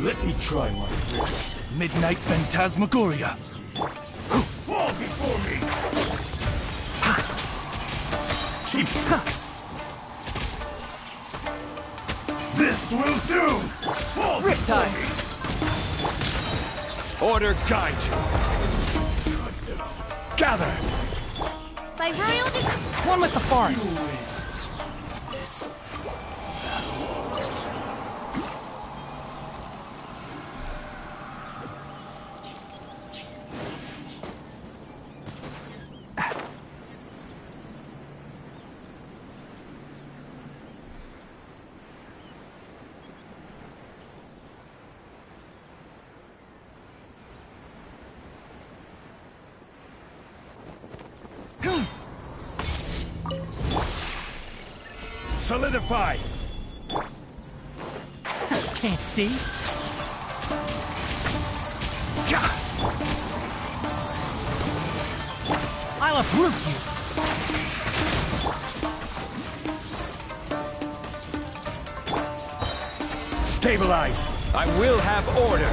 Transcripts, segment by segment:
Let me try my best. Midnight Phantasmagoria. Fall before me! Cheap shots! This will do! Fall before me! Order guide you. Gather! By royal One with the forest. Solidify! Can't see. I'll uproot you. Stabilize! I will have order!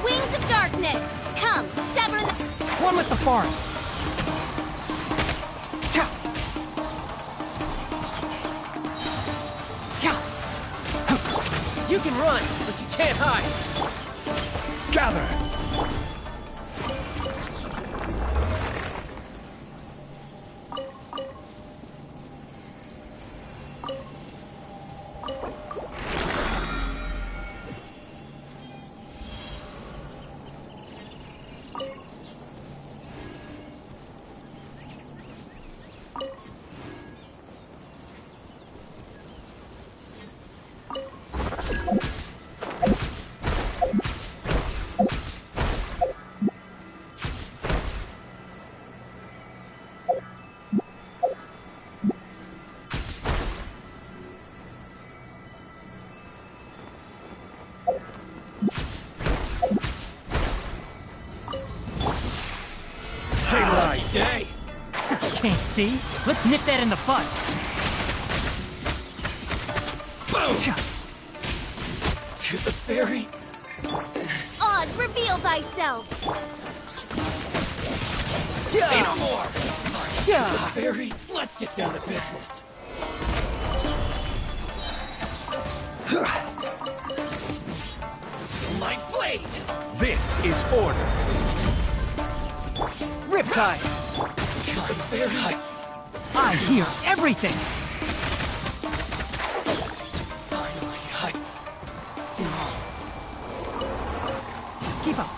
wings of darkness. Come, sever the... One with the forest. You can run, but you can't hide. Gather! Stabilize! Can't see? Let's nip that in the bud. Boom! To the fairy? Oz, reveal thyself. Say no more! Fairy, let's get down to business. My blade! This is order! Riptide! I hear everything! Keep up.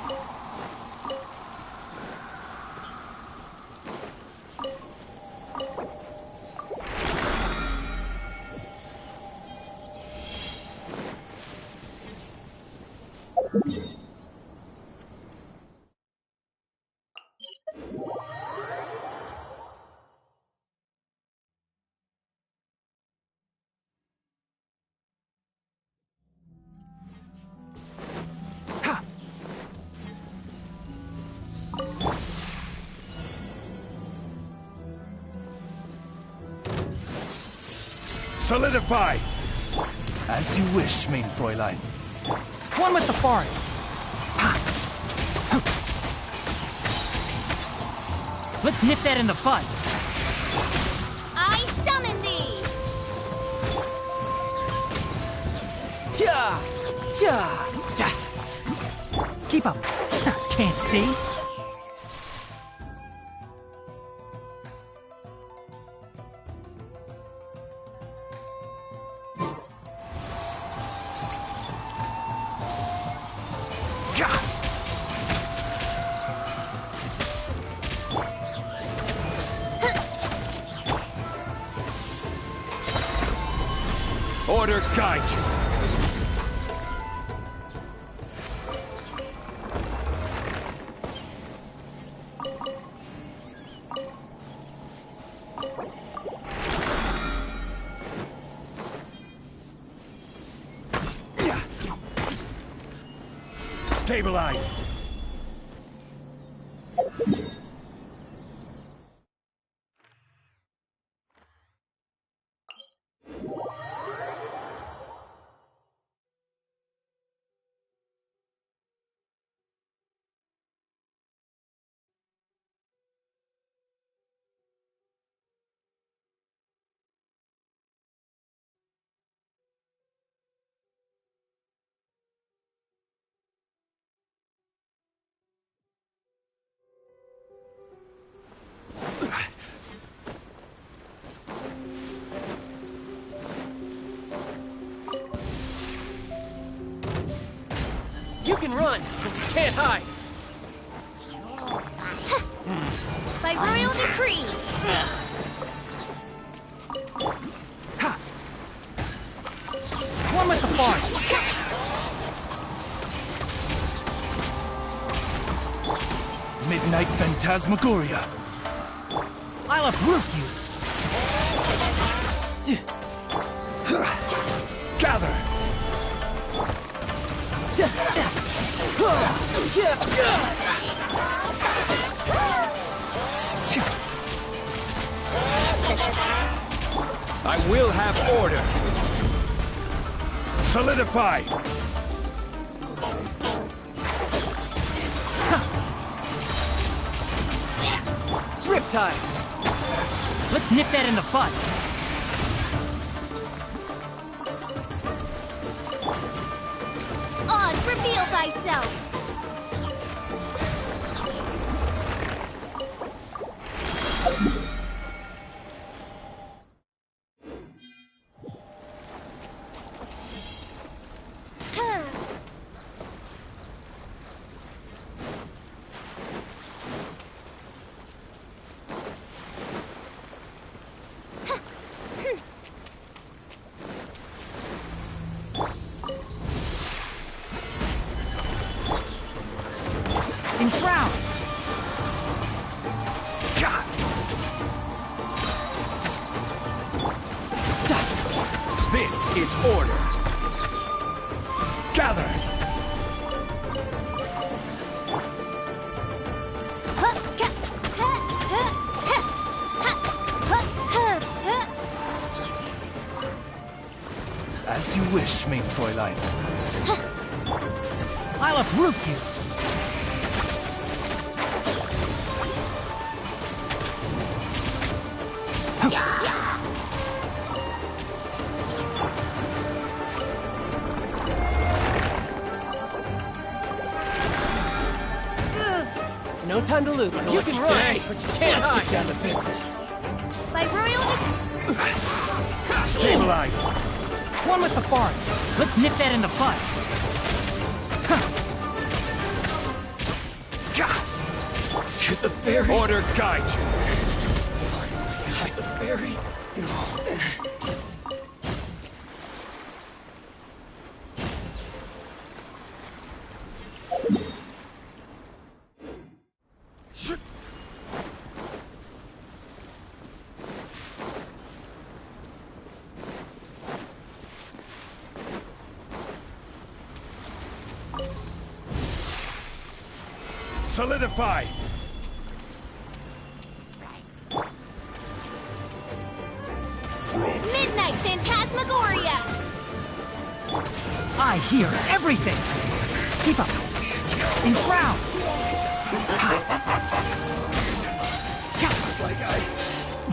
Solidify! As you wish, main Fräulein. One with the forest. Let's nip that in the bud. I summon thee. Keep up. Can't see? Order guide you! Stabilize! You can run, but you can't hide. By royal decree. One with the farce! Midnight Phantasmagoria! I'll uproot you! Gather! I will have order. Solidify! Riptide. Let's nip that in the bud! Oz, reveal thyself. Enshroud! This is order! Gather! As you wish, main Fräulein. I'll uproot you! No time to lose. You can run, but you can't hide. Down to business. By royal decree. Stabilize! One with the farce! Let's nip that in the bud! To the ferry! Order guide you! The ferry? Solidify! Midnight Phantasmagoria. I hear everything! Keep up! Enshroud!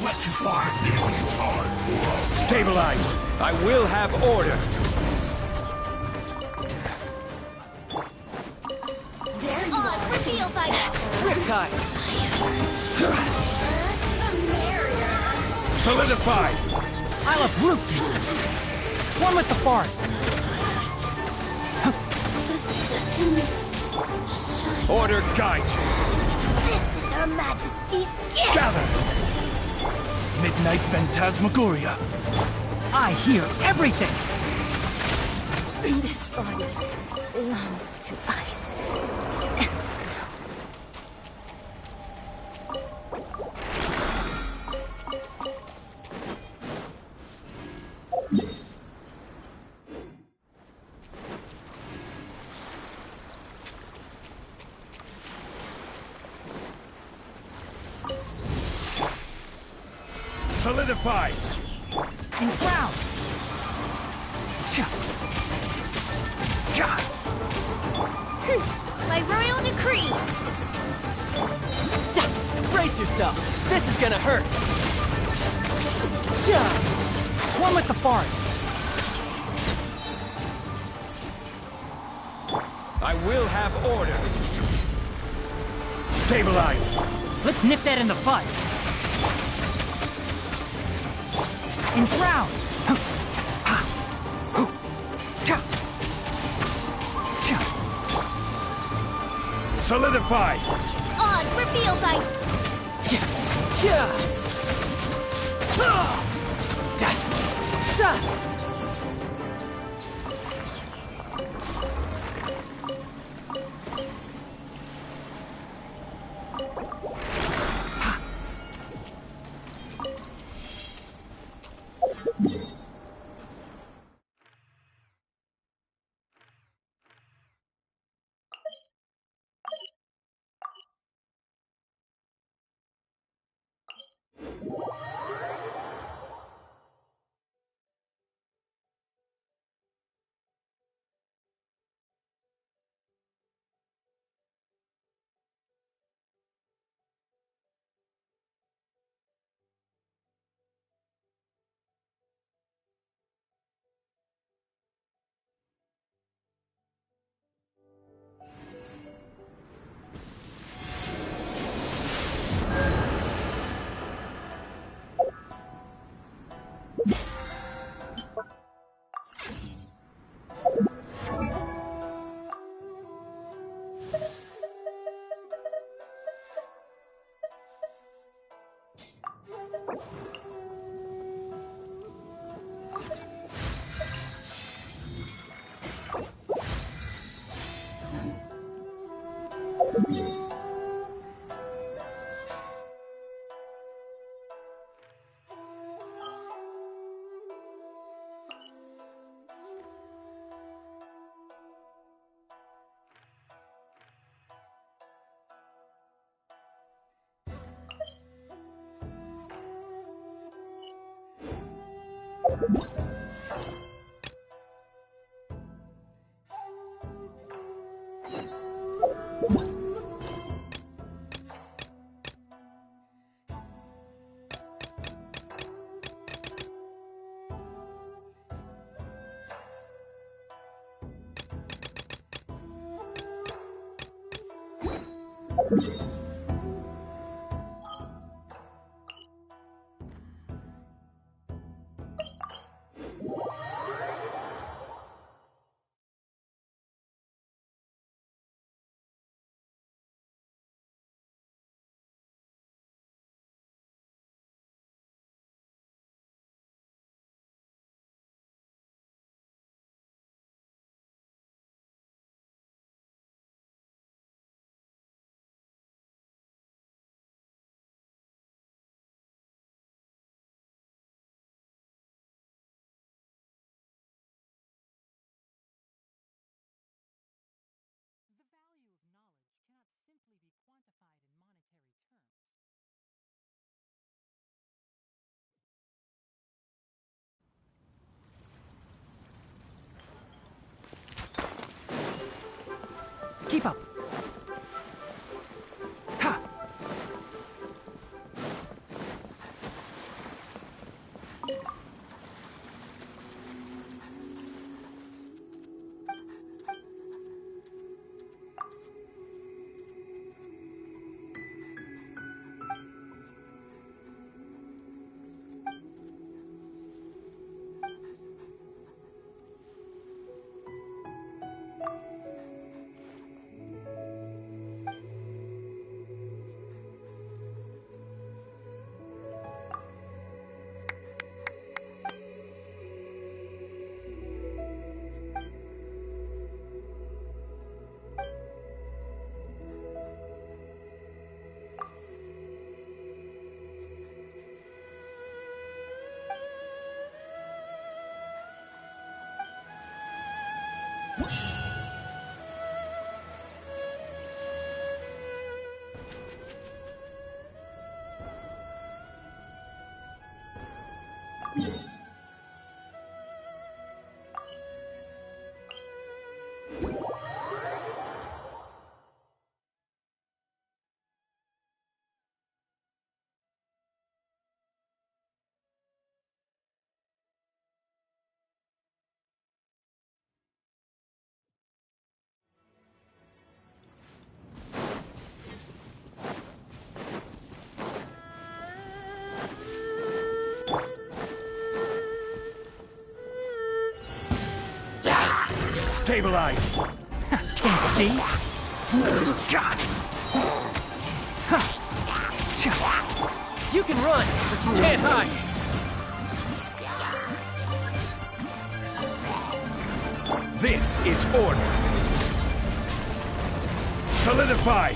Went too far. Stabilize! I will have order. Oz, reveal thyself. Riptide. Solidify! I'll uproot you! One with the farce! Order guide you! This is Her Majesty's gift. Gather! Midnight Phantasmagoria! I hear everything! This body belongs to ice and snow. Solidify! Enshroud! God! By royal decree! Brace yourself! This is gonna hurt! One with the forest! I will have order! Stabilize! Let's nip that in the bud! Enshroud! Solidify! Odds revealed by... Stabilize! Can't see? God! You can run, but you can't hide. This is order! Solidify!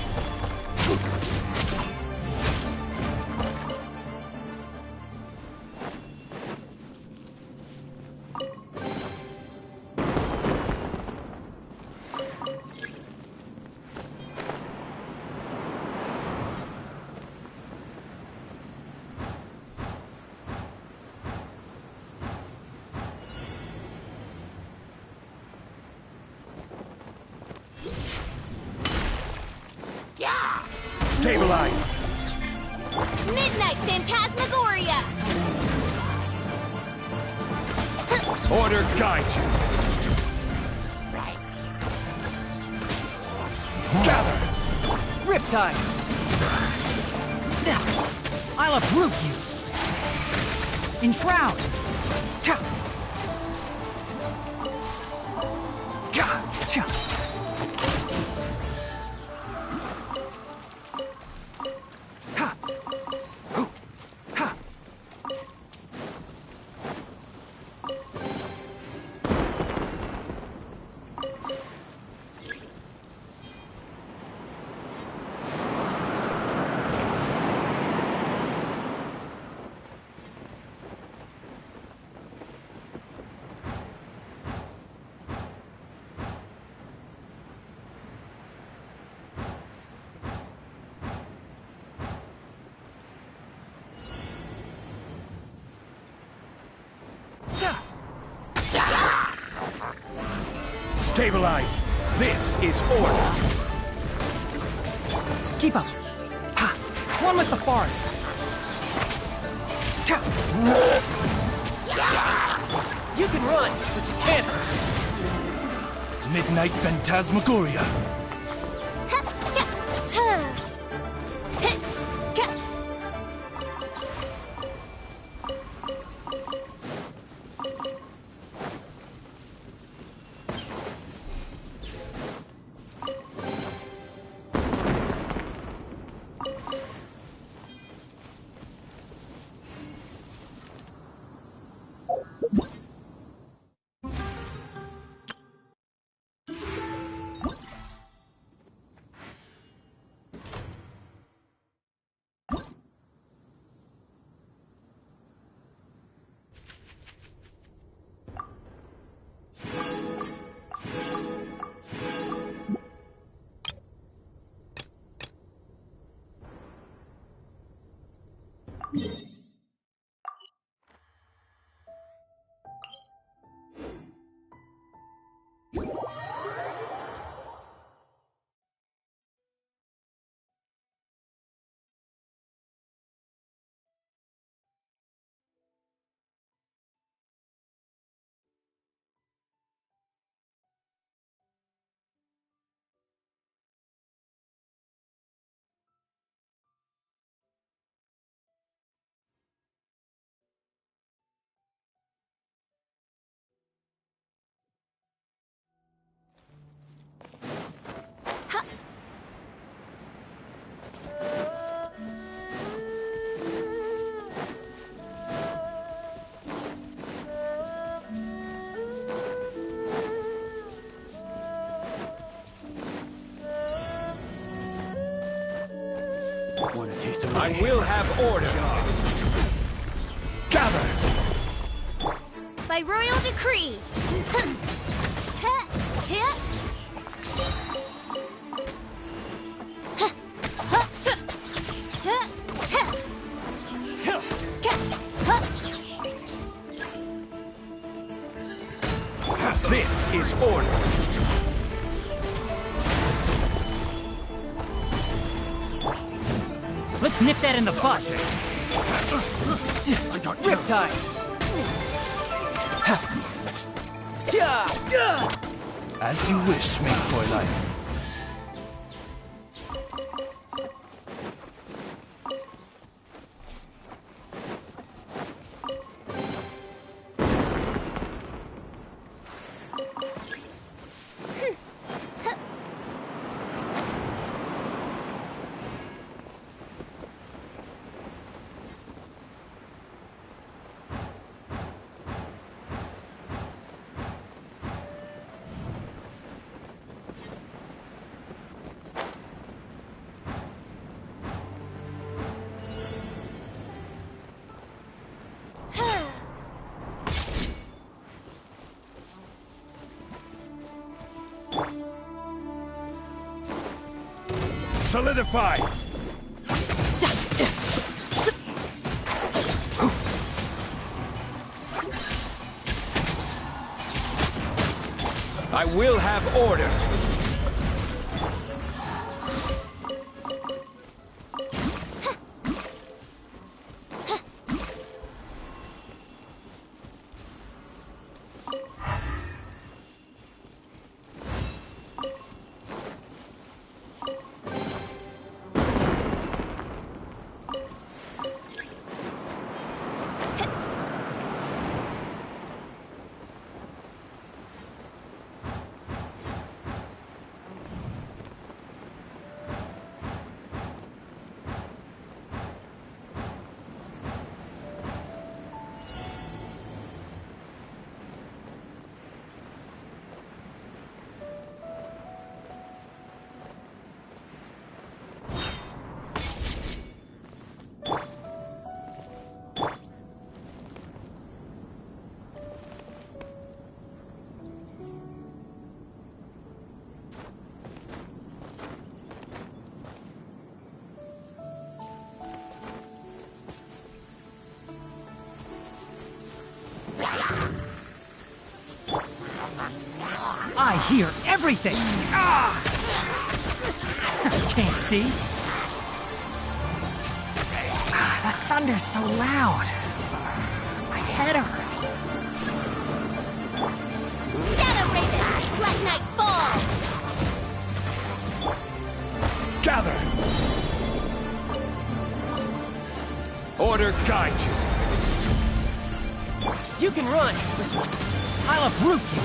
Stabilize! Midnight Phantasmagoria! Order guide you! Gather! Riptide! I'll uproot you! Enshroud! Gotcha! Stabilize! This is order! Keep up! Ha! One with the forest! You can run, but you can't hide. Midnight Phantasmagoria! Want a taste of I will have order! Gather! By royal decree! This is order! Let's nip that in the bud! Riptide! As you wish, main Fräulein. Solidify! I will have order! I hear everything! Ah! Can't see? That thunder's so loud. My head hurts. Shadow Raven, let night fall! Gather! Order guide you! You can run, but I'll uproot you.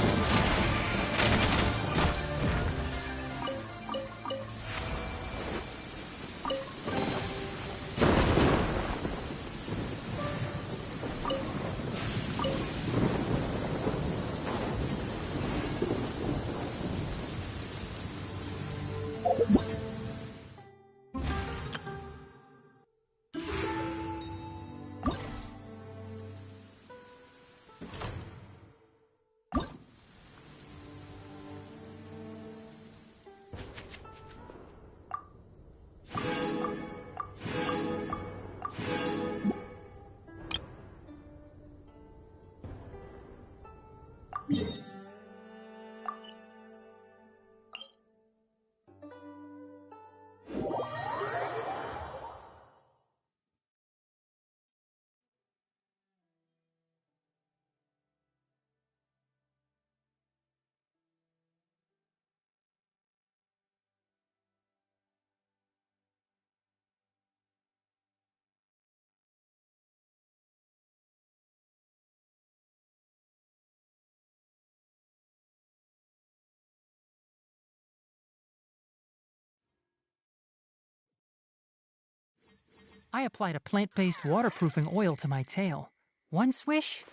I applied a plant-based waterproofing oil to my tail. One swish,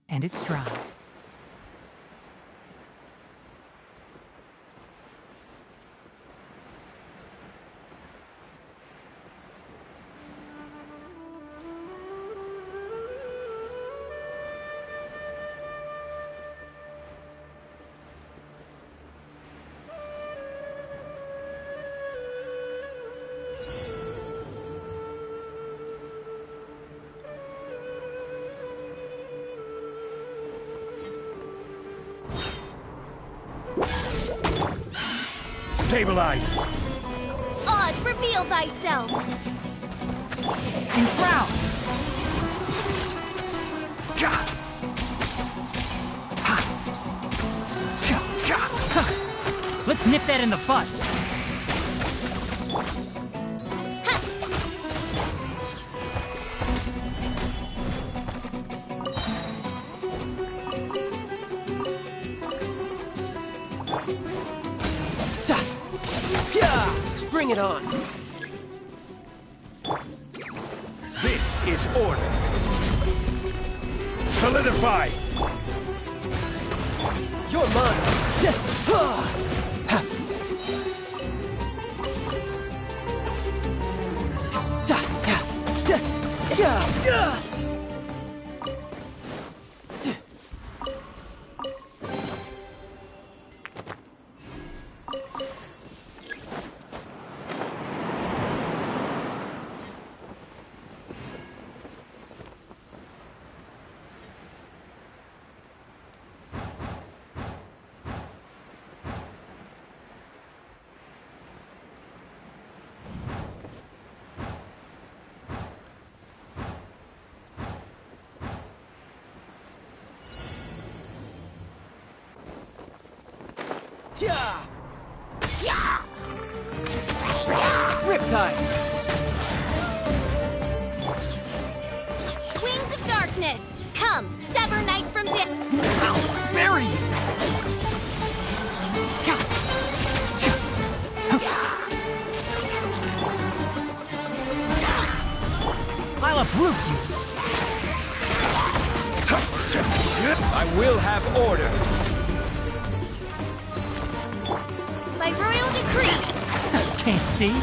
and it's dry. Stabilize! Oz, reveal thyself! Enshroud! Gah! Let's nip that in the bud. bring it on. This is order. Solidify! You're mine. Riptide! Wings of darkness! Come, sever night from day. I'll bury you! I'll uproot you! I will have order. By royal decree! Can't see?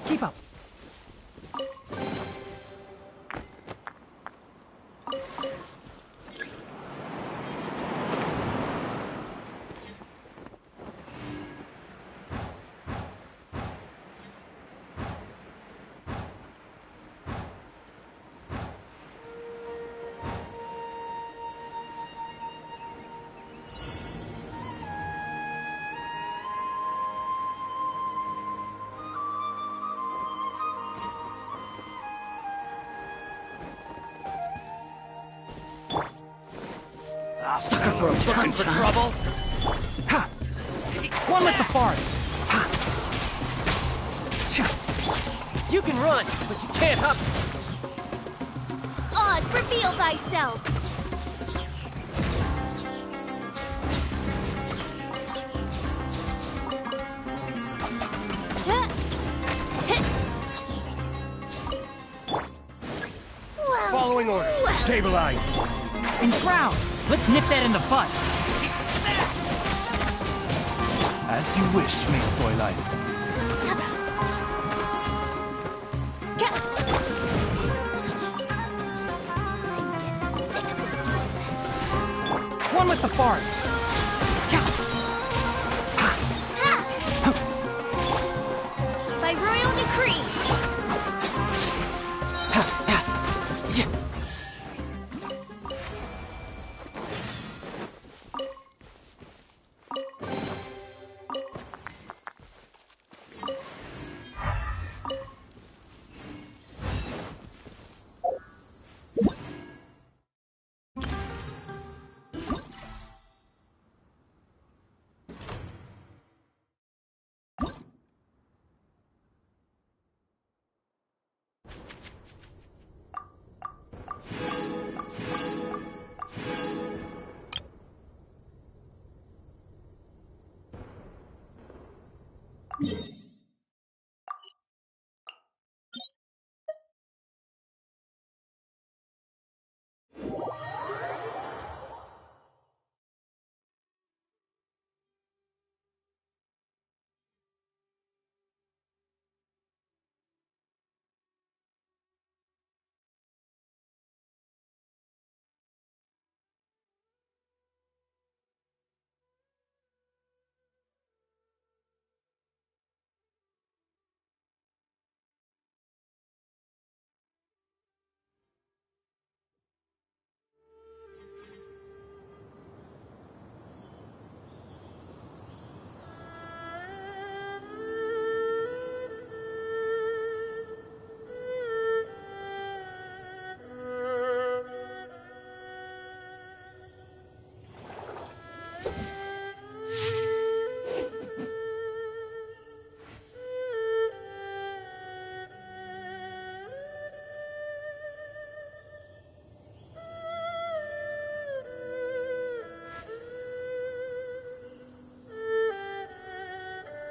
Keep up. Sucker for a looking for trouble. Ha! One with the forest. You can run, but you can't hop. Oz, reveal thyself! Well, Following order. well. Stabilize. Enshroud! Let's nip that in the butt! As you wish, main Fräulein. One with the forest. By royal decree!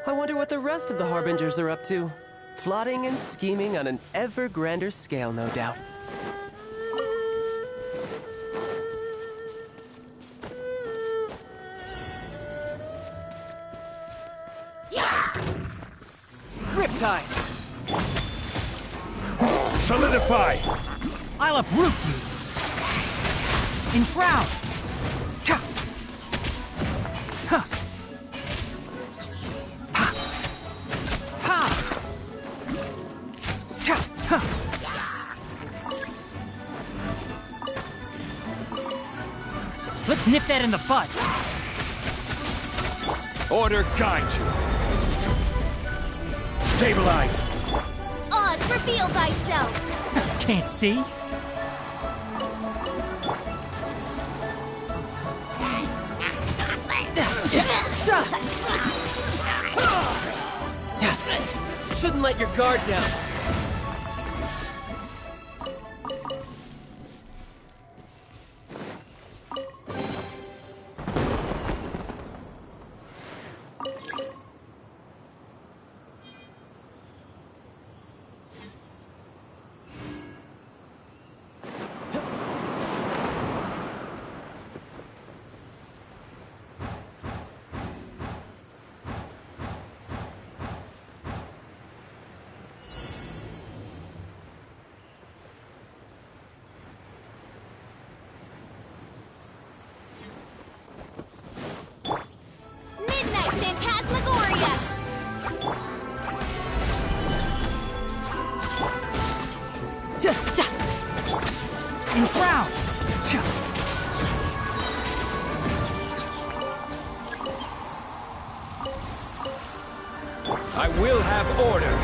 I wonder what the rest of the Harbingers are up to. Plotting and scheming on an ever grander scale, no doubt. Riptide! Solidify. I'll uproot you! Enshroud! Ha! Ha! Ha! Ha! Ha! Ha! Let's Snip that in the butt. Order guide you. Stabilize. Oz, reveal thyself. Can't see? Shouldn't let your guard down. Midnight Phantasmagoria. Enshroud! I will have order.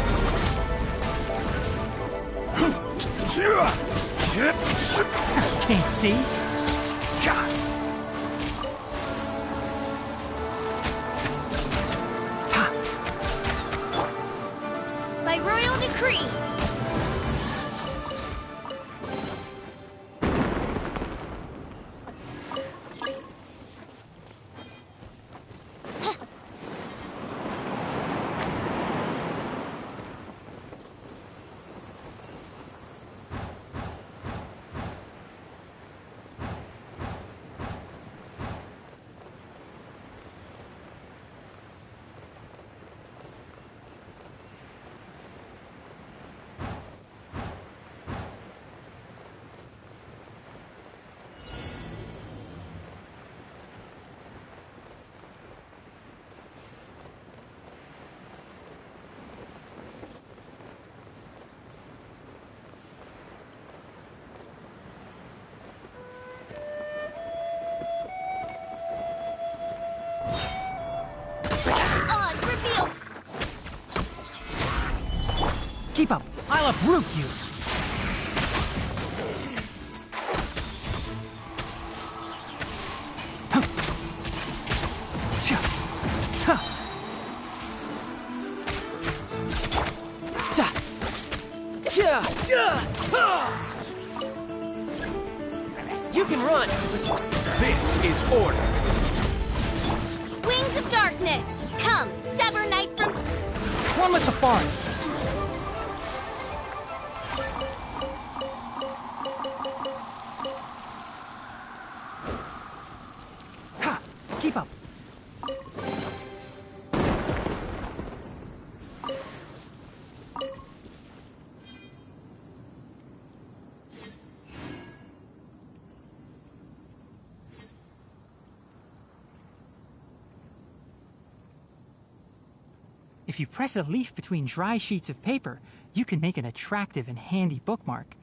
Can't see? By royal decree. Oz, reveal. Keep up. I'll uproot you. You can run. This is order. Wings of darkness. Come, sever night from... One with the forest. Ha! Keep up. If you press a leaf between dry sheets of paper, you can make an attractive and handy bookmark.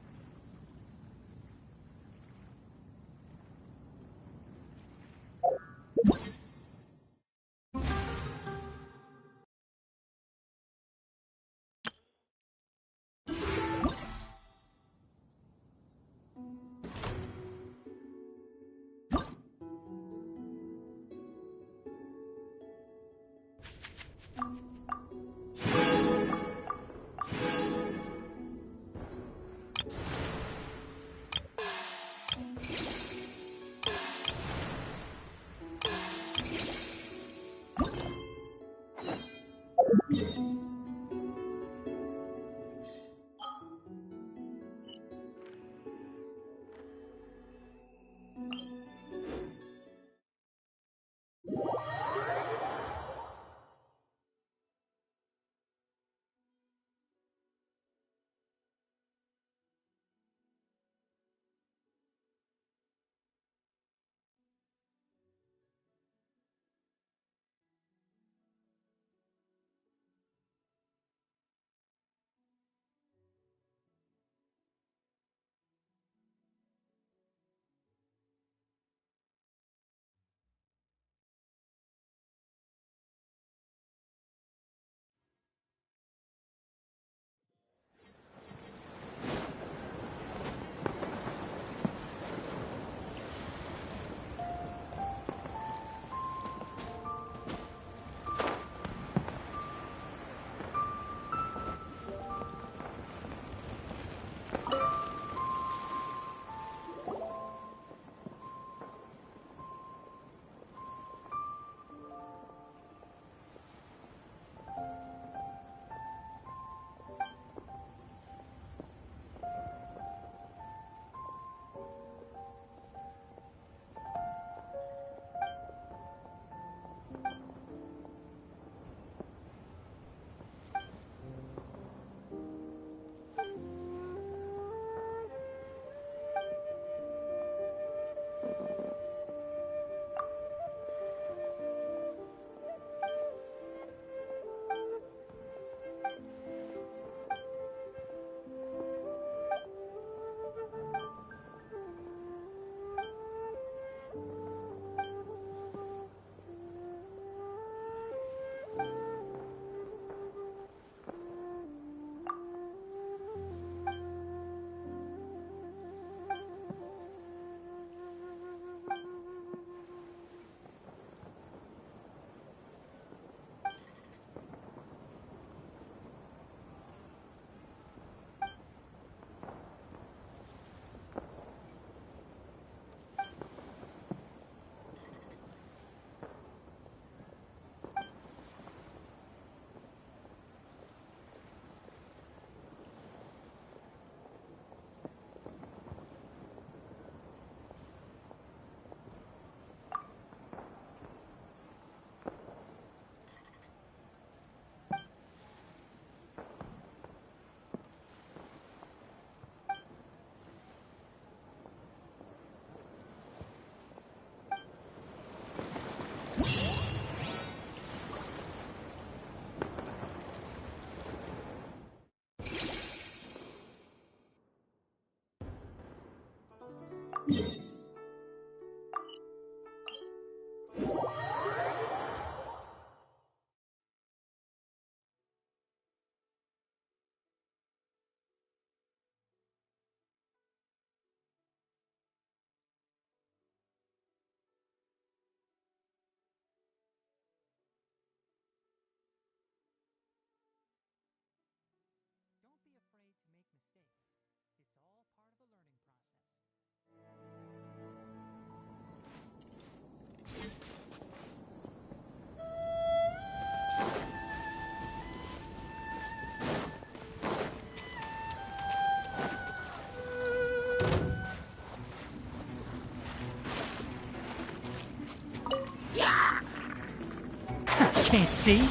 can't see?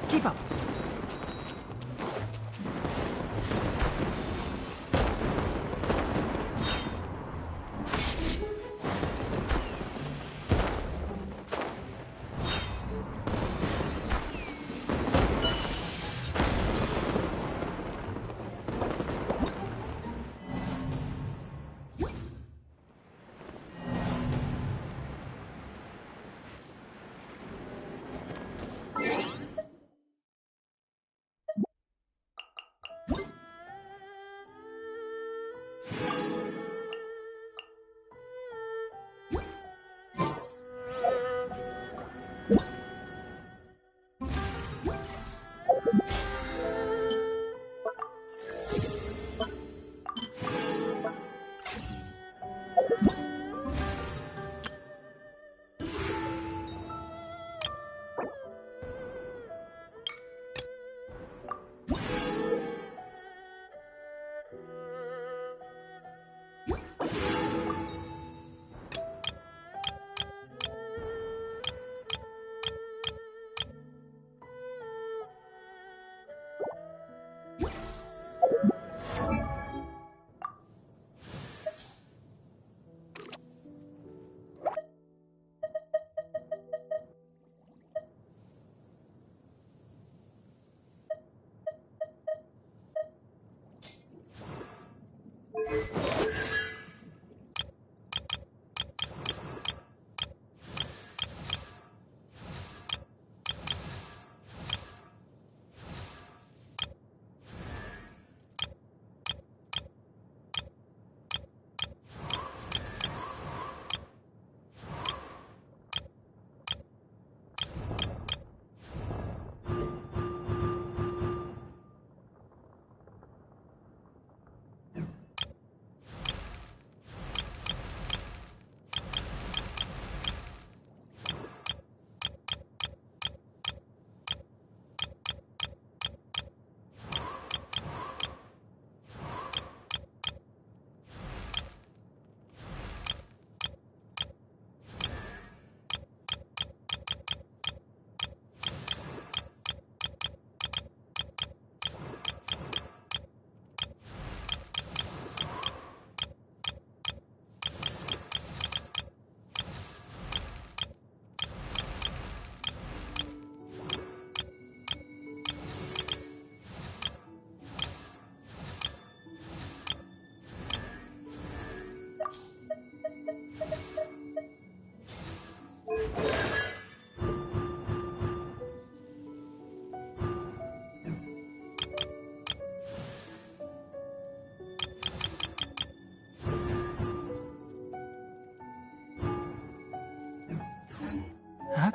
Keep up. Huh?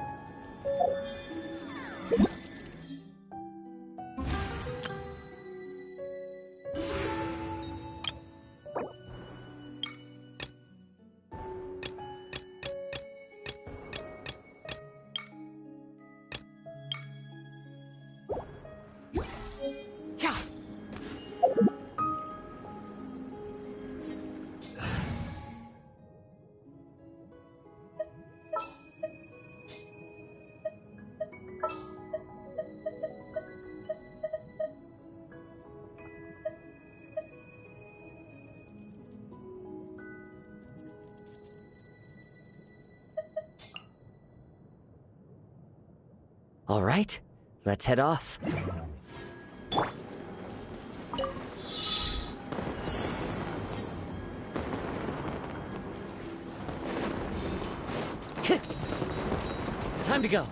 Yeah. All right, let's head off. Time to go.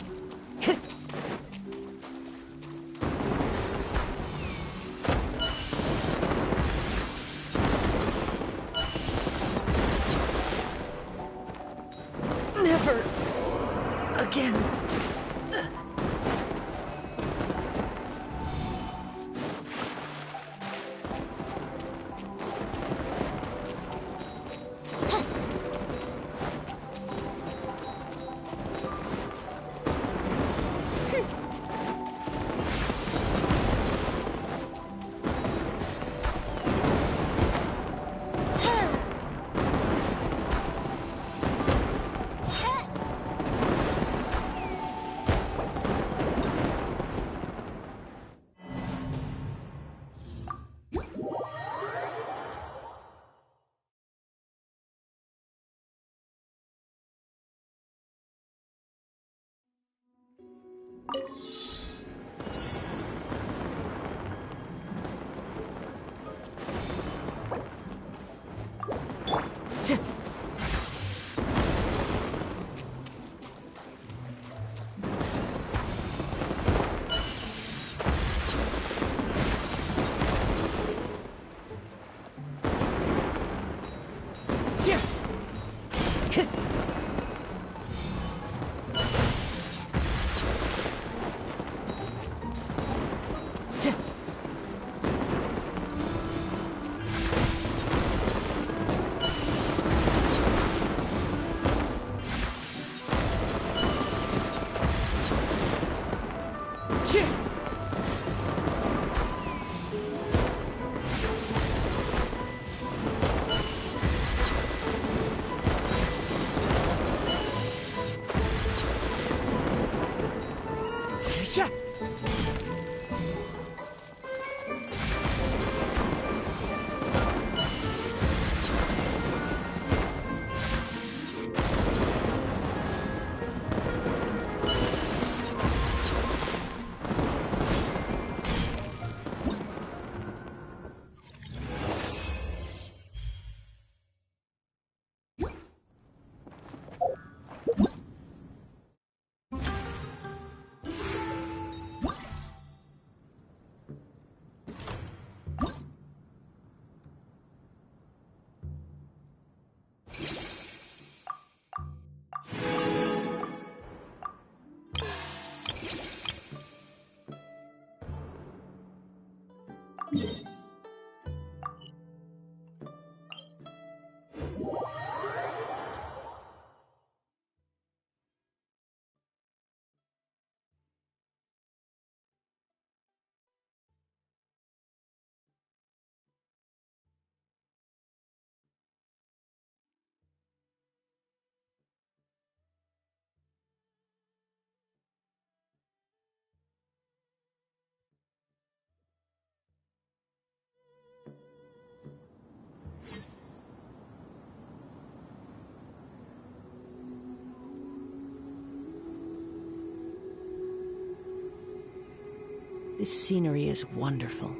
This scenery is wonderful.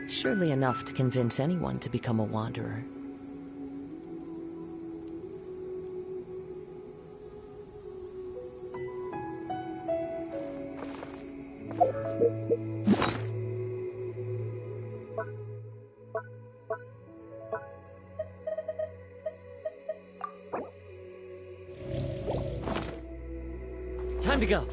Surely enough to convince anyone to become a wanderer. Time to go.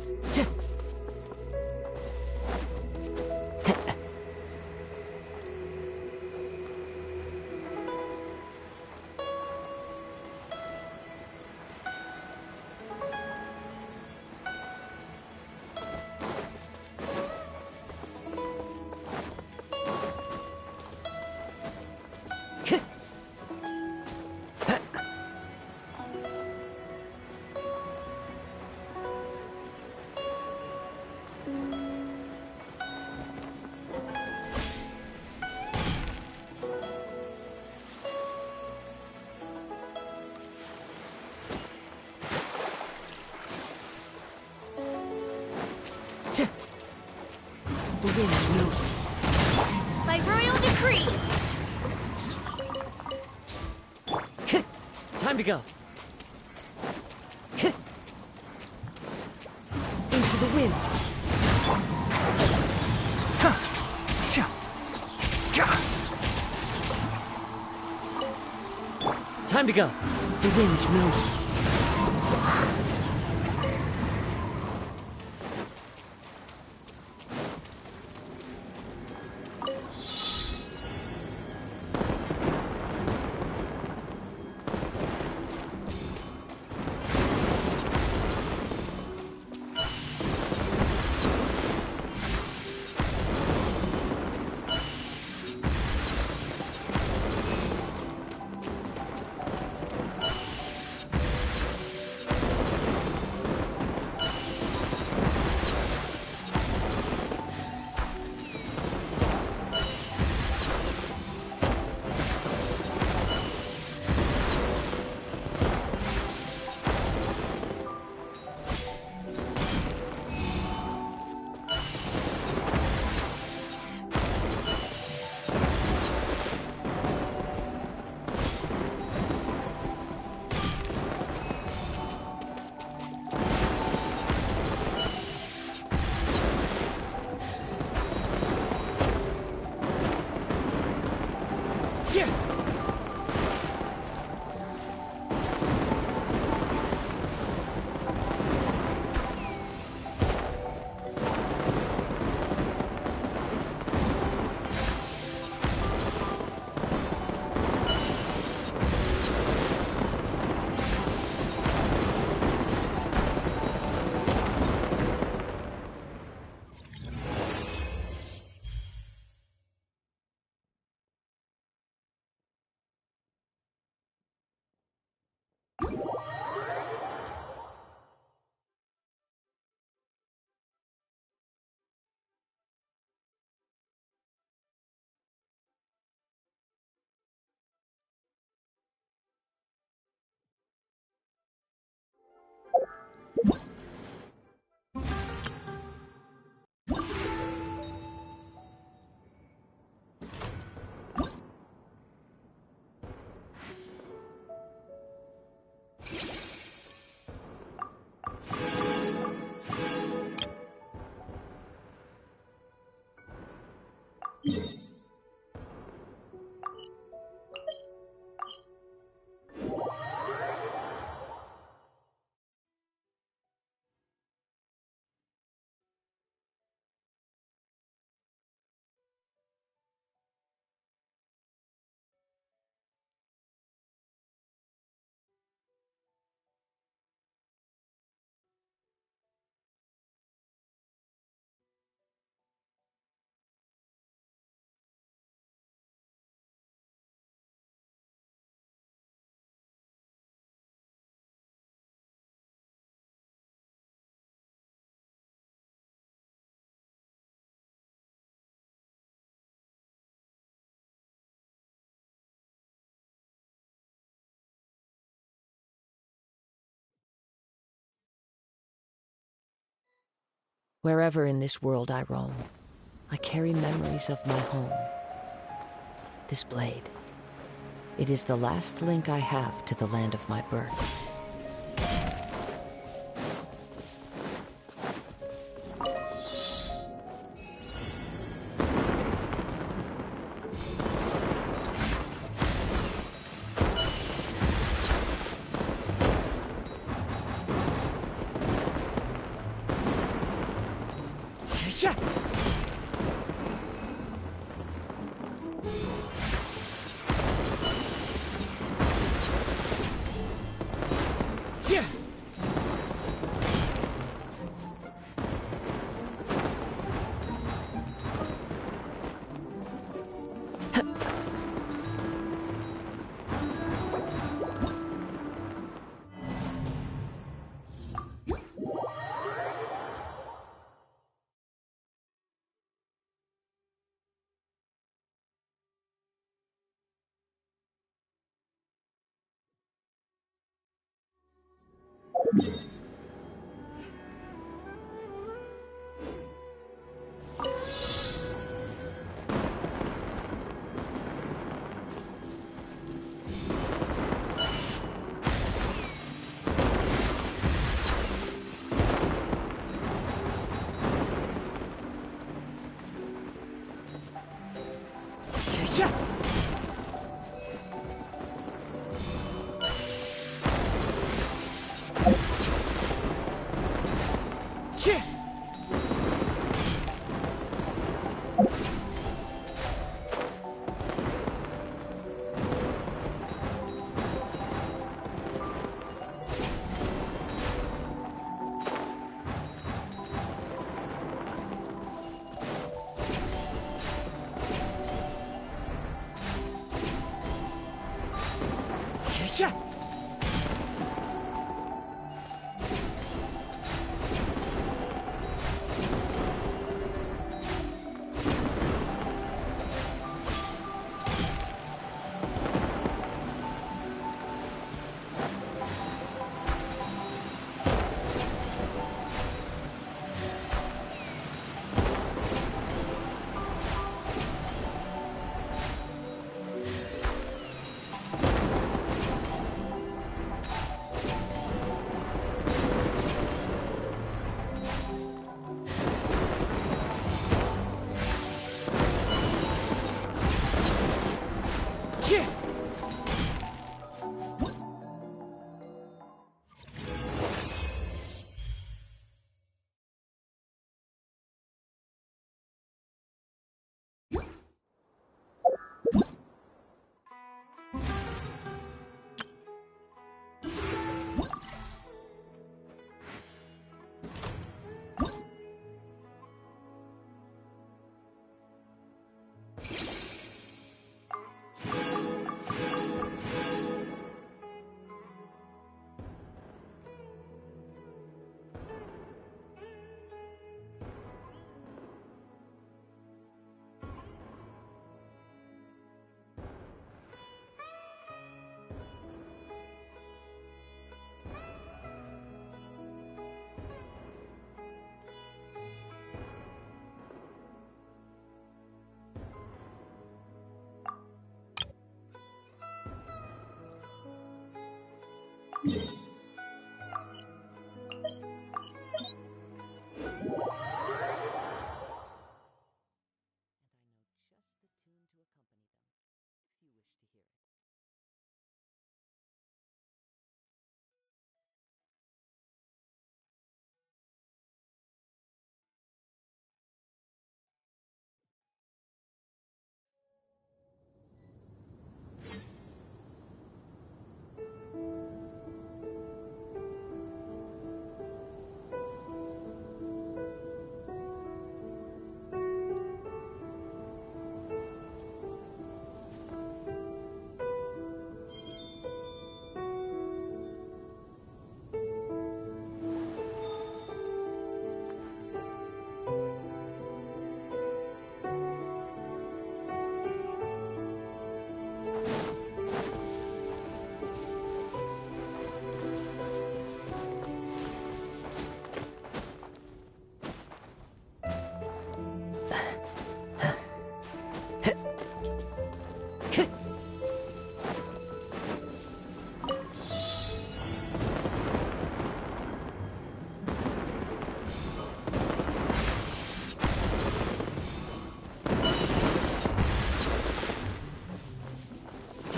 The wind knows me. By royal decree! Time to go. Into the wind. Time to go. The wind knows me. Wherever in this world I roam, I carry memories of my home. This blade, it is the last link I have to the land of my birth.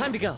Time to go.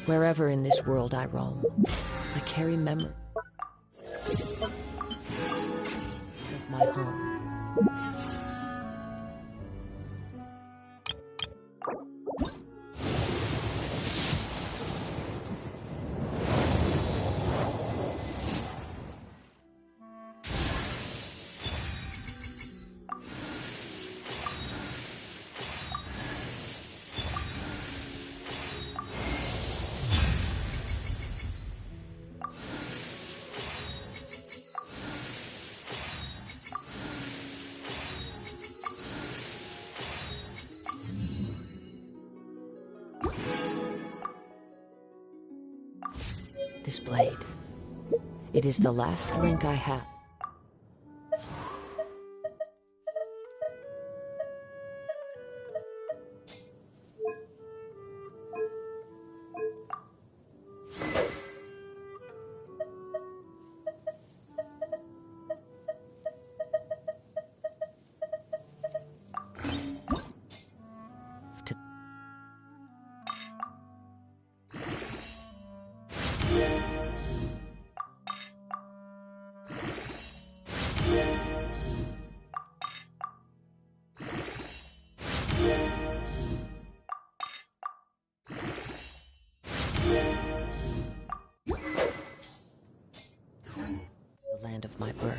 Wherever in this world I roam, I carry memories of my home. This blade. It is the last link I have. To the land of my birth.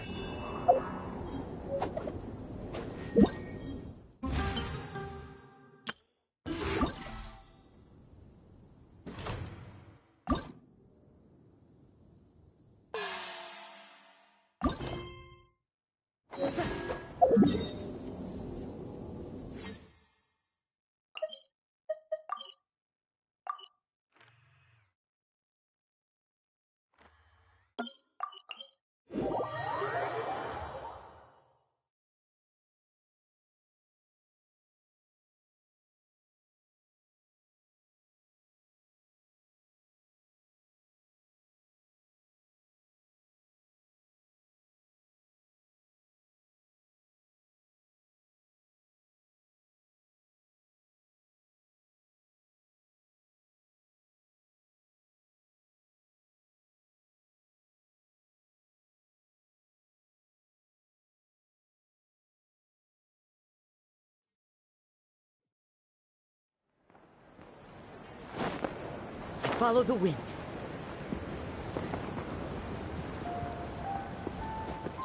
Follow the wind.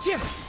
Shift!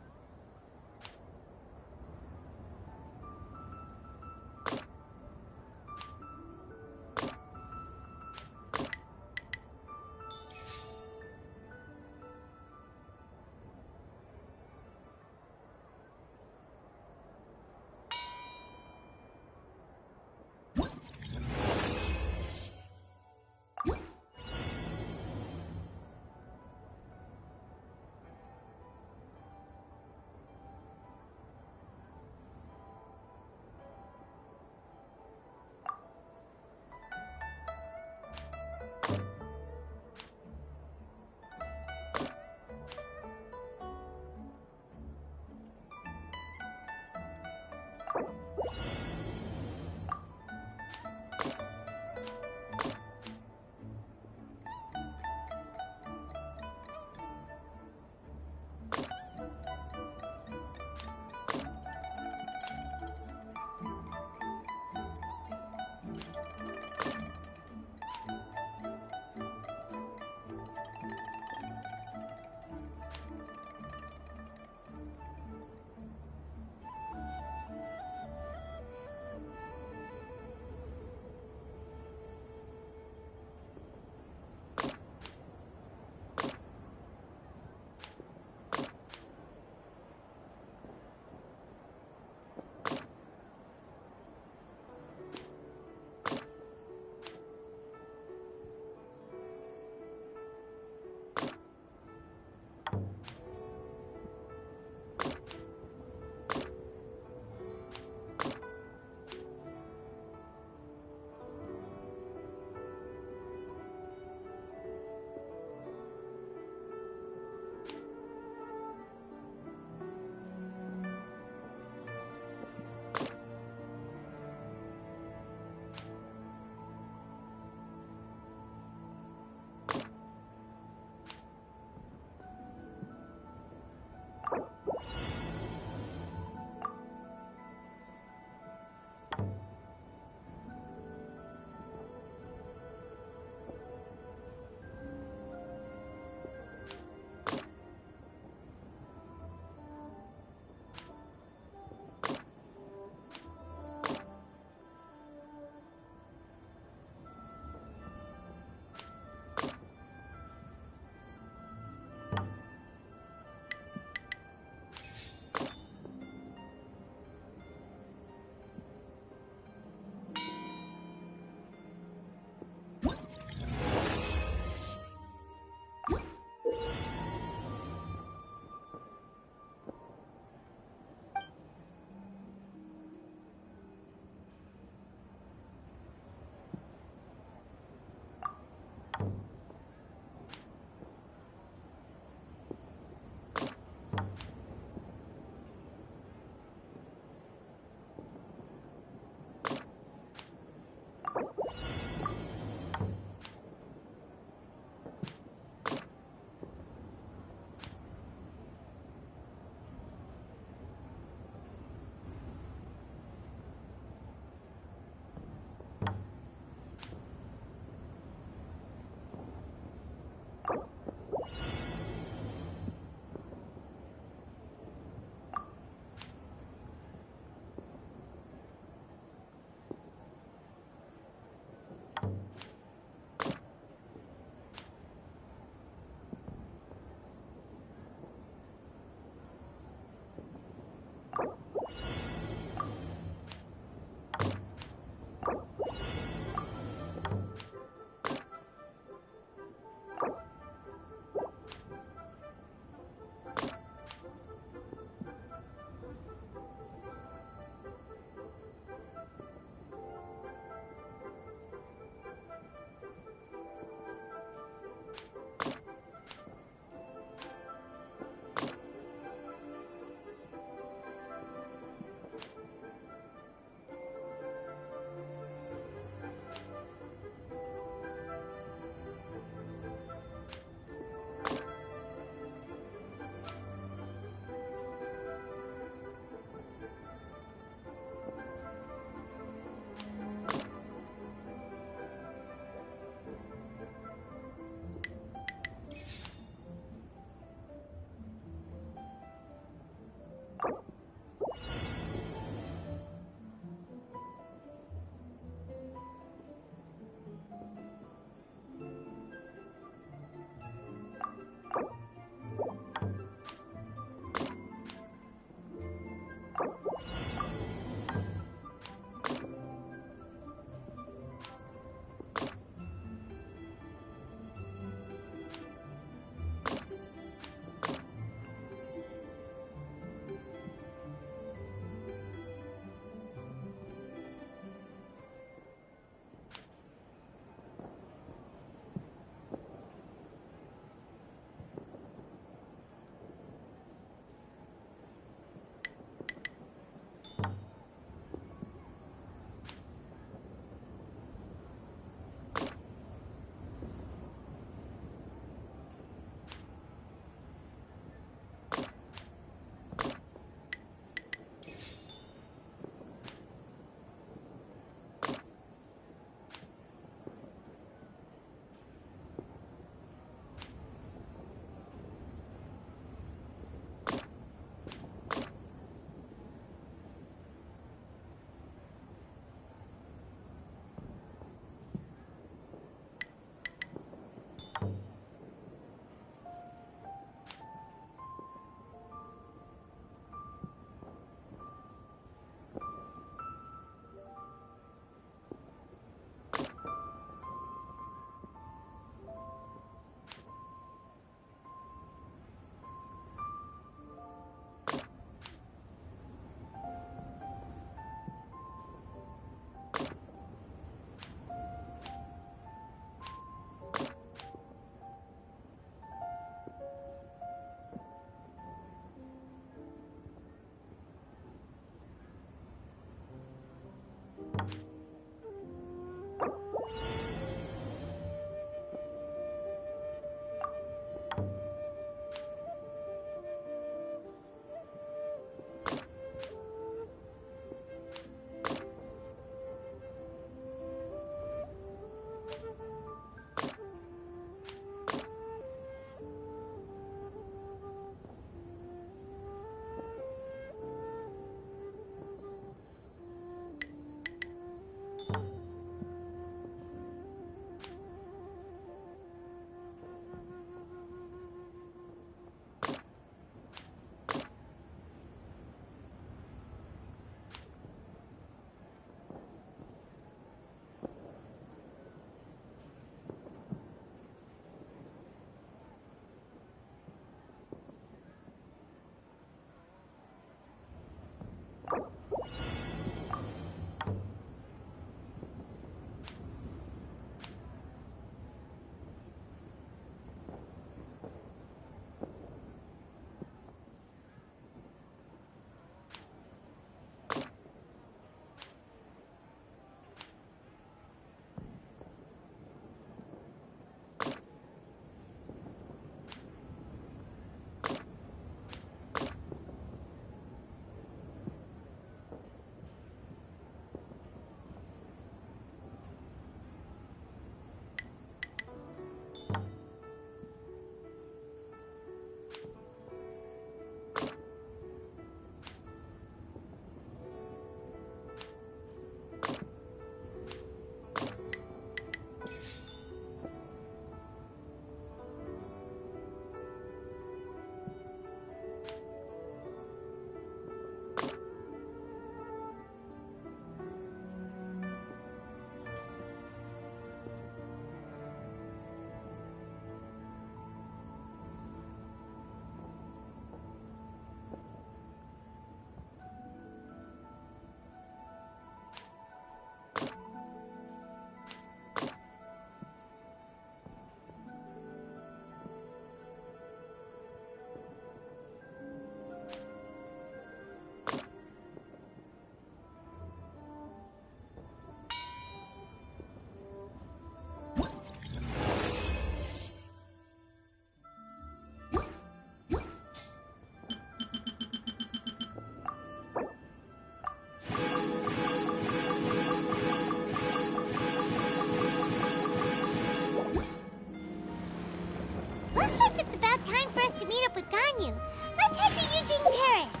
Looks like it's about time for us to meet up with Ganyu. Let's head to Eugene Terrace.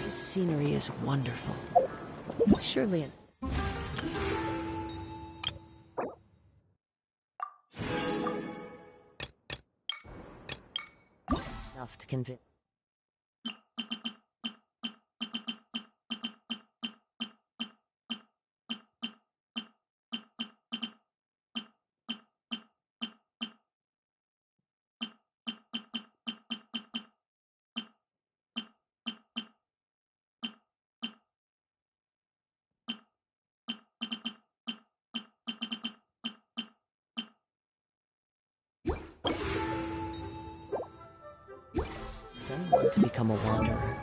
This scenery is wonderful. Surely enough to convince. Anyone to become a wanderer.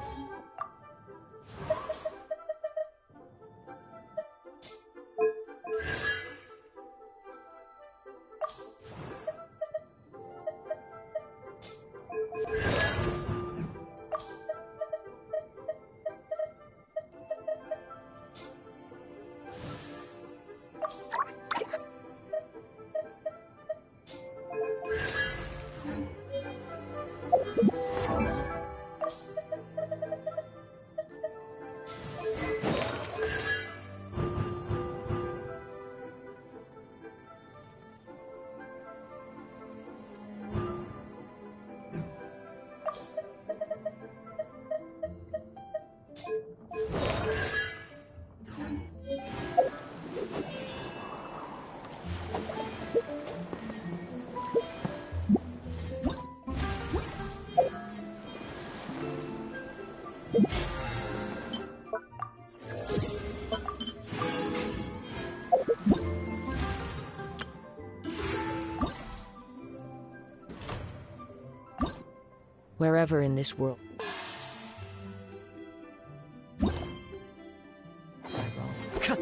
Wherever in this world I roam.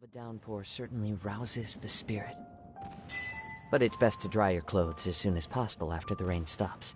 A downpour certainly rouses the spirit. But it's best to dry your clothes as soon as possible after the rain stops.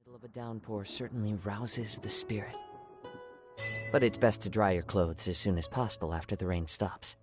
Middle of a downpour certainly rouses the spirit. But it's best to dry your clothes as soon as possible after the rain stops.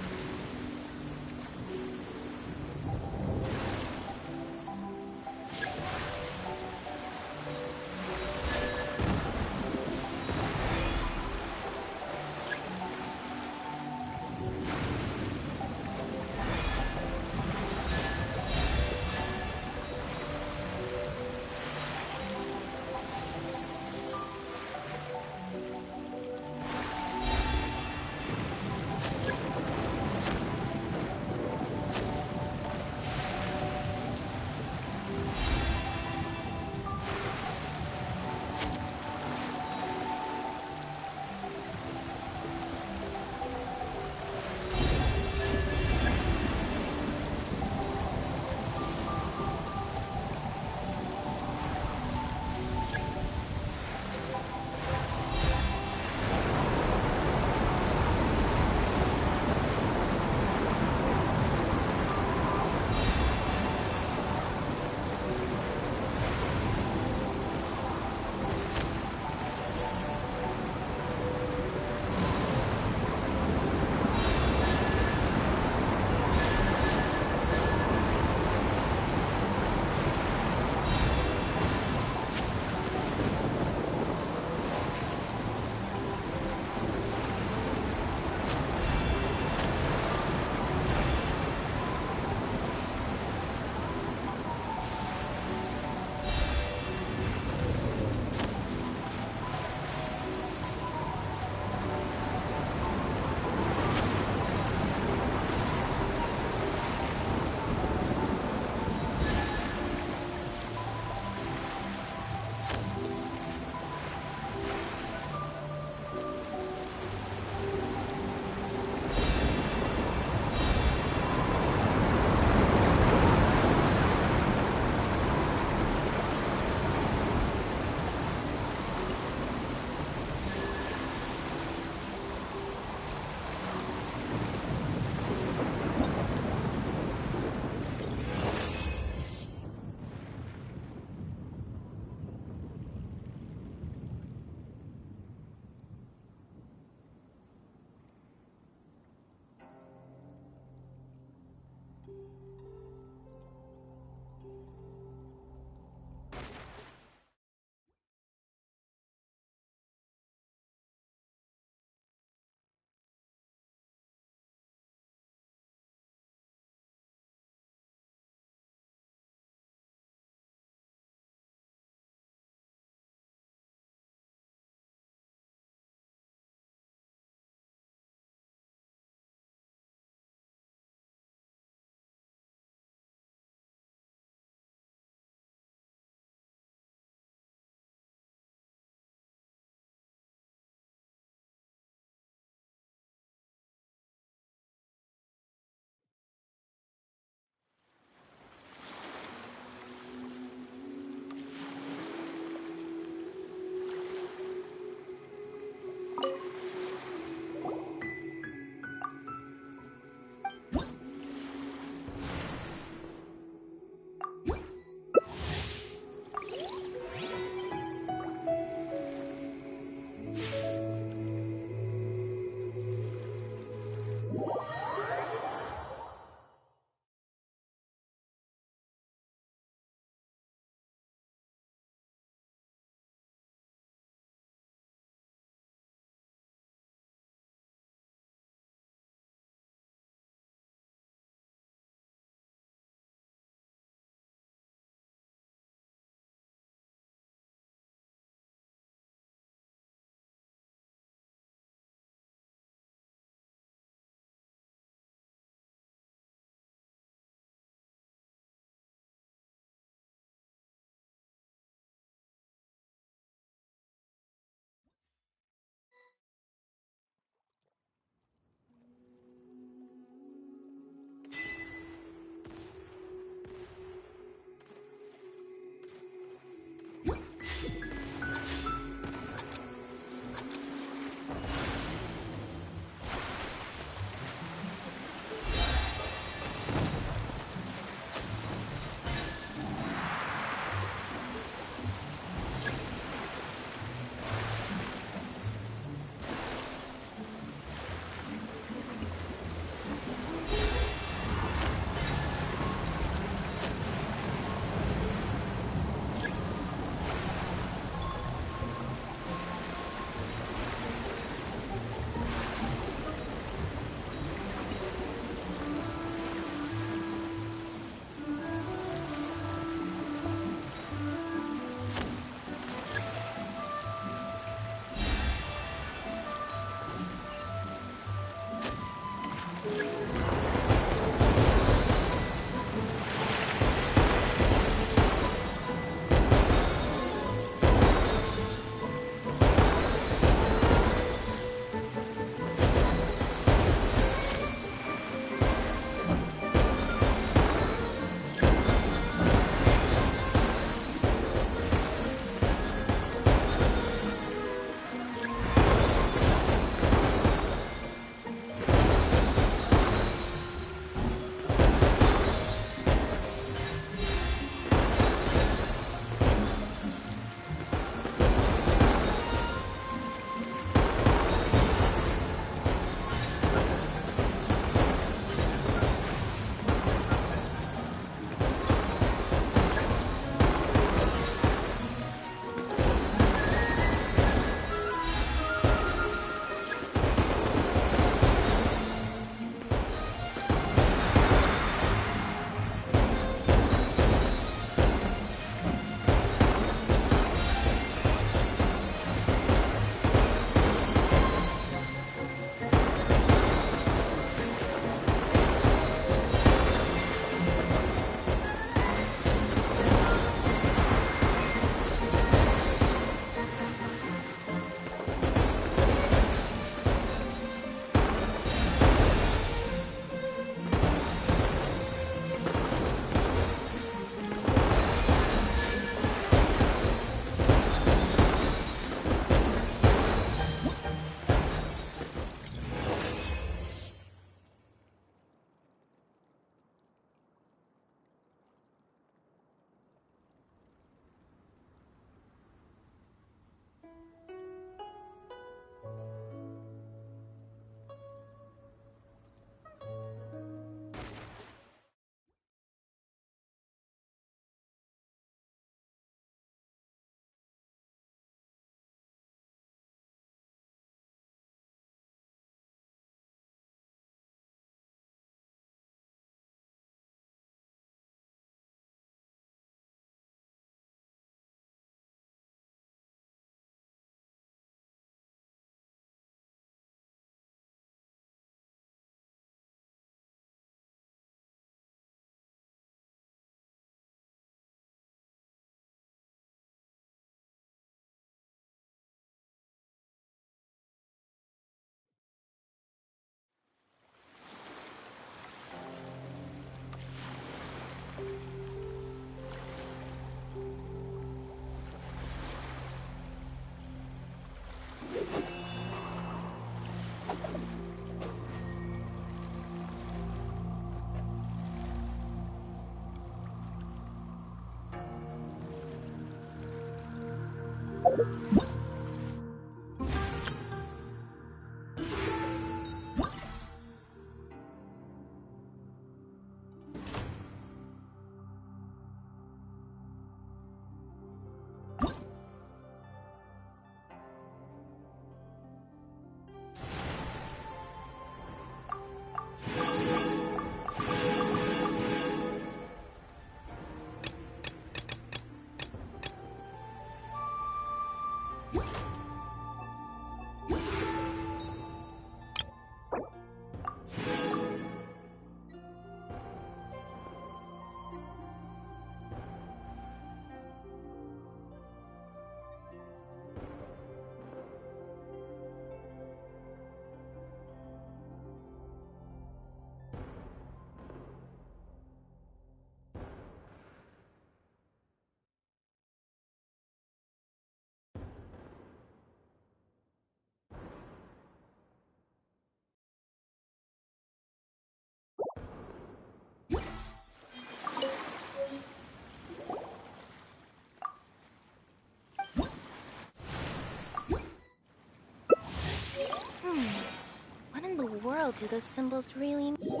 What in the world do those symbols really mean?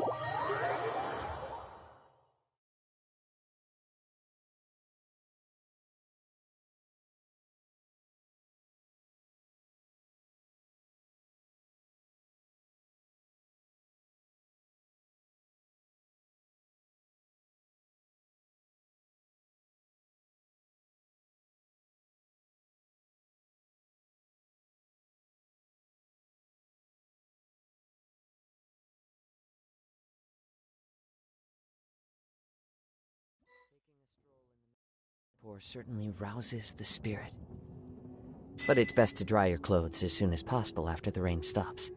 Pour certainly rouses the spirit. But it's best to dry your clothes as soon as possible after the rain stops.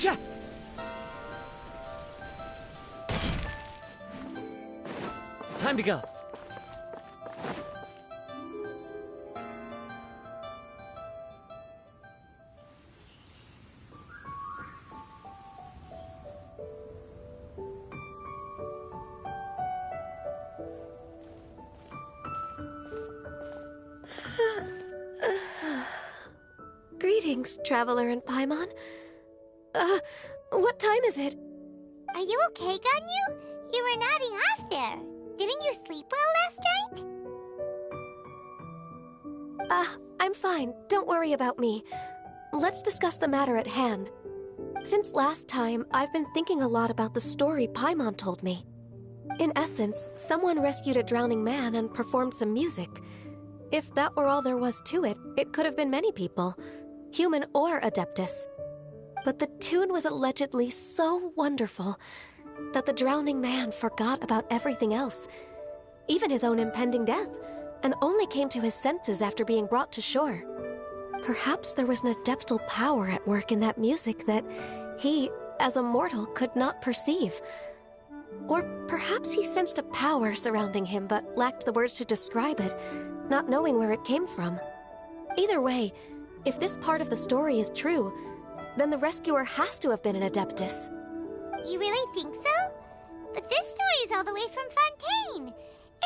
Yeah. Time to go. Greetings, Traveler and Paimon. What time is it? Are you okay, Ganyu? You were nodding off there. Didn't you sleep well last night? I'm fine. Don't worry about me. Let's discuss the matter at hand. Since last time, I've been thinking a lot about the story Paimon told me. In essence, someone rescued a drowning man and performed some music. If that were all there was to it, it could have been many people, human or Adeptus. But the tune was allegedly so wonderful that the drowning man forgot about everything else, even his own impending death, and only came to his senses after being brought to shore. Perhaps there was an adeptal power at work in that music that he, as a mortal, could not perceive. Or perhaps he sensed a power surrounding him but lacked the words to describe it, not knowing where it came from. Either way, if this part of the story is true, then the rescuer has to have been an Adeptus. You really think so? But this story is all the way from Fontaine.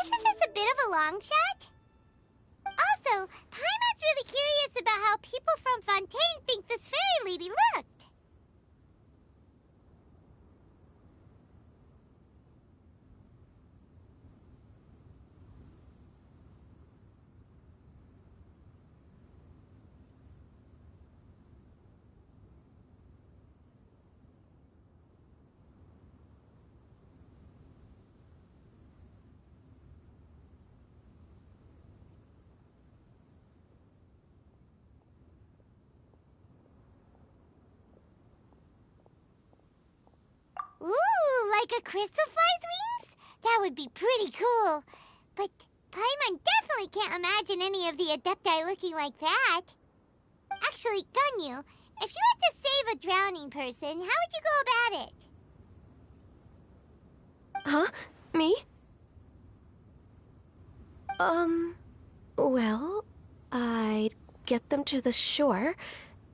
Isn't this a bit of a long shot? Also, Paimon's really curious about how people from Fontaine think this fairy lady looked. Ooh, like a crystal fly's wings? That would be pretty cool. But Paimon definitely can't imagine any of the Adepti looking like that. Actually, Ganyu, if you had to save a drowning person, how would you go about it? Huh? Me? Well, I'd get them to the shore,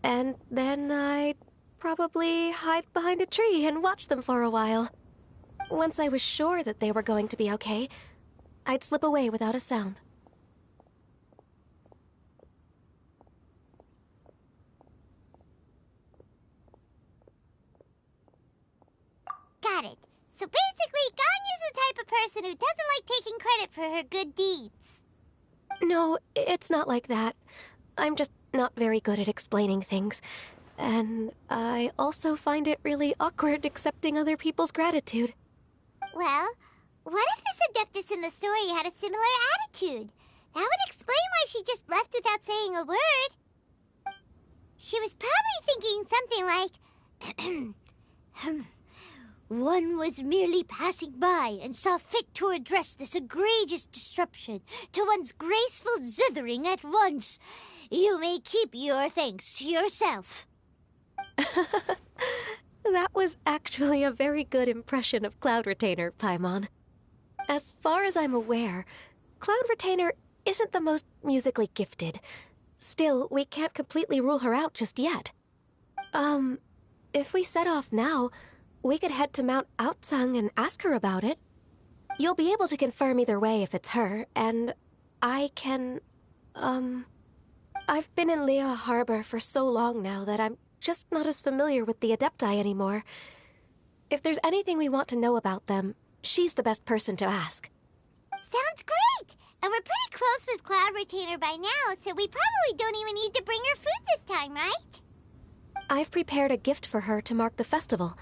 and then I'd probably hide behind a tree and watch them for a while. Once I was sure that they were going to be okay, I'd slip away without a sound. Got it. So basically, Ganyu's the type of person who doesn't like taking credit for her good deeds. No, it's not like that. I'm just not very good at explaining things. And I also find it really awkward accepting other people's gratitude. Well, what if this Adeptus in the story had a similar attitude? That would explain why she just left without saying a word. She was probably thinking something like, one was merely passing by and saw fit to address this egregious disruption to one's graceful zithering at once. You may keep your thanks to yourself. That was actually a very good impression of Cloud Retainer, Paimon. As far as I'm aware, Cloud Retainer isn't the most musically gifted. Still, we can't completely rule her out just yet. If we set off now, we could head to Mount Outsung and ask her about it. You'll be able to confirm either way if it's her, and I can, I've been in Lea Harbor for so long now that I'm just not as familiar with the Adepti anymore. If there's anything we want to know about them, she's the best person to ask. Sounds great! And we're pretty close with Cloud Retainer by now, so we probably don't even need to bring her food this time, right? I've prepared a gift for her to mark the festival,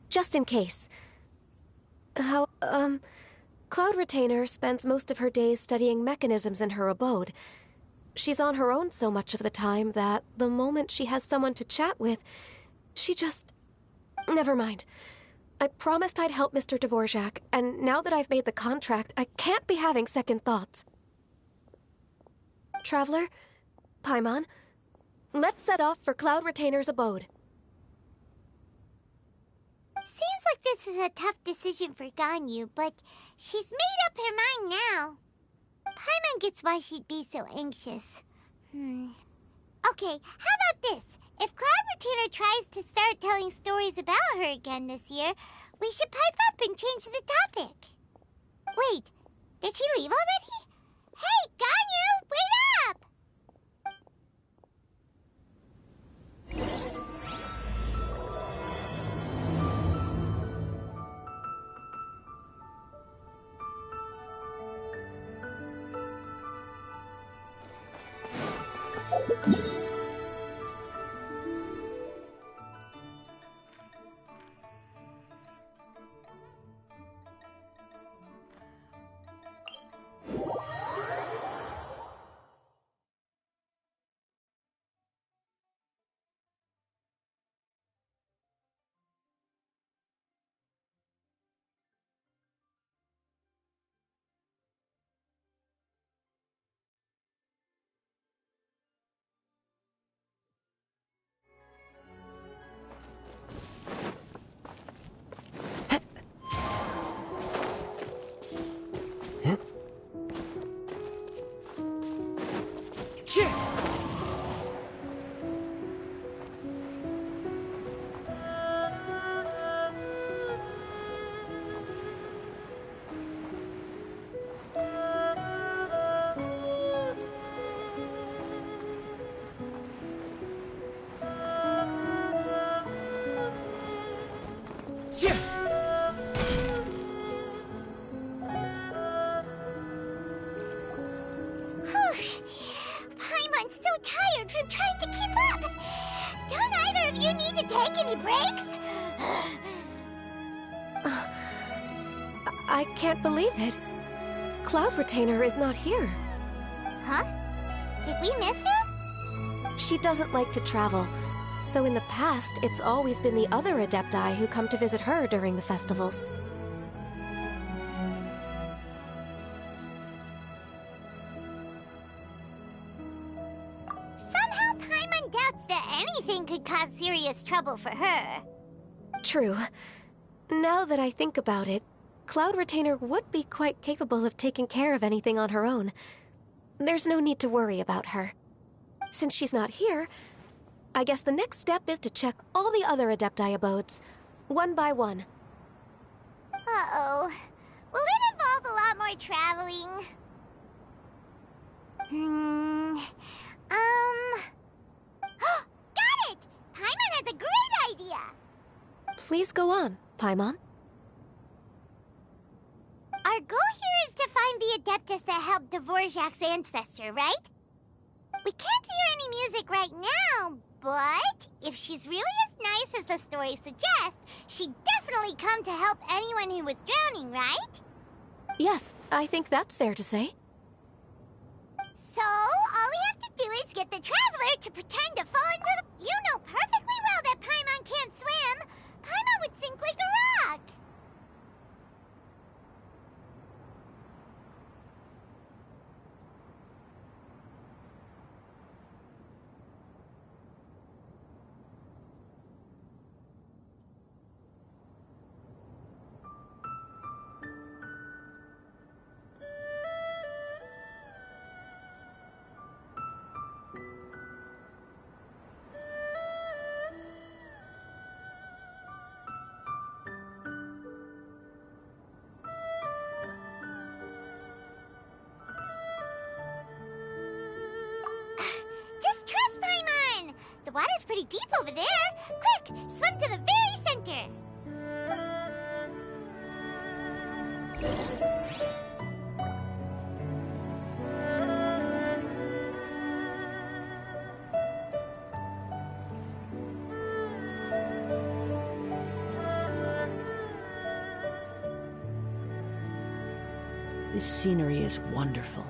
just in case. Cloud Retainer spends most of her days studying mechanisms in her abode. She's on her own so much of the time that the moment she has someone to chat with, she just... Never mind. I promised I'd help Mr. Dvorak, and now that I've made the contract, I can't be having second thoughts. Traveler, Paimon, let's set off for Cloud Retainer's abode. Seems like this is a tough decision for Ganyu, but she's made up her mind now. Paimon gets why she'd be so anxious. Okay, how about this? If Cloud Retainer tries to start telling stories about her again this year, we should pipe up and change the topic. Wait, did she leave already? Hey, Ganyu, wait up! Paimon's so tired from trying to keep up. Don't either of you need to take any breaks? I can't believe it. Cloud Retainer is not here. Huh? Did we miss her? She doesn't like to travel, so in the past, it's always been the other Adepti who come to visit her during the festivals. Somehow Paimon doubts that anything could cause serious trouble for her. True. Now that I think about it, Cloud Retainer would be quite capable of taking care of anything on her own. There's no need to worry about her. Since she's not here, I guess the next step is to check all the other Adepti abodes, one by one. Uh-oh. Will it involve a lot more traveling? Got it! Paimon has a great idea! Please go on, Paimon. Our goal here is to find the Adeptus that helped Dvorak's ancestor, right? We can't hear any music right now, but if she's really as nice as the story suggests, she'd definitely come to help anyone who was drowning, right? Yes, I think that's fair to say. So, all we have to do is get the Traveler to pretend to fall into the... You know perfectly well that Paimon can't swim! Paimon would sink like a rock! Just trust Paimon! The water's pretty deep over there. Quick, swim to the very center. This scenery is wonderful.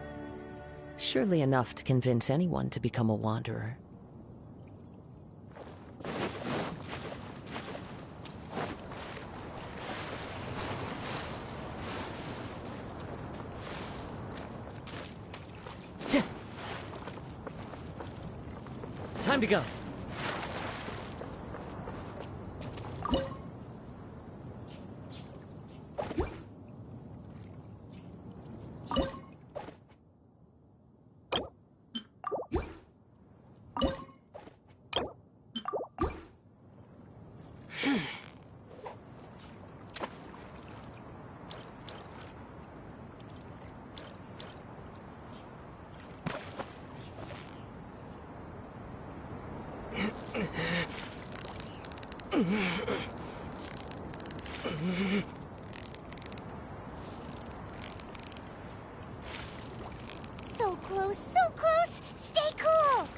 Surely enough to convince anyone to become a wanderer. Time to go. So close, so close! Stay cool!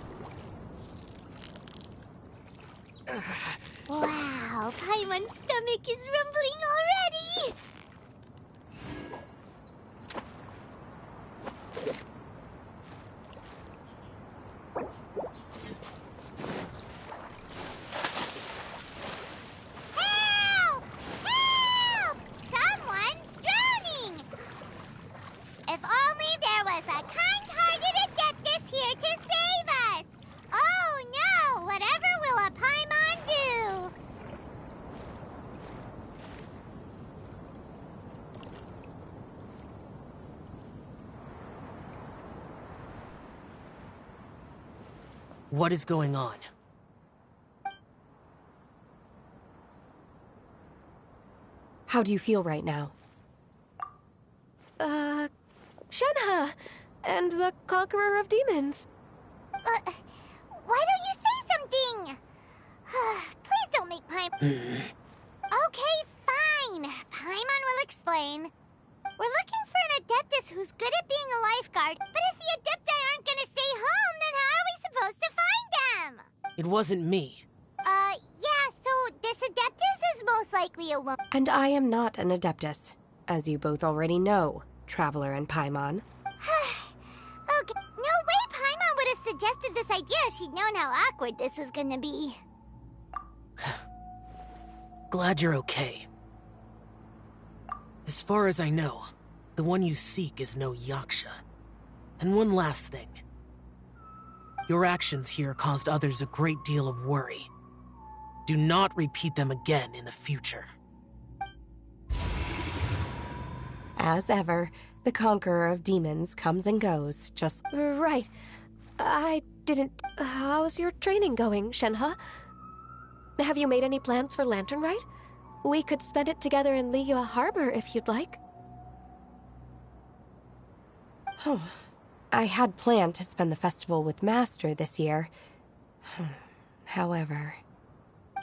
Wow, Paimon's stomach is rumbling already! Help! Help! Someone's drowning! If only there was a kind-hearted Adeptus here to save us! Oh no! Whatever will a Paimon do? What is going on? How do you feel right now? Shenhe! And the Conqueror of Demons. Why don't you say something? Please don't make Okay, fine. Paimon will explain. We're looking for an Adeptus who's good at being a lifeguard, but if the Adepti aren't gonna stay home, then how are we supposed to find them? It wasn't me. Yeah, so this Adeptus is most likely a woman. And I am not an Adeptus, as you both already know, Traveler and Paimon. Okay, no way Paimon would have suggested this idea if she'd known how awkward this was gonna be. Glad you're okay. As far as I know, the one you seek is no Yaksha. And one last thing. Your actions here caused others a great deal of worry. Do not repeat them again in the future. As ever, the Conqueror of Demons comes and goes, just... Right. I didn't... How's your training going, Shenhe? Have you made any plans for Lantern Rite? We could spend it together in Liyue Harbor if you'd like. Oh, I had planned to spend the festival with Master this year. However...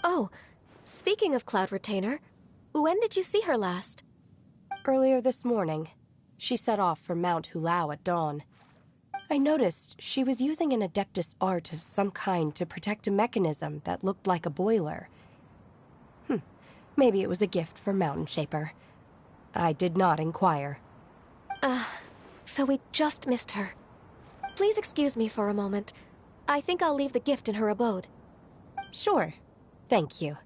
Oh, speaking of Cloud Retainer, when did you see her last? Earlier this morning, she set off for Mount Hulao at dawn. I noticed she was using an Adeptus art of some kind to protect a mechanism that looked like a boiler. Maybe it was a gift for Mountain Shaper. I did not inquire. So we just missed her. Please excuse me for a moment. I think I'll leave the gift in her abode. Sure. Thank you.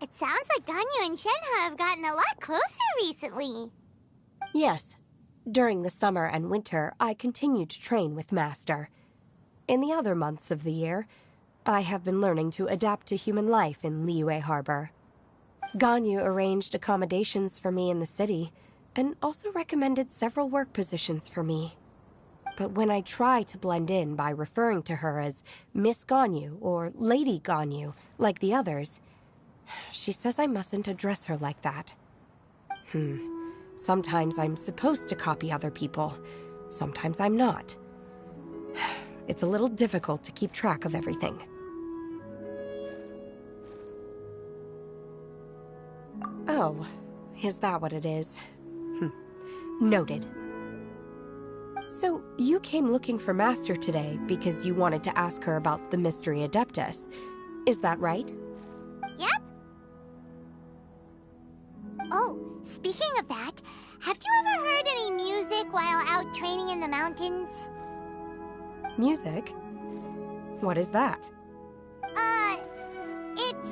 It sounds like Ganyu and Shenhe have gotten a lot closer recently. Yes. During the summer and winter, I continued to train with Master. In the other months of the year, I have been learning to adapt to human life in Liyue Harbor. Ganyu arranged accommodations for me in the city, and also recommended several work positions for me. But when I try to blend in by referring to her as Miss Ganyu or Lady Ganyu, like the others, she says I mustn't address her like that. Sometimes I'm supposed to copy other people, sometimes I'm not. It's a little difficult to keep track of everything. Oh, is that what it is? Noted. So, you came looking for Master today because you wanted to ask her about the Mystery Adeptus. Is that right? Yep. Oh, speaking of that, have you ever heard any music while out training in the mountains? Music? What is that? It's...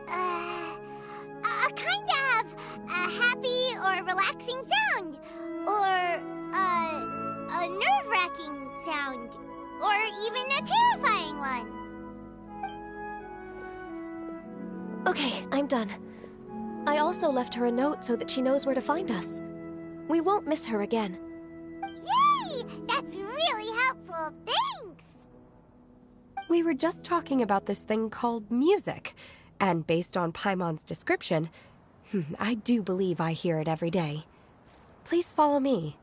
a kind of a happy or relaxing sound. Or, a nerve-wracking sound. Or even a terrifying one. Okay, I'm done. I also left her a note so that she knows where to find us. We won't miss her again. Yay! That's really helpful. Thanks! We were just talking about this thing called music, and based on Paimon's description, I do believe I hear it every day. Please follow me.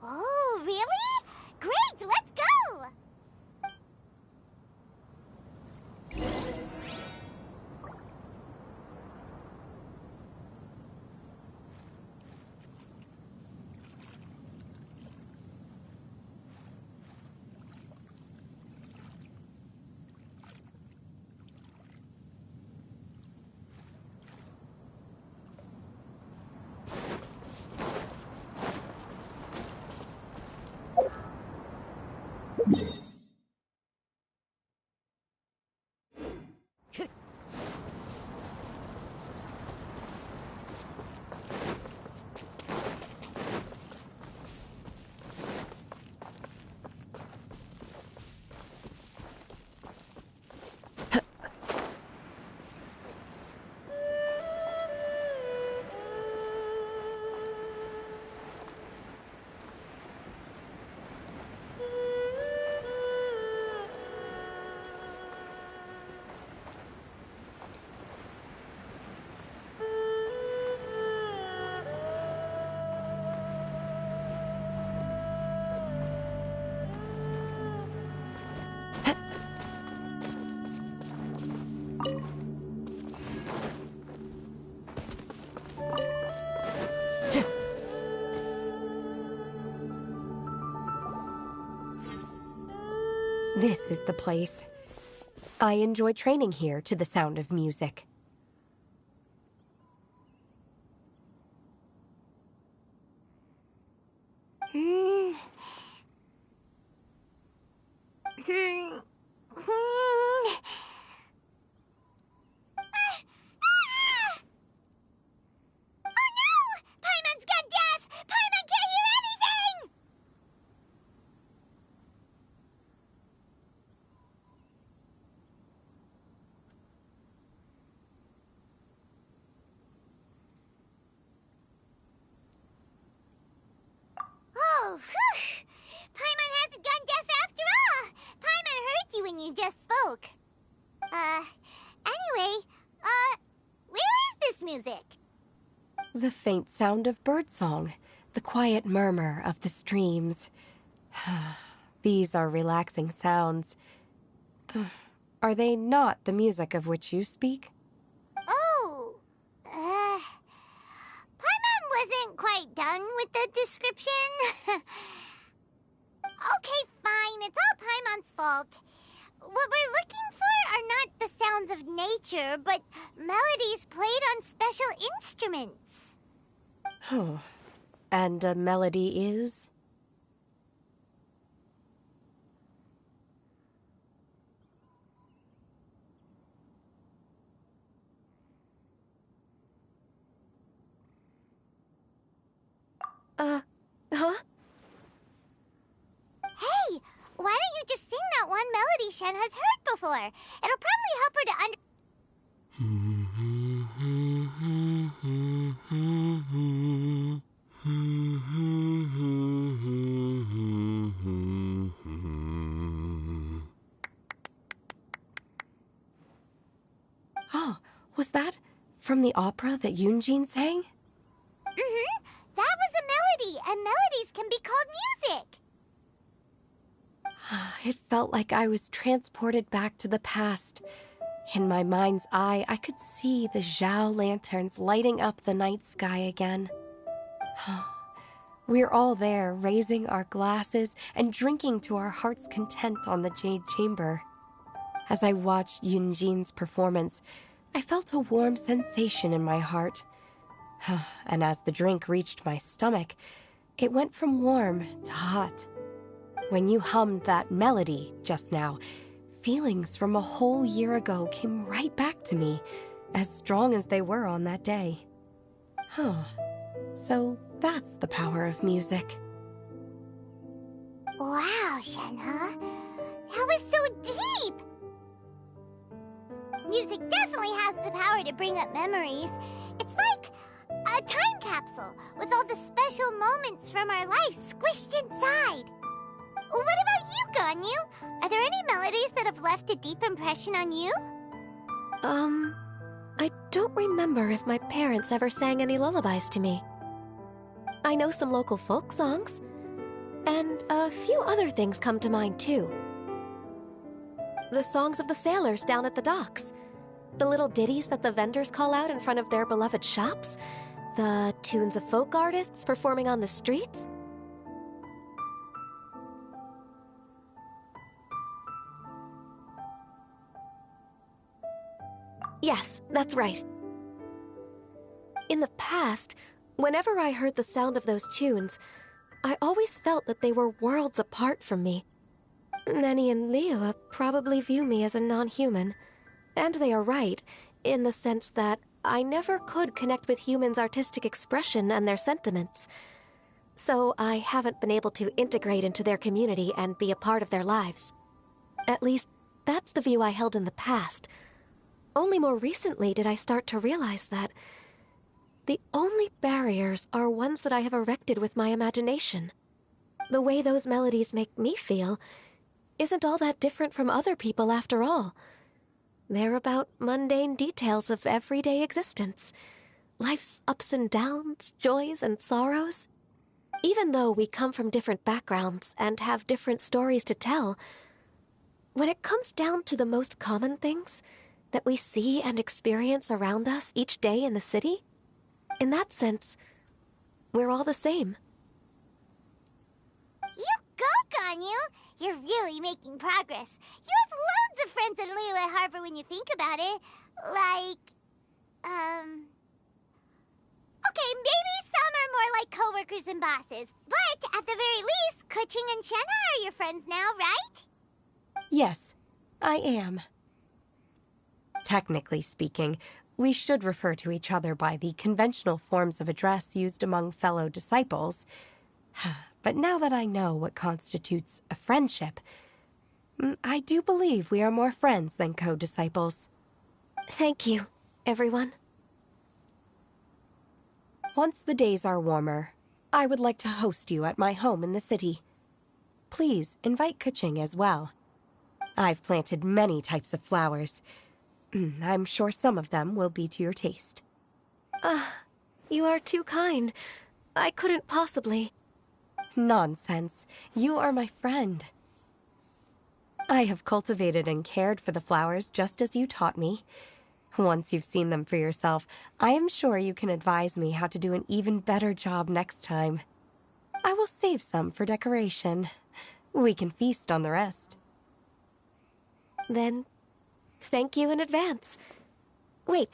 Oh, really? Great, let's go! This is the place. I enjoy training here to the sound of music. Oh, whew! Paimon hasn't gone deaf after all! Paimon heard you when you just spoke. Anyway, where is this music? The faint sound of birdsong, the quiet murmur of the streams. These are relaxing sounds. Are they not the music of which you speak? Oh, Paimon wasn't quite done with the description. Okay, fine, it's all Paimon's fault. What we're looking for are not the sounds of nature, but melodies played on special instruments. Oh, and a melody is? Huh? Hey, why don't you just sing that one melody Shen has heard before? It'll probably help her to Oh, was that from the opera that Yoonjin sang? That was a melody, and melodies can be called music. It felt like I was transported back to the past. In my mind's eye, I could see the Zhao lanterns lighting up the night sky again. We're all there, raising our glasses and drinking to our heart's content on the Jade Chamber. As I watched Yoonjin's performance, I felt a warm sensation in my heart. And as the drink reached my stomach, it went from warm to hot. When you hummed that melody just now, feelings from a whole year ago came right back to me, as strong as they were on that day. So that's the power of music. Wow, Shenhe. That was so deep! Music definitely has the power to bring up memories. It's like a time capsule with all the special moments from our lives squished inside. What about you, Ganyu? Are there any melodies that have left a deep impression on you? I don't remember if my parents ever sang any lullabies to me. I know some local folk songs, and a few other things come to mind too. The songs of the sailors down at the docks, the little ditties that the vendors call out in front of their beloved shops, the tunes of folk artists performing on the streets. Yes, that's right. In the past, whenever I heard the sound of those tunes, I always felt that they were worlds apart from me. Nenny and Liyue probably view me as a non-human. And they are right, in the sense that I never could connect with humans' artistic expression and their sentiments. So I haven't been able to integrate into their community and be a part of their lives. At least, that's the view I held in the past. Only more recently did I start to realize that the only barriers are ones that I have erected with my imagination. The way those melodies make me feel isn't all that different from other people after all. They're about mundane details of everyday existence. Life's ups and downs, joys and sorrows. Even though we come from different backgrounds and have different stories to tell, when it comes down to the most common things that we see and experience around us each day in the city, in that sense, we're all the same. You go, Ganyu! You're really making progress. You have loads of friends in Liyue Harbor when you think about it. Like, okay, maybe some are more like coworkers and bosses. But at the very least, Kuching and Shenna are your friends now, right? Yes, I am. Technically speaking, we should refer to each other by the conventional forms of address used among fellow disciples. But now that I know what constitutes a friendship, I do believe we are more friends than co-disciples. Thank you, everyone. Once the days are warmer, I would like to host you at my home in the city. Please invite Kuching as well. I've planted many types of flowers. I'm sure some of them will be to your taste. You are too kind. I couldn't possibly. Nonsense. You are my friend. I have cultivated and cared for the flowers just as you taught me. Once you've seen them for yourself, I am sure you can advise me how to do an even better job next time. I will save some for decoration. We can feast on the rest. Then, thank you in advance. Wait,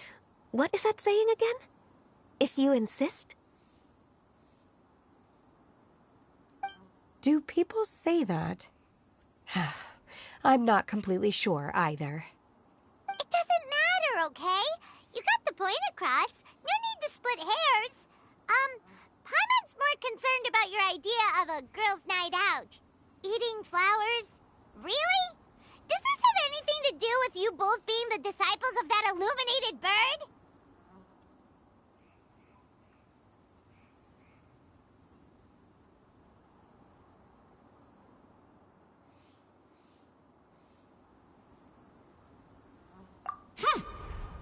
what is that saying again? If you insist? Do people say that? I'm not completely sure either. It doesn't matter, okay? You got the point across. No need to split hairs. Paimon's more concerned about your idea of a girls' night out. Eating flowers? Really? Does this have anything to do with you both being the disciples of that illuminated bird?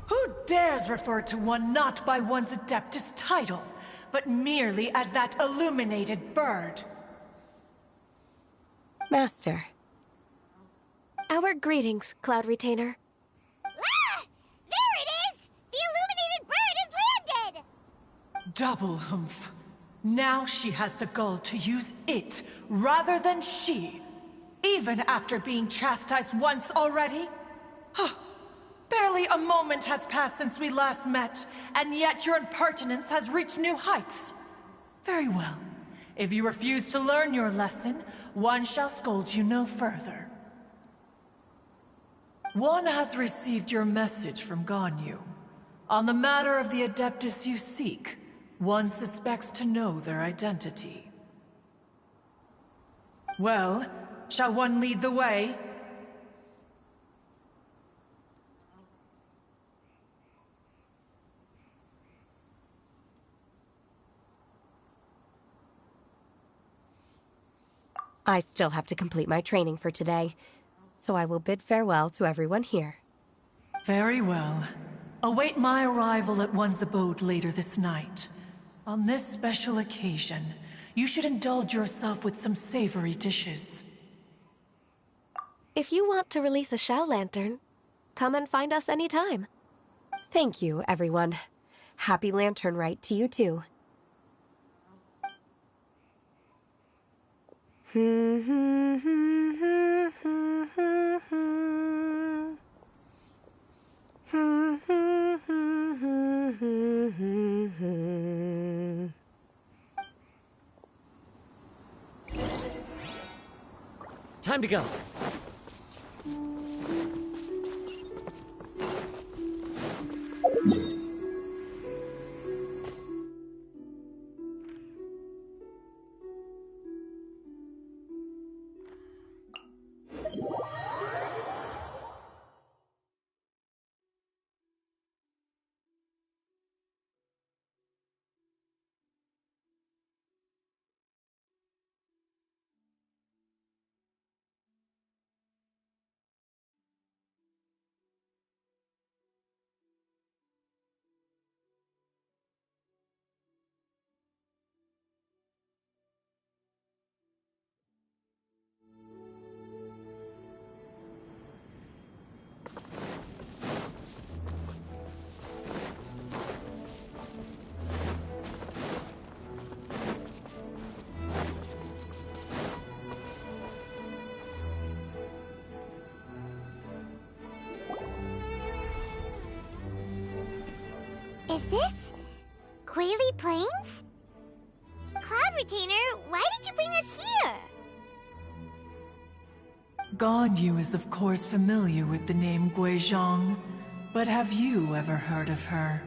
Who dares refer to one not by one's Adeptus title, but merely as that illuminated bird? Master. Our greetings, Cloud Retainer. Ah! There it is! The illuminated bird has landed! Double humph. Now she has the gall to use it rather than she, even after being chastised once already? Barely a moment has passed since we last met, and yet your impertinence has reached new heights. Very well. If you refuse to learn your lesson, one shall scold you no further. One has received your message from Ganyu. On the matter of the Adeptus you seek, one suspects to know their identity. Well, shall one lead the way? I still have to complete my training for today, so I will bid farewell to everyone here. Very well. Await my arrival at one's abode later this night. On this special occasion, you should indulge yourself with some savory dishes. If you want to release a Shao Lantern, come and find us anytime. Thank you, everyone. Happy Lantern Rite to you too. Time to go. Is this Quaily Plains? Cloud Retainer, why did you bring us here? Ganyu is of course familiar with the name Guizhong, but have you ever heard of her?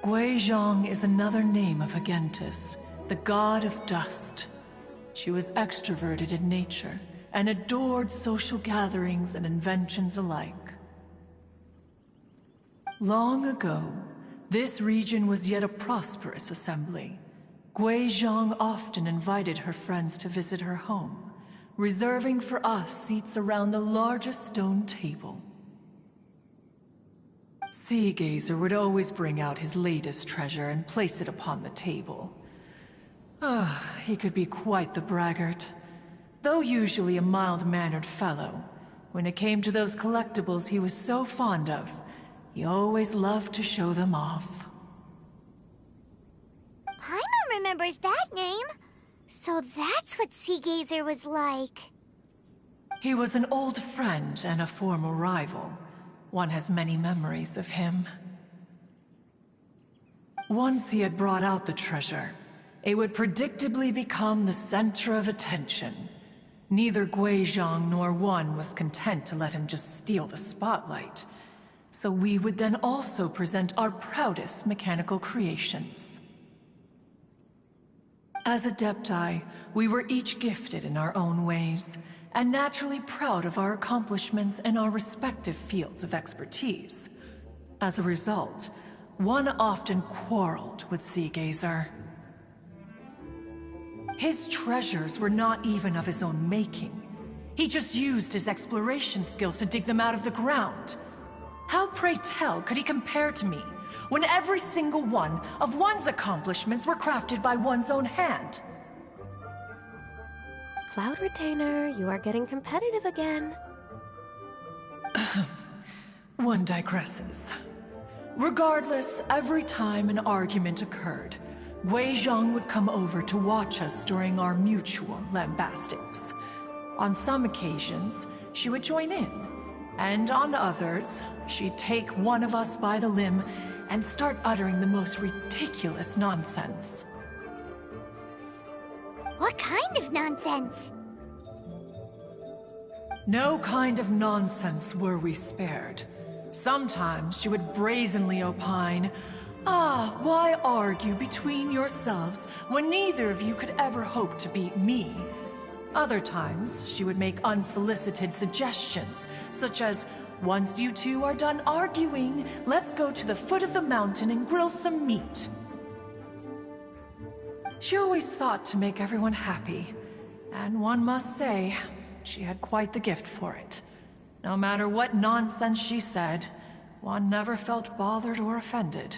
Guizhong is another name of Agentis, the god of dust. She was extroverted in nature and adored social gatherings and inventions alike. Long ago, this region was yet a prosperous assembly. Guizhong often invited her friends to visit her home, reserving for us seats around the largest stone table. Sea Gazer would always bring out his latest treasure and place it upon the table. He could be quite the braggart. Though usually a mild-mannered fellow, when it came to those collectibles he was so fond of, he always loved to show them off. Paimon remembers that name. So that's what Sea Gazer was like. He was an old friend and a former rival. One has many memories of him. Once he had brought out the treasure, it would predictably become the center of attention. Neither Guizhong nor One was content to let him just steal the spotlight. So we would then also present our proudest mechanical creations. As Adepti, we were each gifted in our own ways, and naturally proud of our accomplishments in our respective fields of expertise. As a result, One often quarreled with Sea Gazer. His treasures were not even of his own making. He just used his exploration skills to dig them out of the ground. How, pray tell, could he compare to me, when every single one of One's accomplishments were crafted by one's own hand? Cloud Retainer, you are getting competitive again. One digresses. Regardless, every time an argument occurred, Guizhong would come over to watch us during our mutual lambastings. On some occasions, she would join in, and on others, she'd take one of us by the limb and start uttering the most ridiculous nonsense. What kind of nonsense? No kind of nonsense were we spared. Sometimes she would brazenly opine, why argue between yourselves when neither of you could ever hope to beat me? Other times, she would make unsolicited suggestions, such as, once you two are done arguing, let's go to the foot of the mountain and grill some meat. She always sought to make everyone happy, and one must say, she had quite the gift for it. No matter what nonsense she said, One never felt bothered or offended.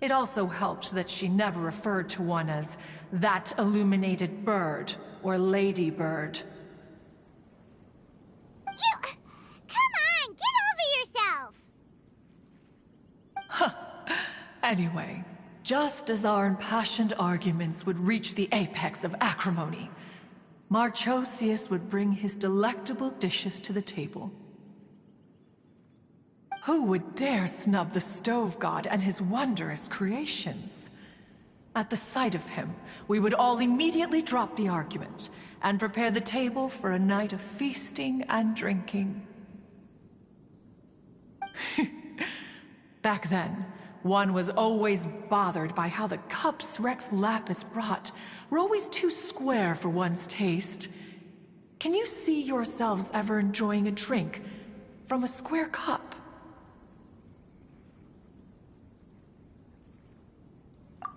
It also helped that she never referred to One as that illuminated bird or lady bird. You... come on, get over yourself! Anyway, just as our impassioned arguments would reach the apex of acrimony, Marchosius would bring his delectable dishes to the table. Who would dare snub the stove god and his wondrous creations? At the sight of him, we would all immediately drop the argument and prepare the table for a night of feasting and drinking. Back then, One was always bothered by how the cups Rex Lapis brought were always too square for one's taste. Can you see yourselves ever enjoying a drink from a square cup?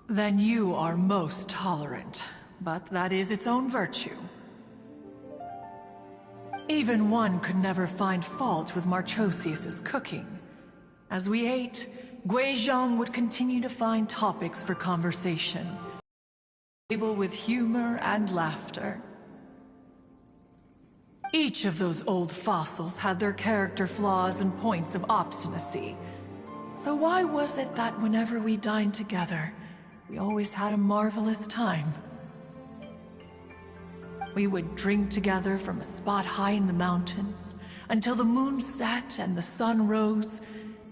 Then you are most tolerant, but that is its own virtue. Even One could never find fault with Marchosius's cooking. As we ate, Guizhong would continue to find topics for conversation. table with humor and laughter. Each of those old fossils had their character flaws and points of obstinacy. So why was it that whenever we dined together, we always had a marvelous time? We would drink together from a spot high in the mountains until the moon set and the sun rose,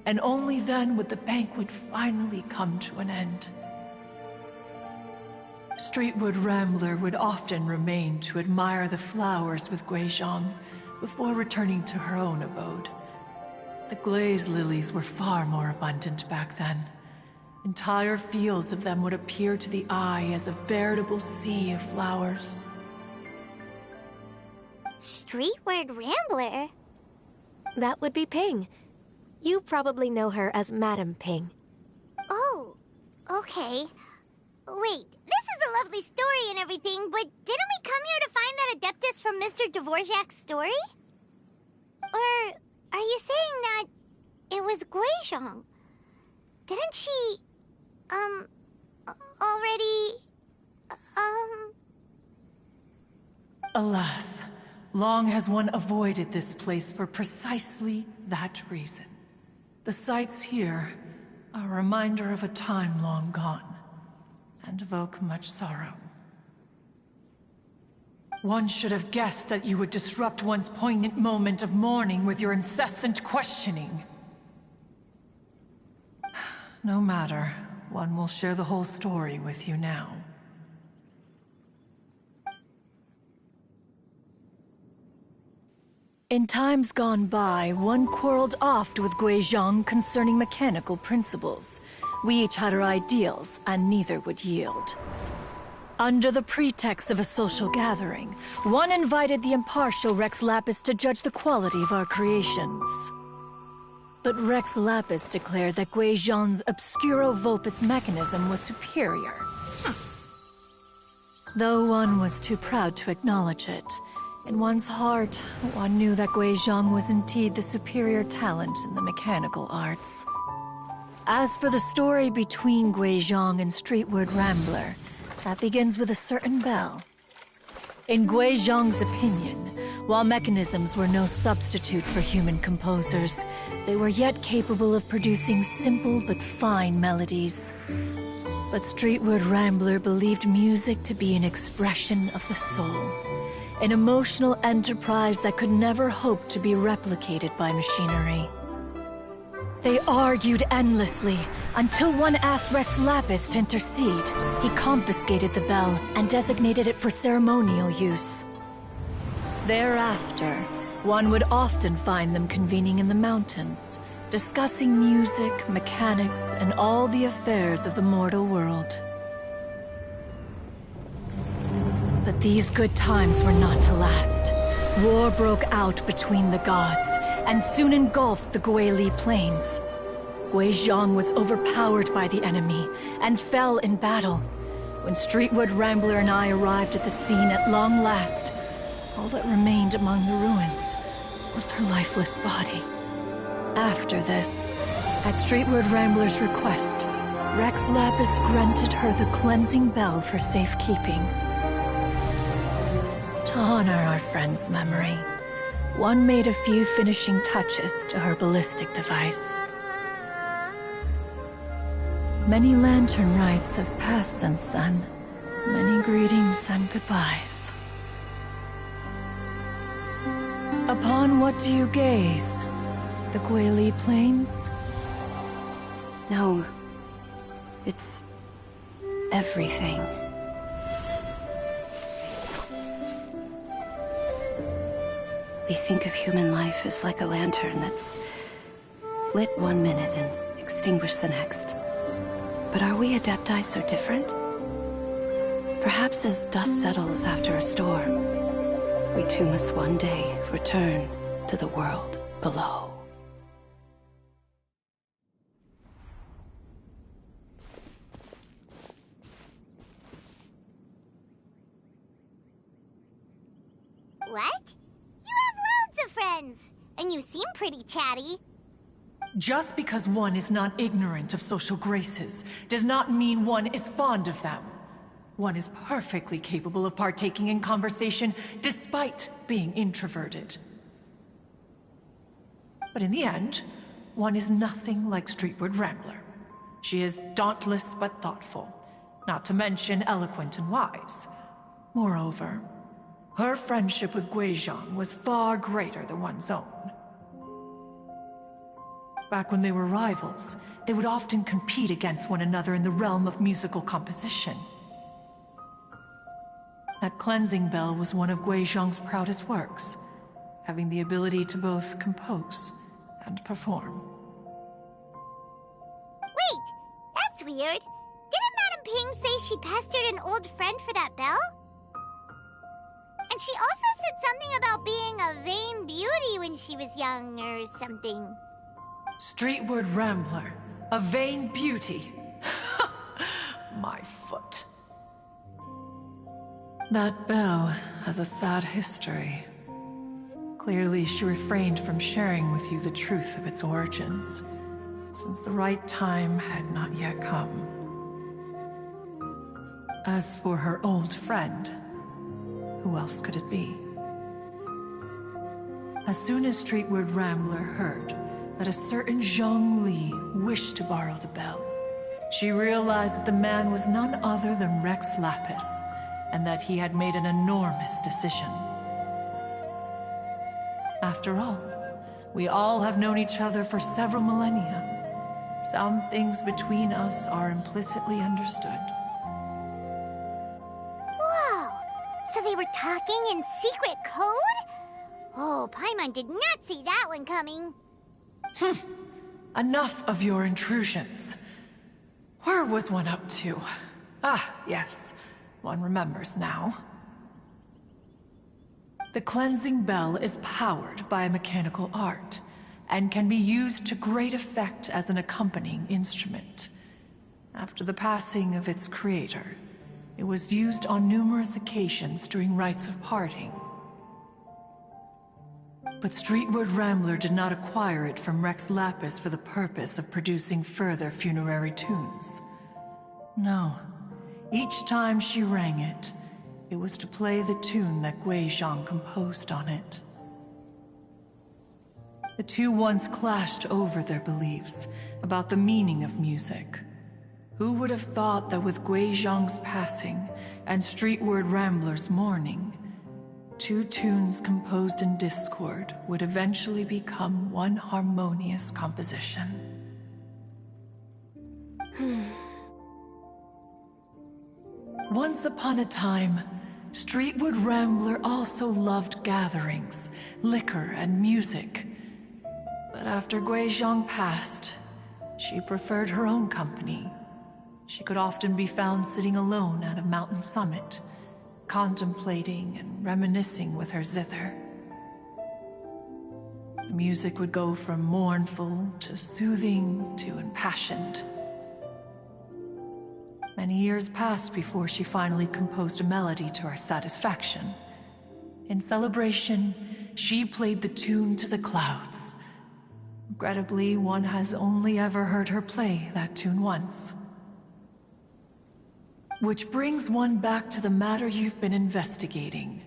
and only then would the banquet finally come to an end. Streetwood Rambler would often remain to admire the flowers with Guizhong before returning to her own abode. The glaze lilies were far more abundant back then. Entire fields of them would appear to the eye as a veritable sea of flowers. Streetward Rambler? That would be Ping. You probably know her as Madam Ping. Oh, okay. Wait, this is a lovely story and everything, but didn't we come here to find that Adeptus from Mr. Dvorak's story? Or are you saying that it was Guizhong? Didn't she, already, Alas, long has one avoided this place for precisely that reason. The sights here are a reminder of a time long gone, and evoke much sorrow. One should have guessed that you would disrupt one's poignant moment of mourning with your incessant questioning. No matter, one will share the whole story with you now. In times gone by, one quarreled oft with Guizhong concerning mechanical principles. We each had our ideals, and neither would yield. Under the pretext of a social gathering, one invited the impartial Rex Lapis to judge the quality of our creations. But Rex Lapis declared that Guizhong's Obscuro Vulpus mechanism was superior. Though one was too proud to acknowledge it, in one's heart, one knew that Guizhong was indeed the superior talent in the mechanical arts. As for the story between Guizhong and Streetward Rambler, that begins with a certain bell. In Guizhong's opinion, while mechanisms were no substitute for human composers, they were yet capable of producing simple but fine melodies. But Streetward Rambler believed music to be an expression of the soul, an emotional enterprise that could never hope to be replicated by machinery. They argued endlessly, until one asked Rex Lapis to intercede. He confiscated the bell and designated it for ceremonial use. Thereafter, one would often find them convening in the mountains, discussing music, mechanics, and all the affairs of the mortal world. But these good times were not to last. War broke out between the gods, and soon engulfed the Guili Plains. Guizhong was overpowered by the enemy, and fell in battle. When Streetwood Rambler and I arrived at the scene at long last, all that remained among the ruins was her lifeless body. After this, at Streetwood Rambler's request, Rex Lapis granted her the cleansing bell for safekeeping. To honor our friend's memory, one made a few finishing touches to her ballistic device. Many lantern rites have passed since then. Many greetings and goodbyes. Upon what do you gaze? The Guili Plains? No. It's everything. We think of human life as like a lantern that's lit one minute and extinguished the next. But are we Adepti so different? Perhaps as dust settles after a storm, we too must one day return to the world below. What? You have loads of friends, and you seem pretty chatty. Just because one is not ignorant of social graces does not mean one is fond of them. One is perfectly capable of partaking in conversation despite being introverted. But in the end, one is nothing like Streetward Rambler. She is dauntless but thoughtful, not to mention eloquent and wise. Moreover, her friendship with Guizhong was far greater than one's own. Back when they were rivals, they would often compete against one another in the realm of musical composition. That cleansing bell was one of Guizhong's proudest works, having the ability to both compose and perform. Wait, that's weird. Didn't Madame Ping say she pestered an old friend for that bell? And she also said something about being a vain beauty when she was young or something. Streetward Rambler, a vain beauty. My foot. That bell has a sad history. Clearly, she refrained from sharing with you the truth of its origins, since the right time had not yet come. As for her old friend, who else could it be? As soon as Streetward Rambler heard that a certain Zhang Li wished to borrow the bell, she realized that the man was none other than Rex Lapis, and that he had made an enormous decision. After all, we all have known each other for several millennia. Some things between us are implicitly understood. Whoa! So they were talking in secret code? Oh, Paimon did not see that one coming. Enough of your intrusions. Where was one up to? Ah, yes. One remembers now. The cleansing bell is powered by a mechanical art, and can be used to great effect as an accompanying instrument. After the passing of its creator, it was used on numerous occasions during rites of parting. But Streetward Rambler did not acquire it from Rex Lapis for the purpose of producing further funerary tunes. No. Each time she rang it, it was to play the tune that Guizhong composed on it. The two once clashed over their beliefs about the meaning of music. Who would have thought that with Guizhong's passing and Streetward Rambler's mourning, two tunes composed in discord would eventually become one harmonious composition? Once upon a time, Streetward Rambler also loved gatherings, liquor, and music. But after Guizhong passed, she preferred her own company. She could often be found sitting alone at a mountain summit, contemplating and reminiscing with her zither. The music would go from mournful to soothing to impassioned. Many years passed before she finally composed a melody to her satisfaction. In celebration, she played the tune to the clouds. Regrettably, one has only ever heard her play that tune once. Which brings one back to the matter you've been investigating.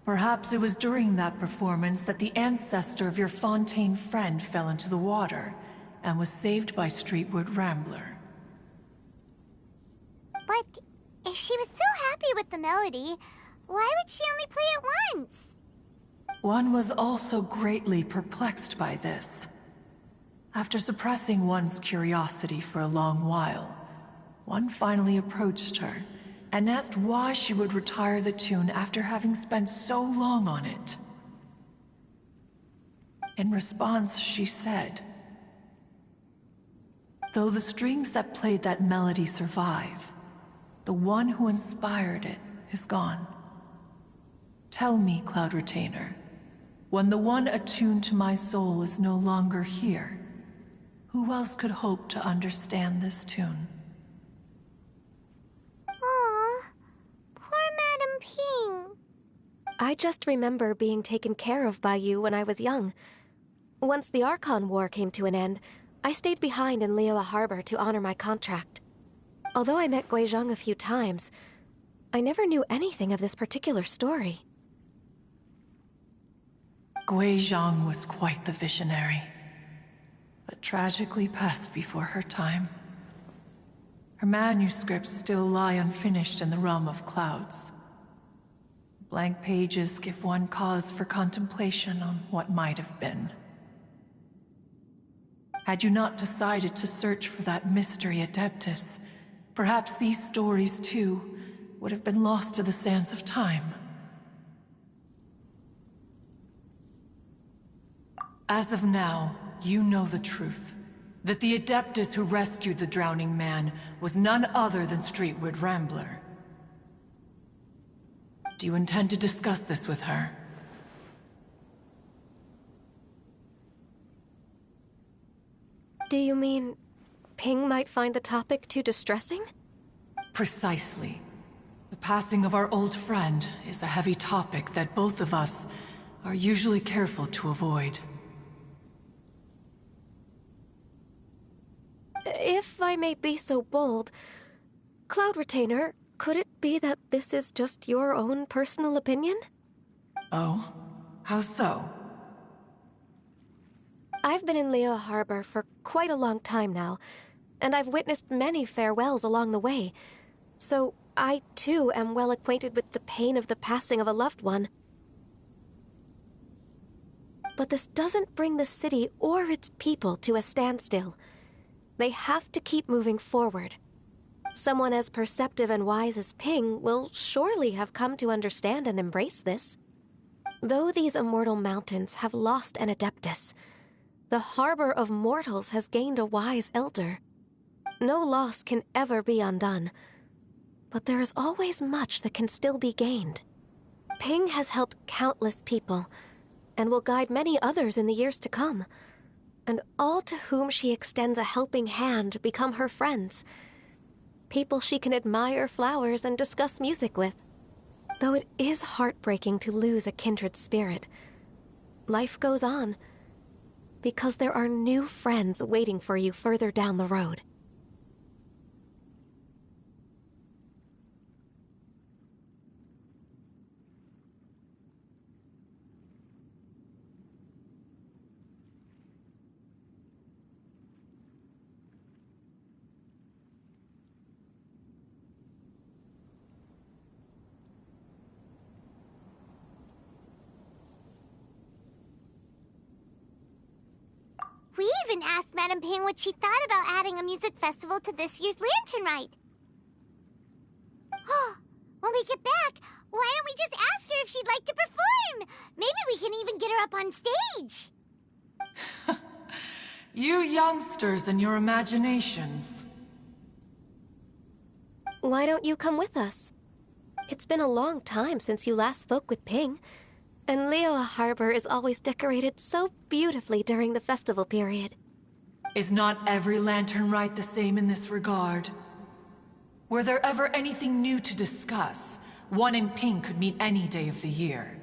Perhaps it was during that performance that the ancestor of your Fontaine friend fell into the water and was saved by Streetward Rambler. But if she was so happy with the melody, why would she only play it once? One was also greatly perplexed by this. After suppressing one's curiosity for a long while, one finally approached her and asked why she would retire the tune after having spent so long on it. In response, she said, "Though the strings that played that melody survive, the one who inspired it is gone. Tell me, Cloud Retainer, when the one attuned to my soul is no longer here, who else could hope to understand this tune?" Aww, poor Madame Ping. I just remember being taken care of by you when I was young. Once the Archon War came to an end, I stayed behind in Liyue Harbor to honor my contract. Although I met Guizhong a few times, I never knew anything of this particular story. Gui Zhang was quite the visionary, but tragically passed before her time. Her manuscripts still lie unfinished in the realm of clouds. Blank pages give one cause for contemplation on what might have been. Had you not decided to search for that mystery Adeptus, perhaps these stories, too, would have been lost to the sands of time. As of now, you know the truth. That the Adeptus who rescued the drowning man was none other than Streetwood Rambler. Do you intend to discuss this with her? Do you mean Ping might find the topic too distressing? Precisely. The passing of our old friend is a heavy topic that both of us are usually careful to avoid. If I may be so bold, Cloud Retainer, could it be that this is just your own personal opinion? Oh? How so? I've been in Liyue Harbor for quite a long time now, and I've witnessed many farewells along the way, so I too am well acquainted with the pain of the passing of a loved one. But this doesn't bring the city or its people to a standstill. They have to keep moving forward. Someone as perceptive and wise as Ping will surely have come to understand and embrace this. Though these immortal mountains have lost an Adeptus, the harbor of mortals has gained a wise elder. No loss can ever be undone, but there is always much that can still be gained. Ping has helped countless people, and will guide many others in the years to come. And all to whom she extends a helping hand become her friends. People she can admire flowers and discuss music with. Though it is heartbreaking to lose a kindred spirit, life goes on, because there are new friends waiting for you further down the road. We even asked Madame Ping what she thought about adding a music festival to this year's Lantern Rite. When we get back, why don't we just ask her if she'd like to perform? Maybe we can even get her up on stage. You youngsters and your imaginations. Why don't you come with us? It's been a long time since you last spoke with Ping, and Liyue Harbor is always decorated so beautifully during the festival period. Is not every Lantern Rite the same in this regard? Were there ever anything new to discuss, one in Ping could meet any day of the year.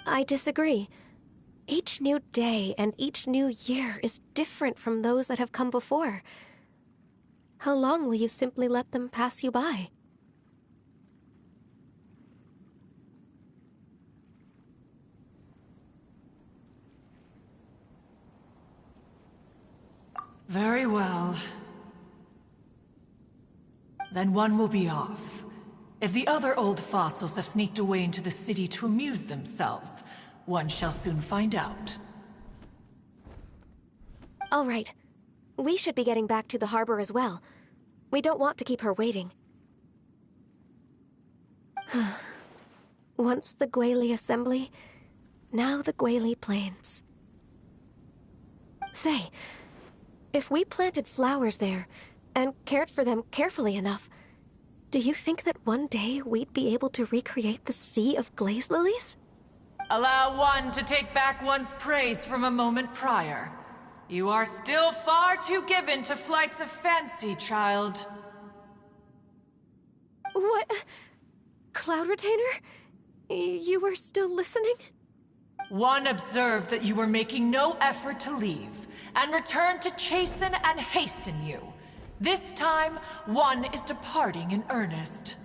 I disagree. Each new day and each new year is different from those that have come before. How long will you simply let them pass you by? Very well. Then one will be off. If the other old fossils have sneaked away into the city to amuse themselves, one shall soon find out. All right. We should be getting back to the harbor as well. We don't want to keep her waiting. Once the Guili Assembly, now the Guili Plains. Say, if we planted flowers there, and cared for them carefully enough, do you think that one day we'd be able to recreate the Sea of Glaze Lilies? Allow one to take back one's praise from a moment prior. You are still far too given to flights of fancy, child. What? Cloud Retainer? You were still listening? One observed that you were making no effort to leave, and returned to chasten and hasten you. This time, one is departing in earnest.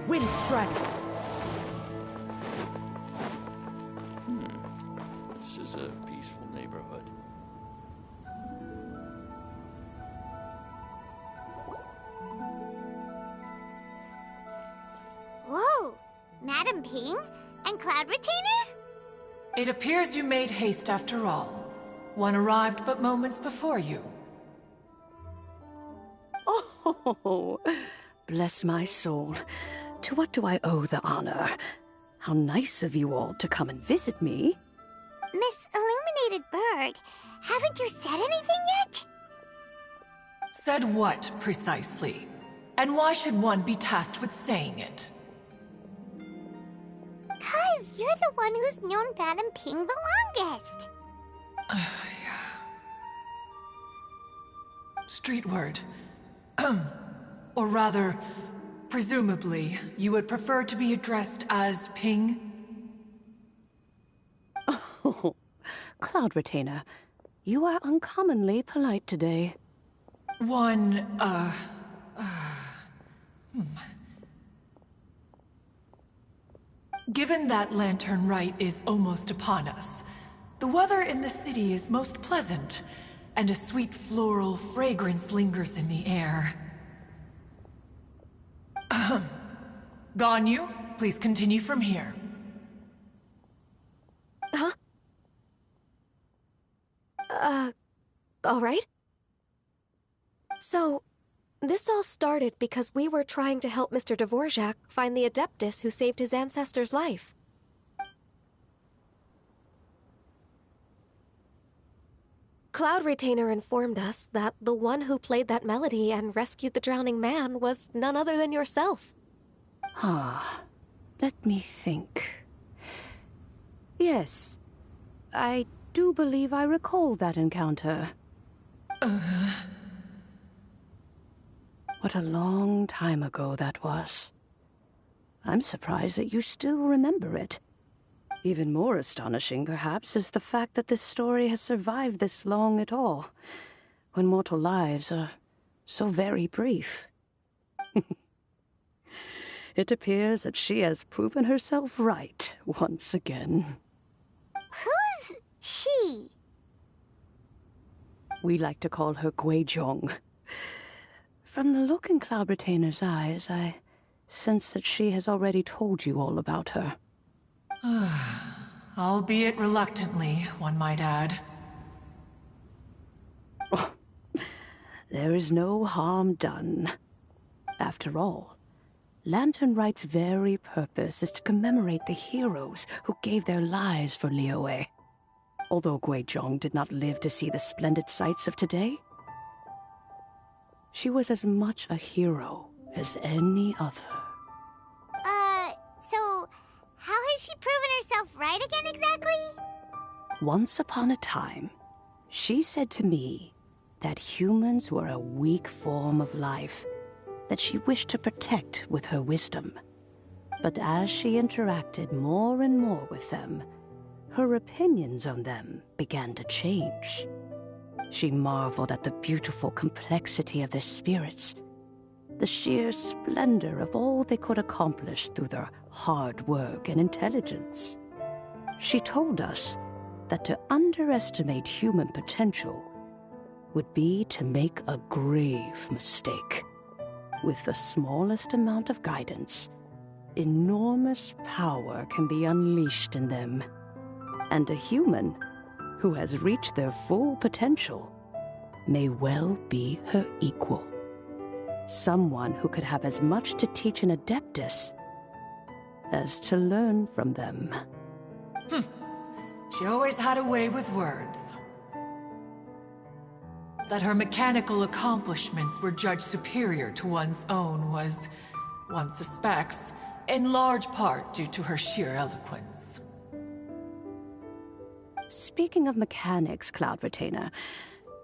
Windstrike! This is a peaceful neighborhood. Whoa! Madam Ping? And Cloud Retainer? It appears you made haste after all. One arrived but moments before you. Oh, bless my soul. To what do I owe the honor? How nice of you all to come and visit me. Miss Illuminated Bird, haven't you said anything yet? Said what, precisely? And why should one be tasked with saying it? 'Cause you're the one who's known Madam Ping the longest. Street word. Or rather, presumably, you would prefer to be addressed as Ping? Oh, Cloud Retainer, you are uncommonly polite today. Given that Lantern Rite is almost upon us, the weather in the city is most pleasant, and a sweet floral fragrance lingers in the air. Ganyu, please continue from here. Huh? All right. So, this all started because we were trying to help Mr. Dvorak find the Adeptus who saved his ancestor's life. Cloud Retainer informed us that the one who played that melody and rescued the drowning man was none other than yourself. Ah, let me think. Yes, I do believe I recall that encounter. What a long time ago that was. I'm surprised that you still remember it. Even more astonishing, perhaps, is the fact that this story has survived this long at all, when mortal lives are so very brief. It appears that she has proven herself right once again. Who's she? We like to call her Guizhong. From the look in Cloud Retainer's eyes, I sense that she has already told you all about her. Albeit reluctantly, one might add. Oh, there is no harm done. After all, Lantern Rite's very purpose is to commemorate the heroes who gave their lives for Liyue. Although Guizhong did not live to see the splendid sights of today, she was as much a hero as any other. So how has she proven herself right again exactly? Once upon a time, she said to me that humans were a weak form of life that she wished to protect with her wisdom. But as she interacted more and more with them, her opinions on them began to change. She marveled at the beautiful complexity of their spirits, the sheer splendor of all they could accomplish through their hard work and intelligence. She told us that to underestimate human potential would be to make a grave mistake. With the smallest amount of guidance, enormous power can be unleashed in them. And a human who has reached their full potential may well be her equal. Someone who could have as much to teach an adeptus as to learn from them. She always had a way with words. That her mechanical accomplishments were judged superior to one's own was, one suspects, in large part due to her sheer eloquence. Speaking of mechanics, Cloud Retainer,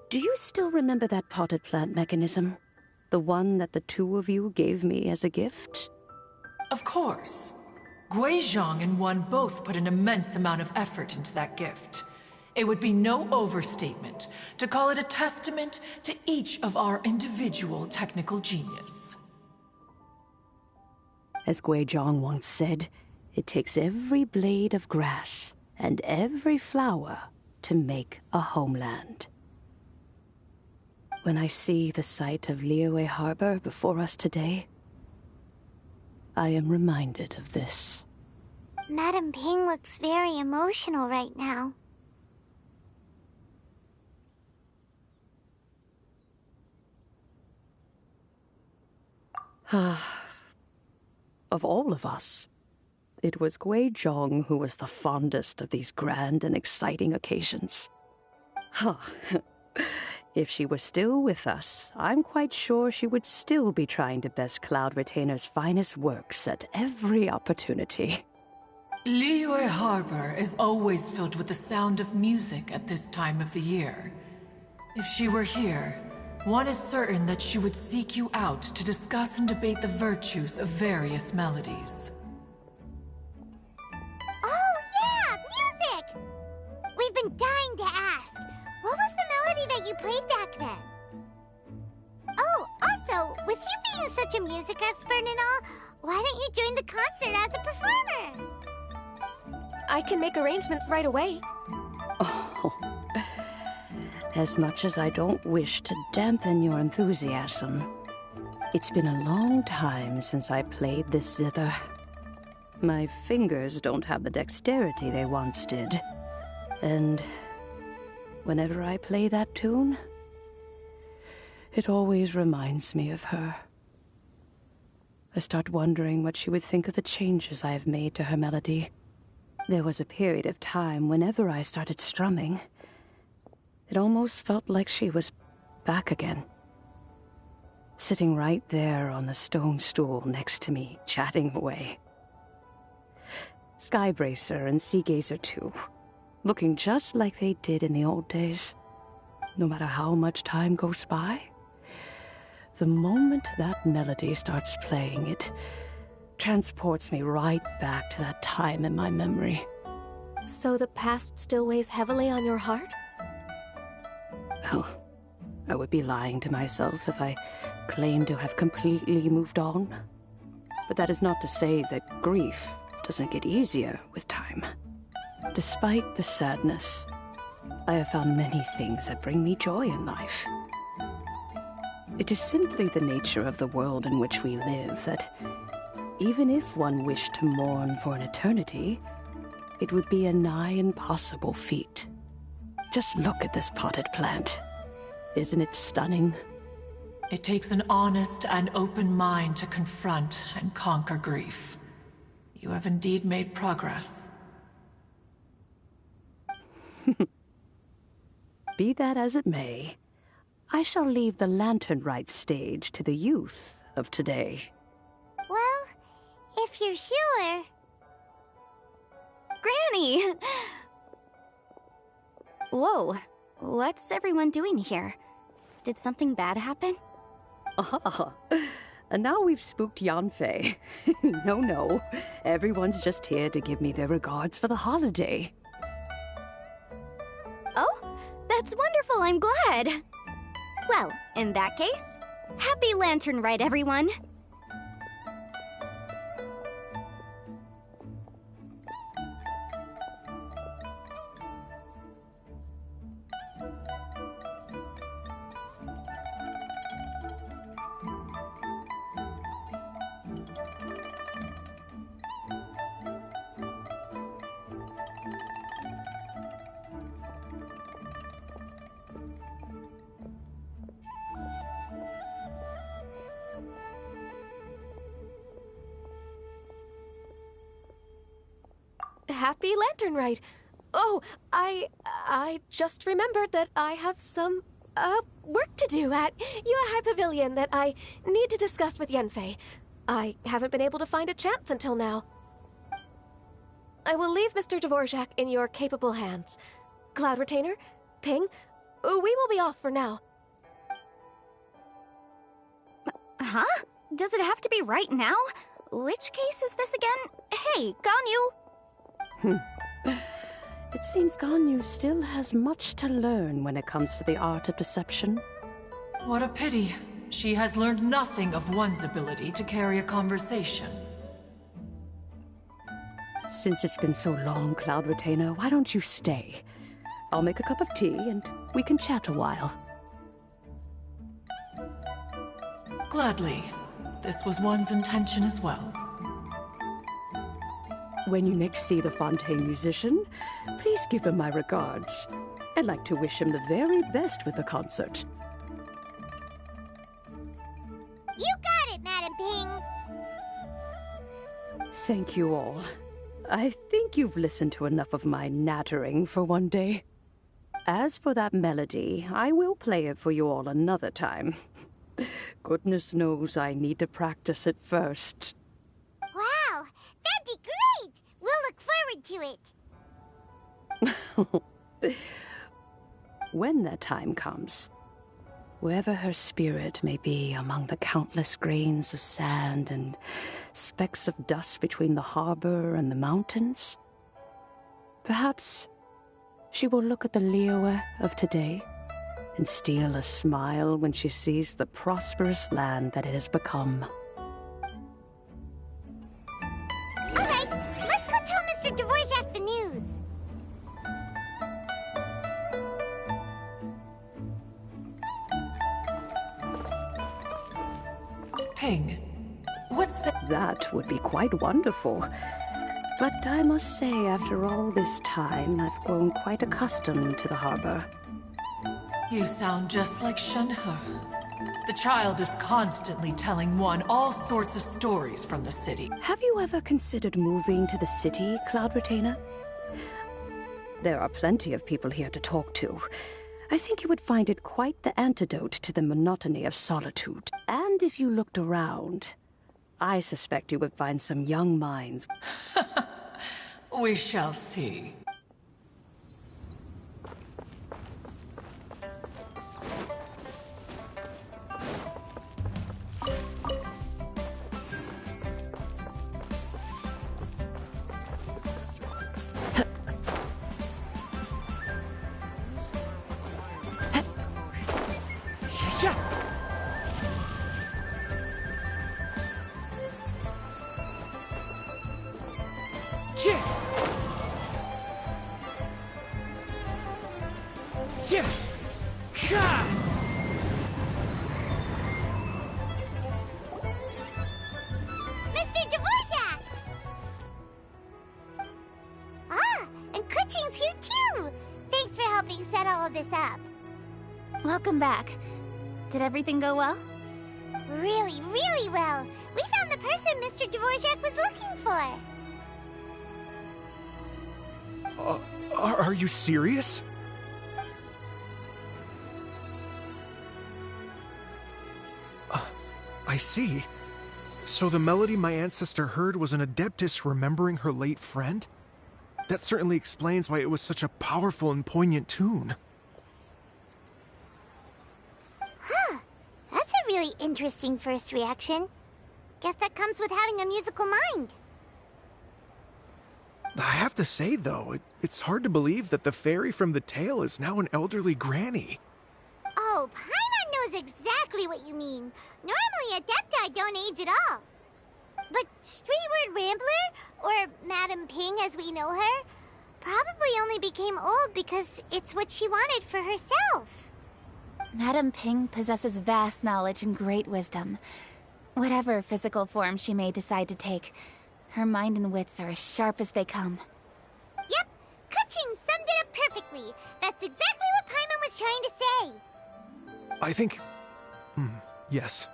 do you still remember that potted plant mechanism? The one that the two of you gave me as a gift? Of course. Guizhong and One both put an immense amount of effort into that gift. It would be no overstatement to call it a testament to each of our individual technical genius. As Guizhong once said, it takes every blade of grass and every flower to make a homeland. When I see the sight of Liyue Harbor before us today, I am reminded of this. Madam Ping looks very emotional right now. Of all of us, it was Guizhong who was the fondest of these grand and exciting occasions. If she were still with us, I'm quite sure she would still be trying to best Cloud Retainer's finest works at every opportunity. Liyue Harbor is always filled with the sound of music at this time of the year. If she were here, one is certain that she would seek you out to discuss and debate the virtues of various melodies. Oh yeah, music! We've been dying to ask. What was the melody that you played back then? Oh, also, with you being such a music expert and all, why don't you join the concert as a performer? I can make arrangements right away. Oh, as much as I don't wish to dampen your enthusiasm, it's been a long time since I played this zither. My fingers don't have the dexterity they once did, and whenever I play that tune, it always reminds me of her. I start wondering what she would think of the changes I have made to her melody. There was a period of time whenever I started strumming, it almost felt like she was back again. Sitting right there on the stone stool next to me, chatting away. Skybracer and Seagazer too, looking just like they did in the old days. No matter how much time goes by, the moment that melody starts playing, it transports me right back to that time in my memory. So the past still weighs heavily on your heart? Well, I would be lying to myself if I claimed to have completely moved on. But that is not to say that grief doesn't get easier with time. Despite the sadness, I have found many things that bring me joy in life. It is simply the nature of the world in which we live that even if one wished to mourn for an eternity, it would be a nigh impossible feat. Just look at this potted plant. Isn't it stunning? It takes an honest and open mind to confront and conquer grief. You have indeed made progress. Be that as it may, I shall leave the lantern rite stage to the youth of today. Well, if you're sure. Granny! Whoa, what's everyone doing here? Did something bad happen? Ah, and now we've spooked Yanfei. No, everyone's just here to give me their regards for the holiday. Oh, that's wonderful, I'm glad. Well, in that case, happy Lantern Rite, everyone! Happy Lantern Rite. Oh, I just remembered that I have some, work to do at Yuehai Pavilion that I need to discuss with Yanfei. I haven't been able to find a chance until now. I will leave Mr. Dvorak in your capable hands. Cloud Retainer, Ping, we will be off for now. Huh? Does it have to be right now? Which case is this again? Hey, Ganyu! It seems Ganyu still has much to learn when it comes to the art of deception. What a pity. She has learned nothing of one's ability to carry a conversation. Since it's been so long, Cloud Retainer, why don't you stay? I'll make a cup of tea and we can chat a while. Gladly. This was one's intention as well. When you next see the Fontaine musician, please give him my regards. I'd like to wish him the very best with the concert. You got it, Madam Ping! Thank you all. I think you've listened to enough of my nattering for one day. As for that melody, I will play it for you all another time. Goodness knows I need to practice it first. Wow, that'd be great! We'll look forward to it. When that time comes, wherever her spirit may be among the countless grains of sand and specks of dust between the harbor and the mountains, perhaps she will look at the Liyue of today and steal a smile when she sees the prosperous land that it has become. Alright, let's go tell Mr. Dvorak the news. Ping, what's the... That would be quite wonderful. But I must say, after all this time, I've grown quite accustomed to the harbor. You sound just like Shenhe. The child is constantly telling one all sorts of stories from the city. Have you ever considered moving to the city, Cloud Retainer? There are plenty of people here to talk to. I think you would find it quite the antidote to the monotony of solitude. And if you looked around, I suspect you would find some young minds. We shall see. Mr. Dvorak! Ah, and Kuching's here too! Thanks for helping set all of this up. Welcome back. Did everything go well? Really, really well. We found the person Mr. Dvorak was looking for. Are you serious? I see. So the melody my ancestor heard was an Adeptus remembering her late friend? That certainly explains why it was such a powerful and poignant tune. Huh. That's a really interesting first reaction. Guess that comes with having a musical mind. I have to say, though, it's hard to believe that the fairy from the tale is now an elderly granny. Oh, Paimon knows exactly what you mean. Normally, Adepti don't age at all. But Streetward Rambler, or Madam Ping as we know her, probably only became old because it's what she wanted for herself. Madam Ping possesses vast knowledge and great wisdom. Whatever physical form she may decide to take, her mind and wits are as sharp as they come. Yep, Ka-Ching summed it up perfectly. That's exactly what Paimon was trying to say. I think... yes.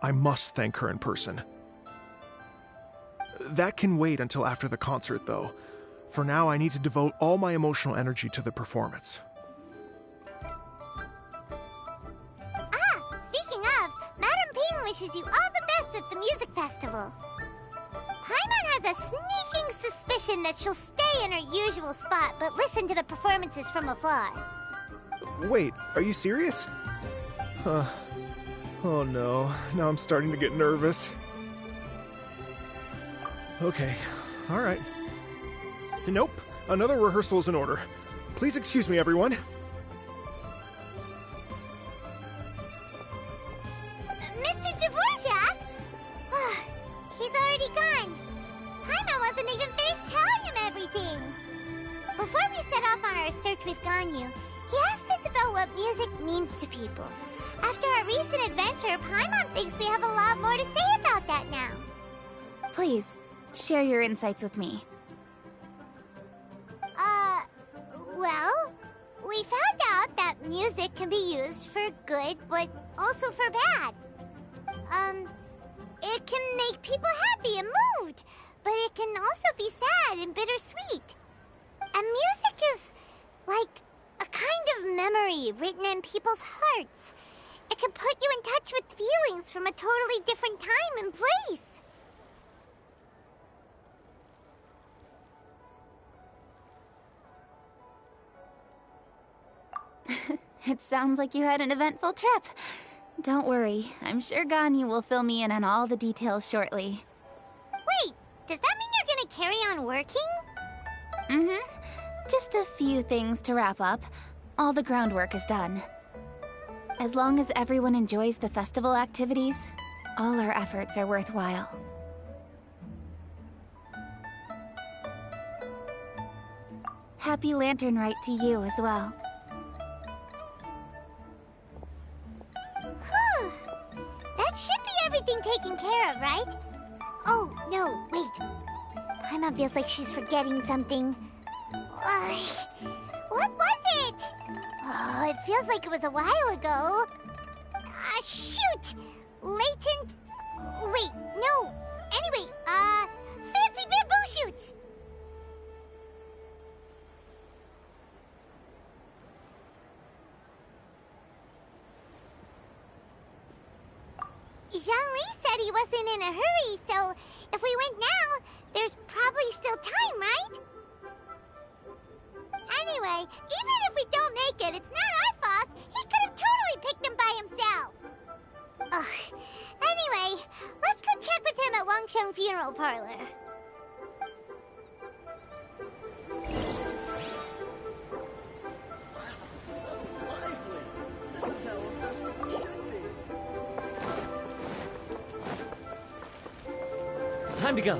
I must thank her in person. That can wait until after the concert, though. For now, I need to devote all my emotional energy to the performance. Speaking of, Madam Ping wishes you all the best at the music festival. Paimon has a sneaking suspicion that she'll stay in her usual spot, but listen to the performances from afar. Wait, are you serious? Oh no, now I'm starting to get nervous. Okay, alright. Nope, another rehearsal is in order. Please excuse me, everyone. Mr. Dvorak? He's already gone. Paimon wasn't even finished telling him everything. Before we set off on our search with Ganyu, he asked Isabelle what music means to people. After our recent adventure, Paimon thinks we have a lot more to say about that now. Please, share your insights with me. Well, we found out that music can be used for good, but also for bad. It can make people happy and moved, but it can also be sad and bittersweet. And music is like a kind of memory written in people's hearts. It can put you in touch with feelings from a totally different time and place. It sounds like you had an eventful trip. Don't worry, I'm sure Ganyu will fill me in on all the details shortly. Wait, does that mean you're gonna carry on working? Just a few things to wrap up. All the groundwork is done. As long as everyone enjoys the festival activities, all our efforts are worthwhile. Happy Lantern Rite to you as well. That should be everything taken care of, right? Oh, no, wait. Paimon feels like she's forgetting something. What was it? Oh, it feels like it was a while ago. Shoot! Latent... Wait, no. Anyway, fancy bamboo shoots! Zhangli said he wasn't in a hurry, so if we went now, there's probably still time, right? Anyway, even if we don't make it, it's not our fault. He could have totally picked him by himself. Ugh. Anyway, let's go check with him at Wangsheng Funeral Parlor. So lively! This is how a festival should be. Time to go.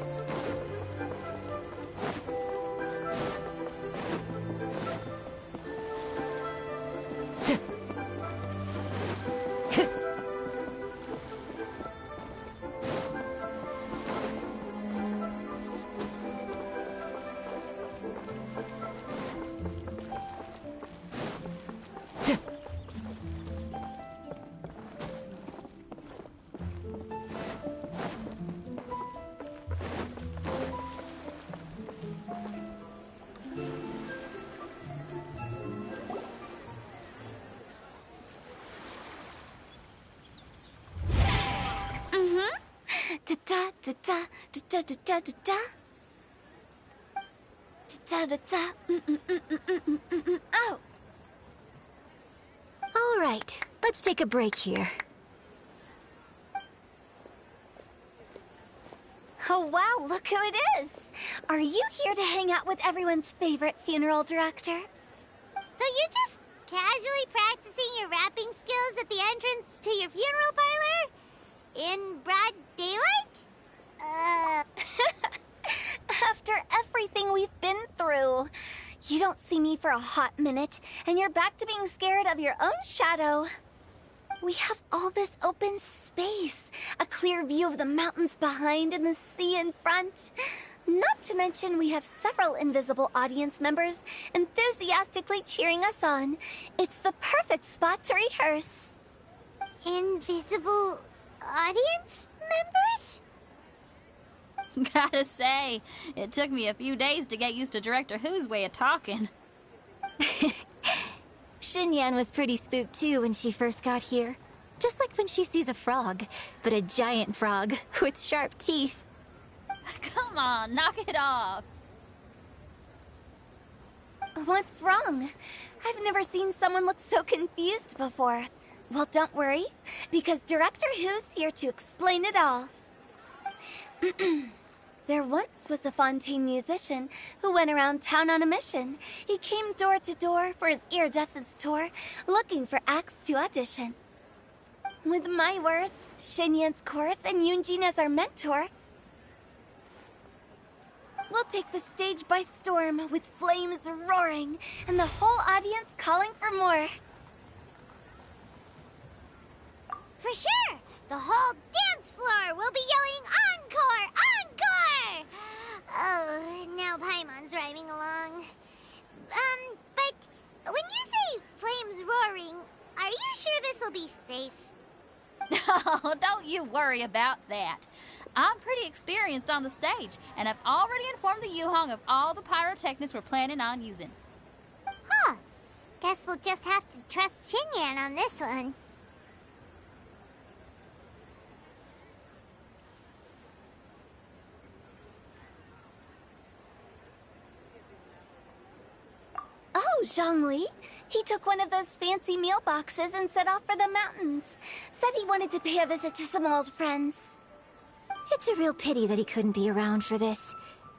da da da da da da da da da. Da da da. Oh. All right, let's take a break here. Oh wow, look who it is! Are you here to hang out with everyone's favorite funeral director? So you're just casually practicing your rapping skills at the entrance to your funeral parlor? In broad daylight? After everything we've been through, you don't see me for a hot minute, and you're back to being scared of your own shadow. We have all this open space, a clear view of the mountains behind and the sea in front. Not to mention we have several invisible audience members enthusiastically cheering us on. It's the perfect spot to rehearse. Invisible audience members? Gotta say, it took me a few days to get used to Director Who's way of talking. Xinyan was pretty spooked too when she first got here. Just like when she sees a frog, but a giant frog with sharp teeth. Come on, knock it off. What's wrong? I've never seen someone look so confused before. Well, don't worry, because Director Who's here to explain it all. There once was a Fontaine musician who went around town on a mission. He came door to door for his iridescence tour, looking for acts to audition. With my words, Xinyan's chords, and Yunjin as our mentor, we'll take the stage by storm with flames roaring and the whole audience calling for more. For sure! The whole dance floor will be yelling encore! Encore! Oh, now Paimon's rhyming along. But when you say flames roaring, are you sure this will be safe? No, don't you worry about that. I'm pretty experienced on the stage, and I've already informed the Yuhong of all the pyrotechnics we're planning on using. Huh. Guess we'll just have to trust Xinyan on this one. Oh, Zhongli. He took one of those fancy meal boxes and set off for the mountains. Said he wanted to pay a visit to some old friends. It's a real pity that he couldn't be around for this.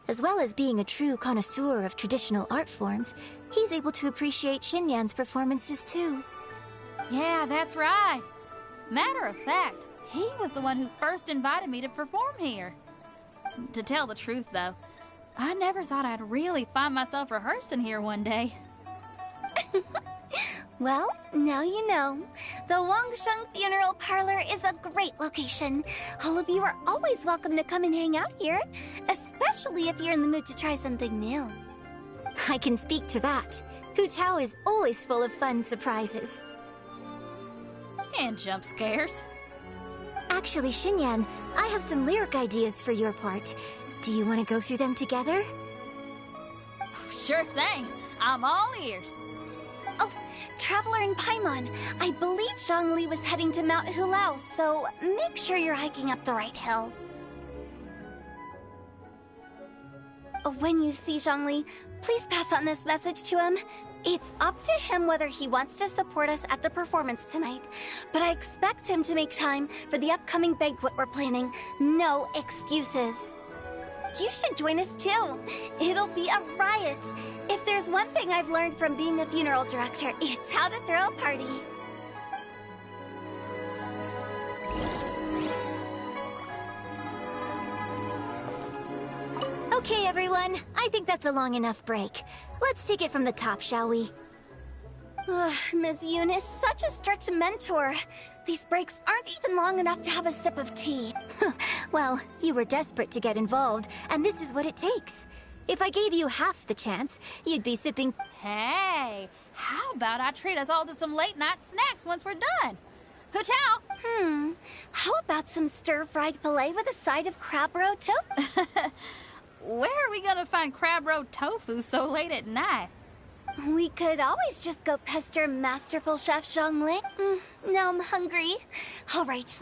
As well as being a true connoisseur of traditional art forms, he's able to appreciate Xinyan's performances too. Yeah, that's right. Matter of fact, he was the one who first invited me to perform here. To tell the truth, though, I never thought I'd really find myself rehearsing here one day. Well, now you know. The Wangsheng Funeral Parlor is a great location. All of you are always welcome to come and hang out here, especially if you're in the mood to try something new. I can speak to that. Hu Tao is always full of fun surprises. And jump scares. Actually, Xinyan, I have some lyric ideas for your part. Do you want to go through them together? Sure thing. I'm all ears. Oh, Traveler in Paimon, I believe Zhongli was heading to Mount Hulao, so make sure you're hiking up the right hill. When you see Zhongli, please pass on this message to him. It's up to him whether he wants to support us at the performance tonight, but I expect him to make time for the upcoming banquet we're planning. No excuses. You should join us too. It'll be a riot. If there's one thing I've learned from being a funeral director, it's how to throw a party. Okay, everyone. I think that's a long enough break. Let's take it from the top, shall we? Ms. Yoon is such a strict mentor. These breaks aren't even long enough to have a sip of tea. Well, you were desperate to get involved, and this is what it takes. If I gave you half the chance, you'd be sipping... Hey, how about I treat us all to some late-night snacks once we're done? Hu Tao? How about some stir-fried filet with a side of crab roe tofu? Where are we gonna find crab roe tofu so late at night? We could always just go pester masterful Chef Zhongli. Now I'm hungry. All right.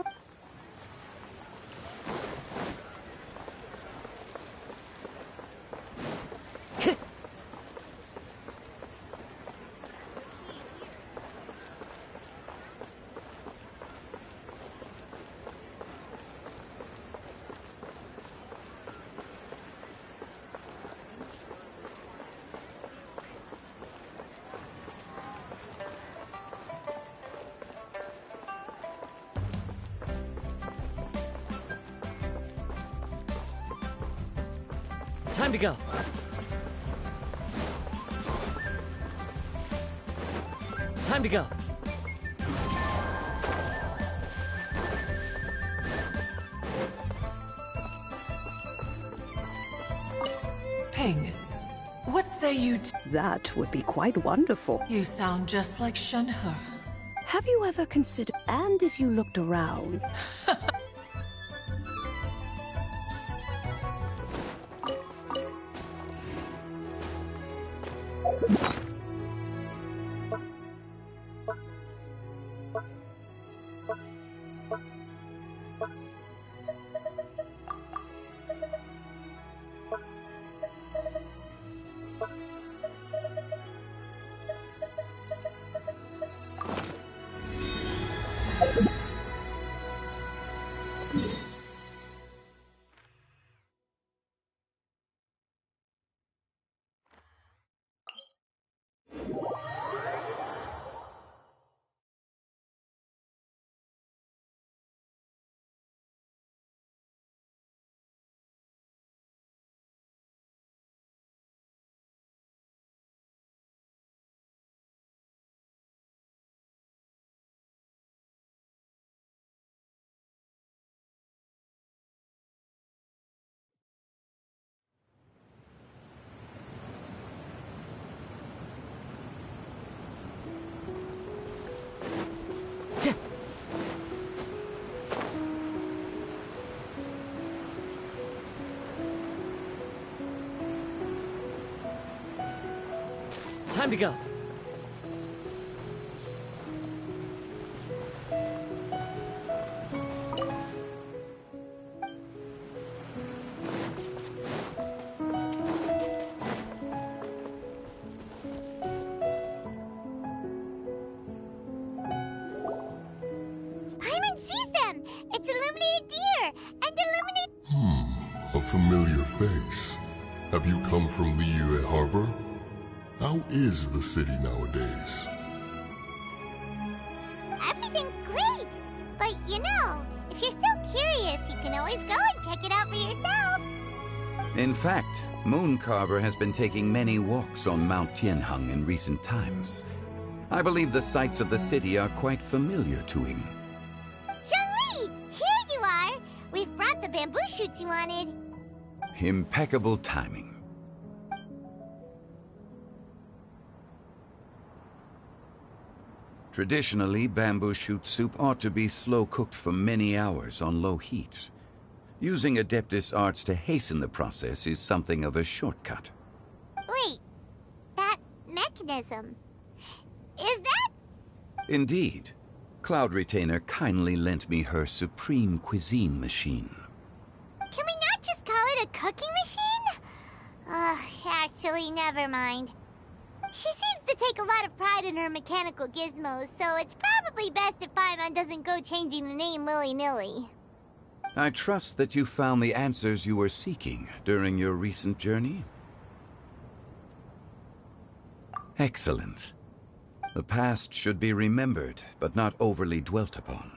Time to go. Time to go. Ping, what say you That would be quite wonderful. You sound just like Shenhe. Have you ever considered... And if you looked around... Time to go. Paimon sees them! It's illuminated deer! And illuminated... A familiar face. Have you come from Liyue Harbor? How is the city nowadays? Everything's great! But you know, if you're so curious, you can always go and check it out for yourself. In fact, Mooncarver has been taking many walks on Mount Tianheng in recent times. I believe the sights of the city are quite familiar to him. Zhongli! Here you are! We've brought the bamboo shoots you wanted. Impeccable timing. Traditionally, bamboo shoot soup ought to be slow-cooked for many hours on low heat. Using Adeptus arts to hasten the process is something of a shortcut. Wait, that mechanism... is that... Indeed. Cloud Retainer kindly lent me her supreme cuisine machine. Can we not just call it a cooking machine? Actually, never mind. She seems to take a lot of pride in her mechanical gizmos, so it's probably best if Paimon doesn't go changing the name willy-nilly. I trust that you found the answers you were seeking during your recent journey. Excellent. The past should be remembered, but not overly dwelt upon.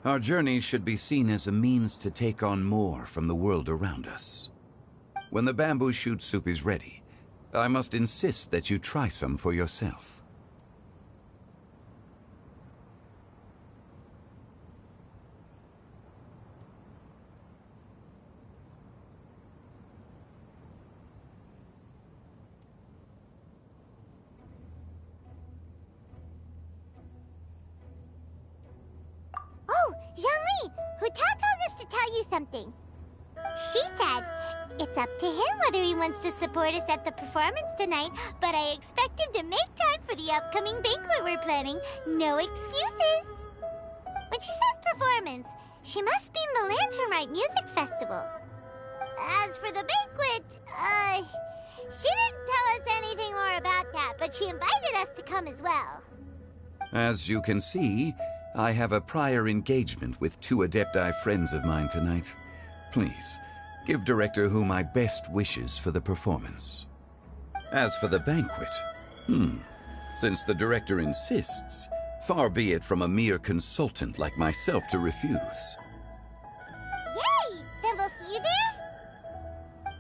Our journey should be seen as a means to take on more from the world around us. When the bamboo shoot soup is ready, I must insist that you try some for yourself. Oh, Zhongli! Huta told us to tell you something. She said, it's up to him whether he wants to support us at the performance tonight, but I expect him to make time for the upcoming banquet we're planning. No excuses! When she says performance, she must mean the Lantern Rite Music Festival. As for the banquet, she didn't tell us anything more about that, but she invited us to come as well. As you can see, I have a prior engagement with 2 Adepti friends of mine tonight. Please, give Director Hu my best wishes for the performance. As for the banquet, since the Director insists, far be it from a mere consultant like myself to refuse. Yay! Then we'll see you there?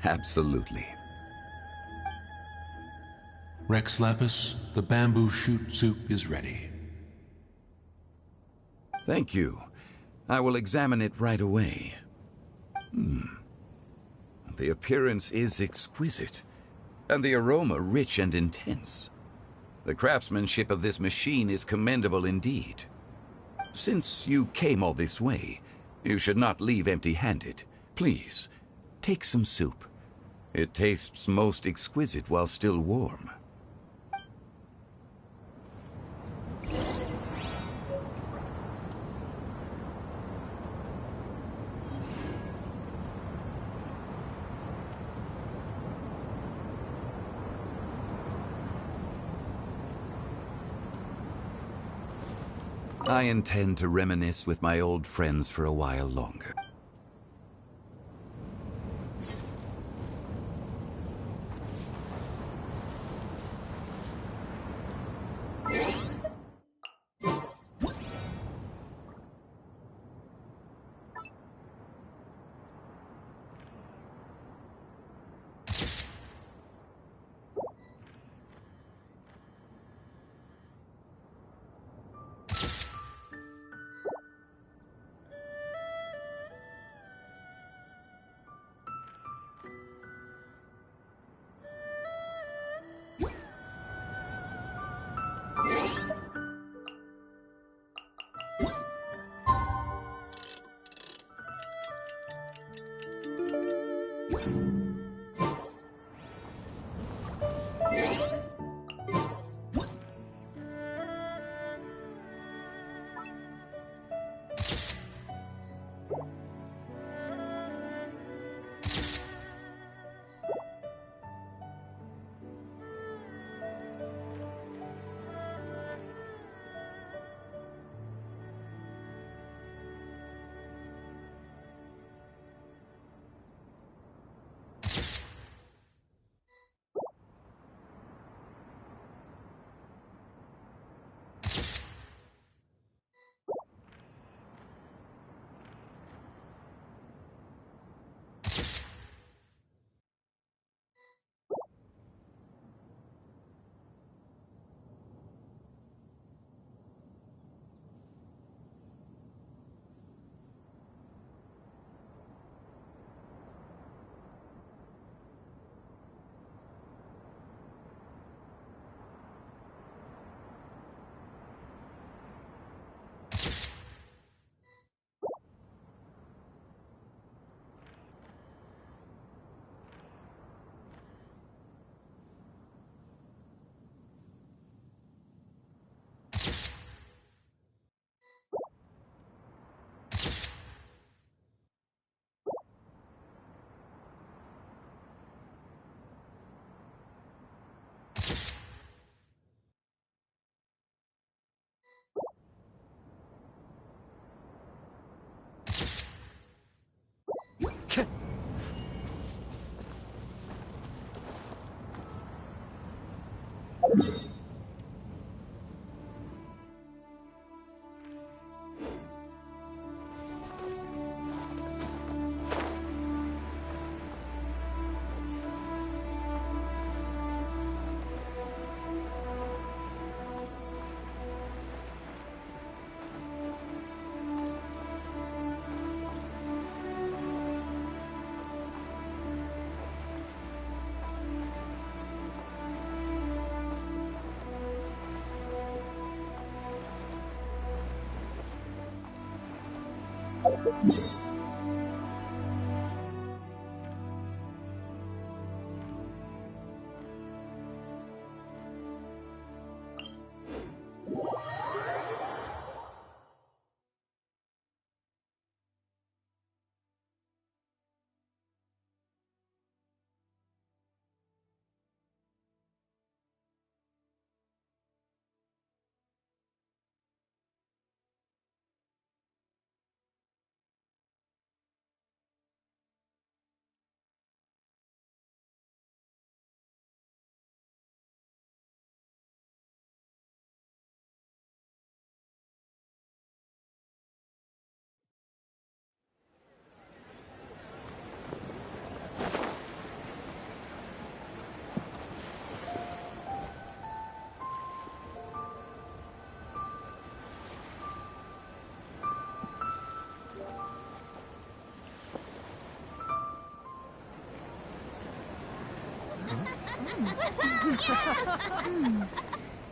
Absolutely. Rex Lapis, the bamboo shoot soup is ready. Thank you. I will examine it right away. The appearance is exquisite, and the aroma rich and intense. The craftsmanship of this machine is commendable indeed. Since you came all this way, you should not leave empty-handed. Please, take some soup. It tastes most exquisite while still warm. I intend to reminisce with my old friends for a while longer.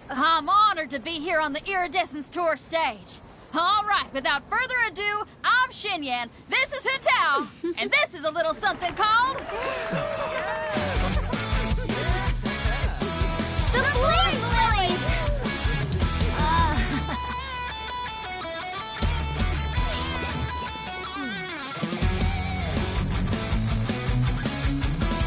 I'm honored to be here on the Iridescence Tour stage. All right, without further ado, I'm Xinyan, this is Hu, and this is a little something called... The Flame Lilies!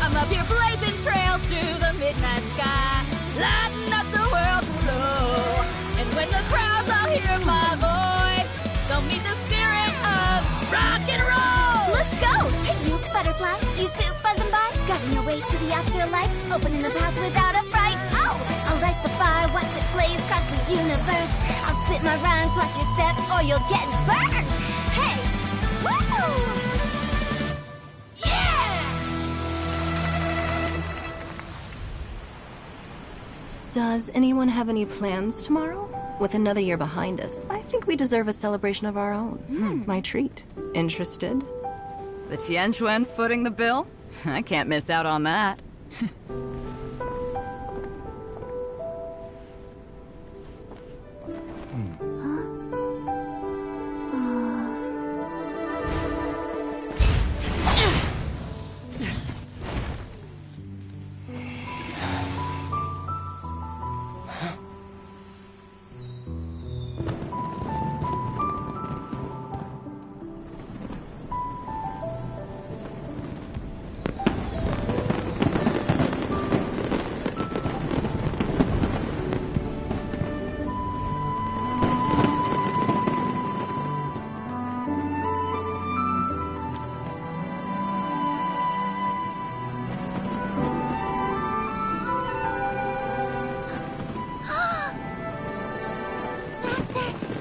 I'm up here blazing trails through the midnight sky, lighting up the world below. And when the crowds all hear my voice, they'll meet the spirit of rock and roll. Let's go! Hey, you butterfly, you too buzzing by, guiding your way to the afterlife, opening the path without a fright. Oh, I'll light the fire, watch it blaze across the universe. I'll spit my rhymes, watch your step, or you'll get burned. Hey, woo! Does anyone have any plans tomorrow? With another year behind us, I think we deserve a celebration of our own. My treat. Interested? The Tianquan footing the bill? I can't miss out on that.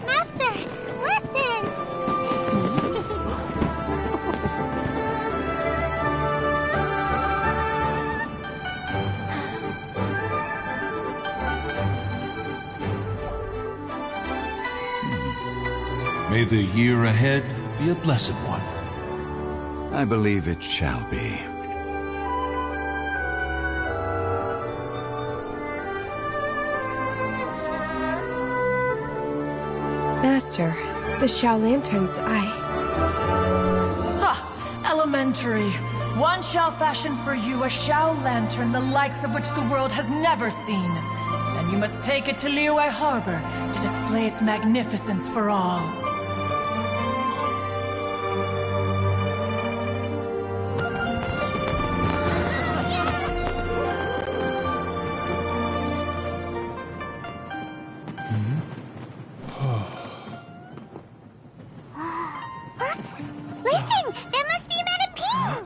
Master, listen! May the year ahead be a blessed one. I believe it shall be. Master, the Shao Lanterns, Ha! Elementary. One shall fashion for you a Shao Lantern the likes of which the world has never seen. And you must take it to Liyue Harbor to display its magnificence for all. Listen! That must be Madame Ping!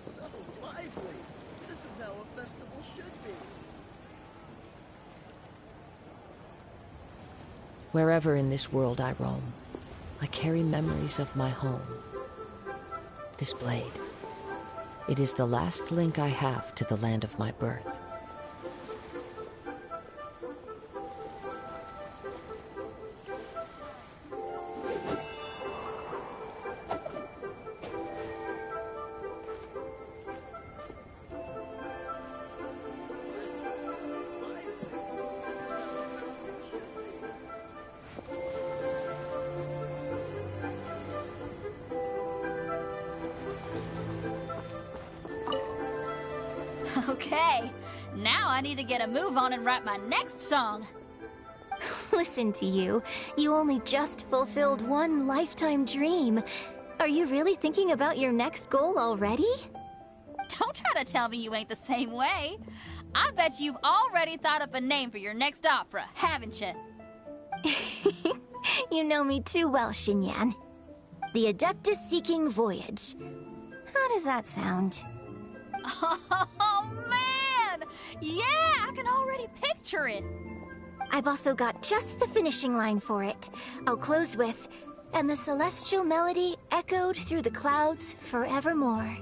So lively! This is how a festival should be. Wherever in this world I roam, I carry memories of my home. This blade, it is the last link I have to the land of my birth. Okay, now I need to get a move on and write my next song. Listen to you. You only just fulfilled one lifetime dream. Are you really thinking about your next goal already? Don't try to tell me you ain't the same way. I bet you've already thought up a name for your next opera, haven't you? You know me too well, Xinyan. The Adeptus Seeking Voyage. How does that sound? Oh, man! Yeah, I can already picture it. I've also got just the finishing line for it. I'll close with, "And the celestial melody echoed through the clouds forevermore."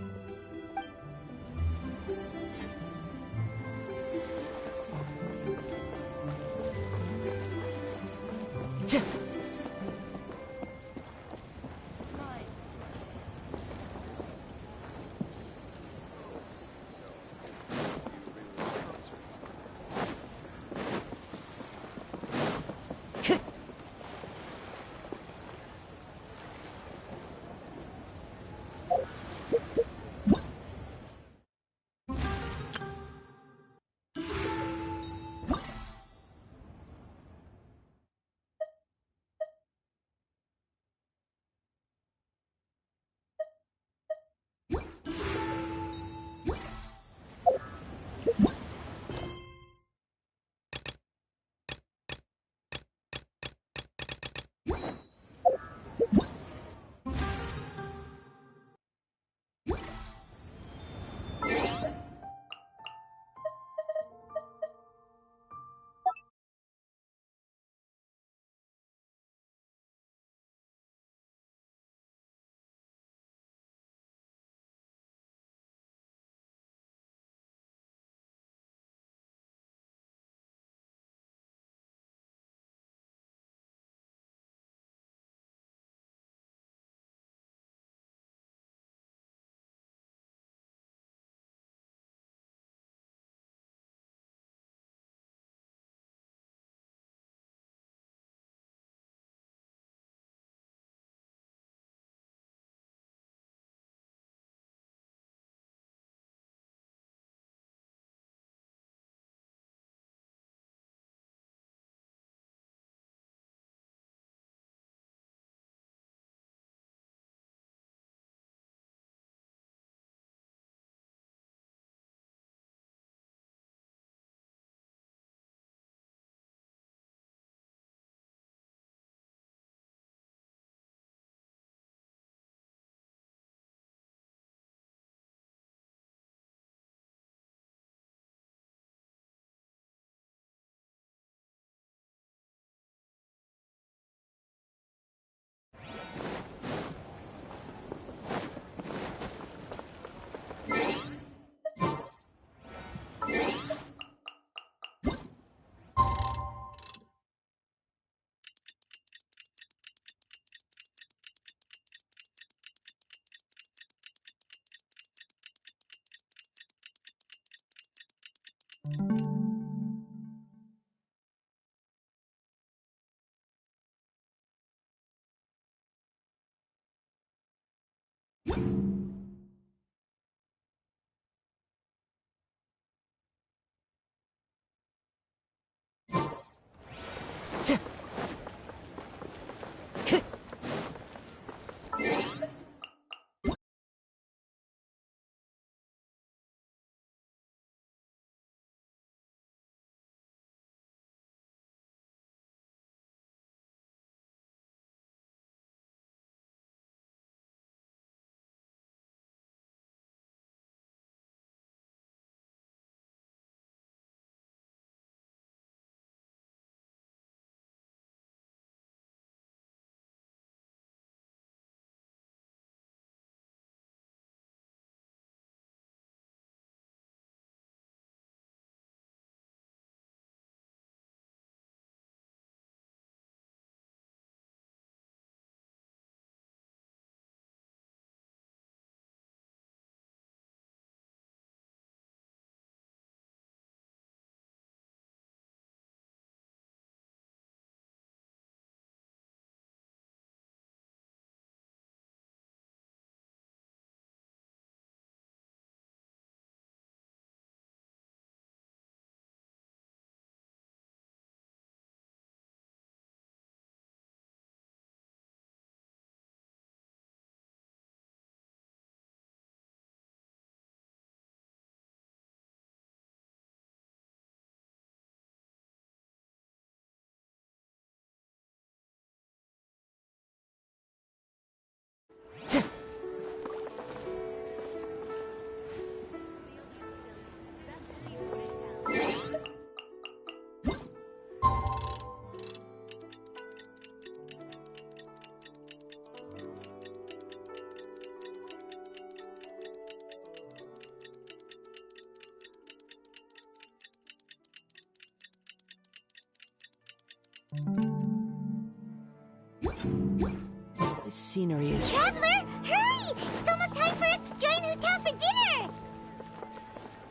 This scenery is... Traveler, hurry! It's almost time for us to join Hotel for dinner!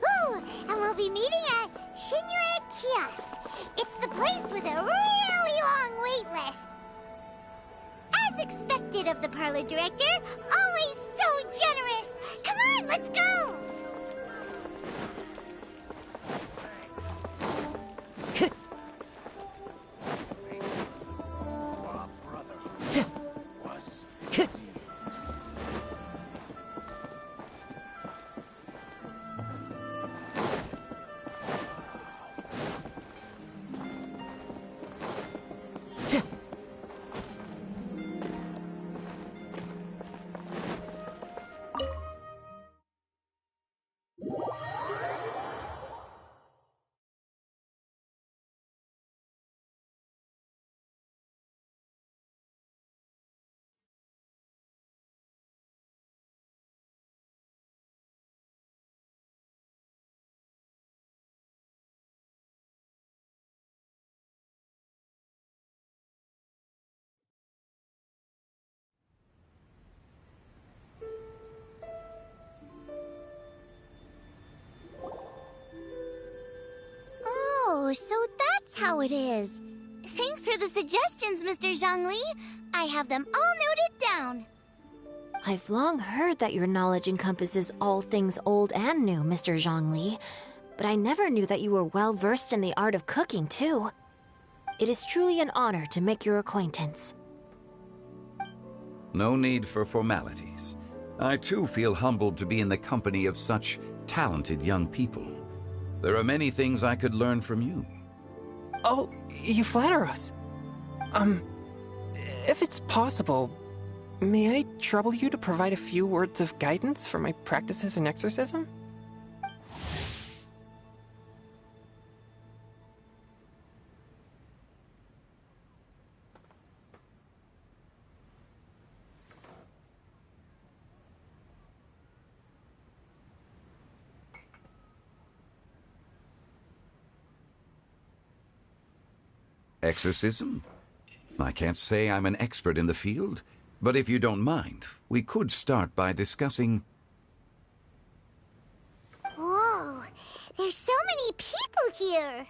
Ooh, and we'll be meeting at Shinue Kiosk. It's the place with a really long wait list. As expected of the parlor director, always so generous. Come on, let's go! Oh, so that's how it is. Thanks for the suggestions, Mr. Zhongli. I have them all noted down. I've long heard that your knowledge encompasses all things old and new, Mr. Zhongli, but I never knew that you were well versed in the art of cooking, too. It is truly an honor to make your acquaintance. No need for formalities. I too feel humbled to be in the company of such talented young people. There are many things I could learn from you. Oh, you flatter us. If it's possible, may I trouble you to provide a few words of guidance for my practices in exorcism? Exorcism? I can't say I'm an expert in the field, but if you don't mind, we could start by discussing... Whoa, there's so many people here.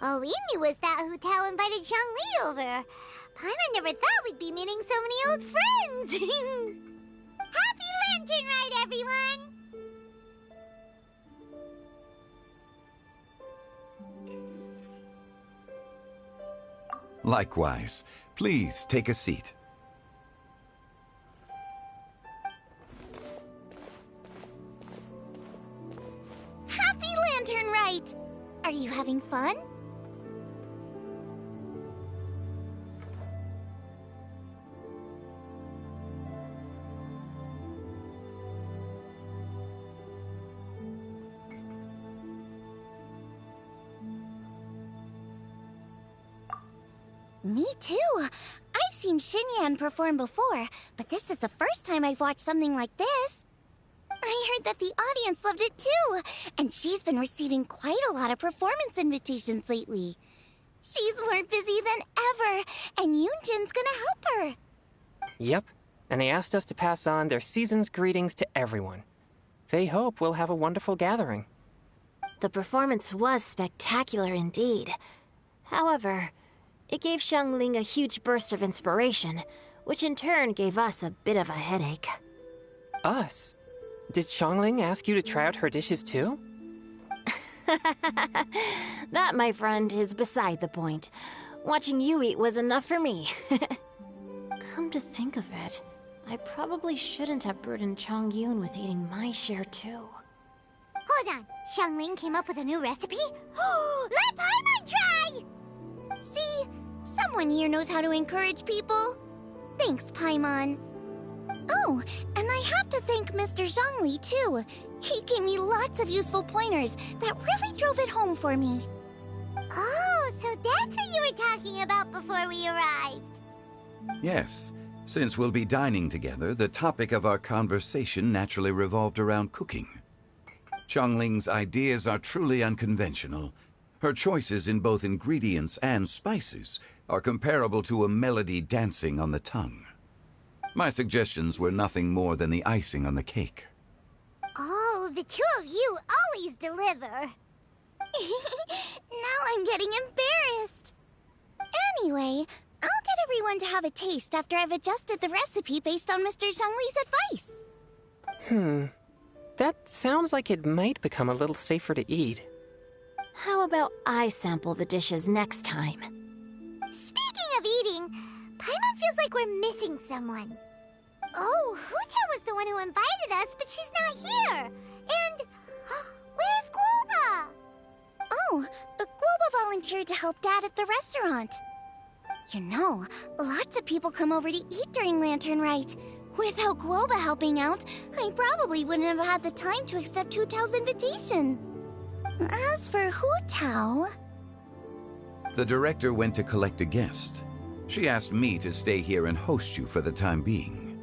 All we knew was that Hotel invited Zhongli over. Paimon never thought we'd be meeting so many old friends. Happy Lantern Ride, everyone! Likewise. Please take a seat. Happy Lantern Rite! Are you having fun? Me too. I've seen Xinyan perform before, but this is the first time I've watched something like this. I heard that the audience loved it too, and she's been receiving quite a lot of performance invitations lately. She's more busy than ever, and Yoonjin's gonna help her. Yep, and they asked us to pass on their season's greetings to everyone. They hope we'll have a wonderful gathering. The performance was spectacular indeed. However, it gave Xiangling a huge burst of inspiration, which in turn gave us a bit of a headache. Us? Did Xiangling ask you to try out her dishes too? That, my friend, is beside the point. Watching you eat was enough for me. Come to think of it, I probably shouldn't have burdened Chongyun with eating my share too. Hold on, Xiangling came up with a new recipe? Let Paimon try! See? Someone here knows how to encourage people. Thanks, Paimon. Oh, and I have to thank Mr. Zhongli, too. He gave me lots of useful pointers that really drove it home for me. Oh, so that's what you were talking about before we arrived. Yes. Since we'll be dining together, the topic of our conversation naturally revolved around cooking. Xiangling's ideas are truly unconventional. Her choices in both ingredients and spices are comparable to a melody dancing on the tongue. My suggestions were nothing more than the icing on the cake. Oh, the two of you always deliver. Now I'm getting embarrassed. Anyway, I'll get everyone to have a taste after I've adjusted the recipe based on Mr. Zhongli's advice. That sounds like it might become a little safer to eat. How about I sample the dishes next time? Speaking of eating, Paimon feels like we're missing someone. Oh, Huta was the one who invited us, but she's not here. And where's Guoba? Oh, Guoba volunteered to help Dad at the restaurant. You know, lots of people come over to eat during Lantern Rite. Without Guoba helping out, I probably wouldn't have had the time to accept Hu Tao's invitation. As for Hu Tao... The director went to collect a guest. She asked me to stay here and host you for the time being.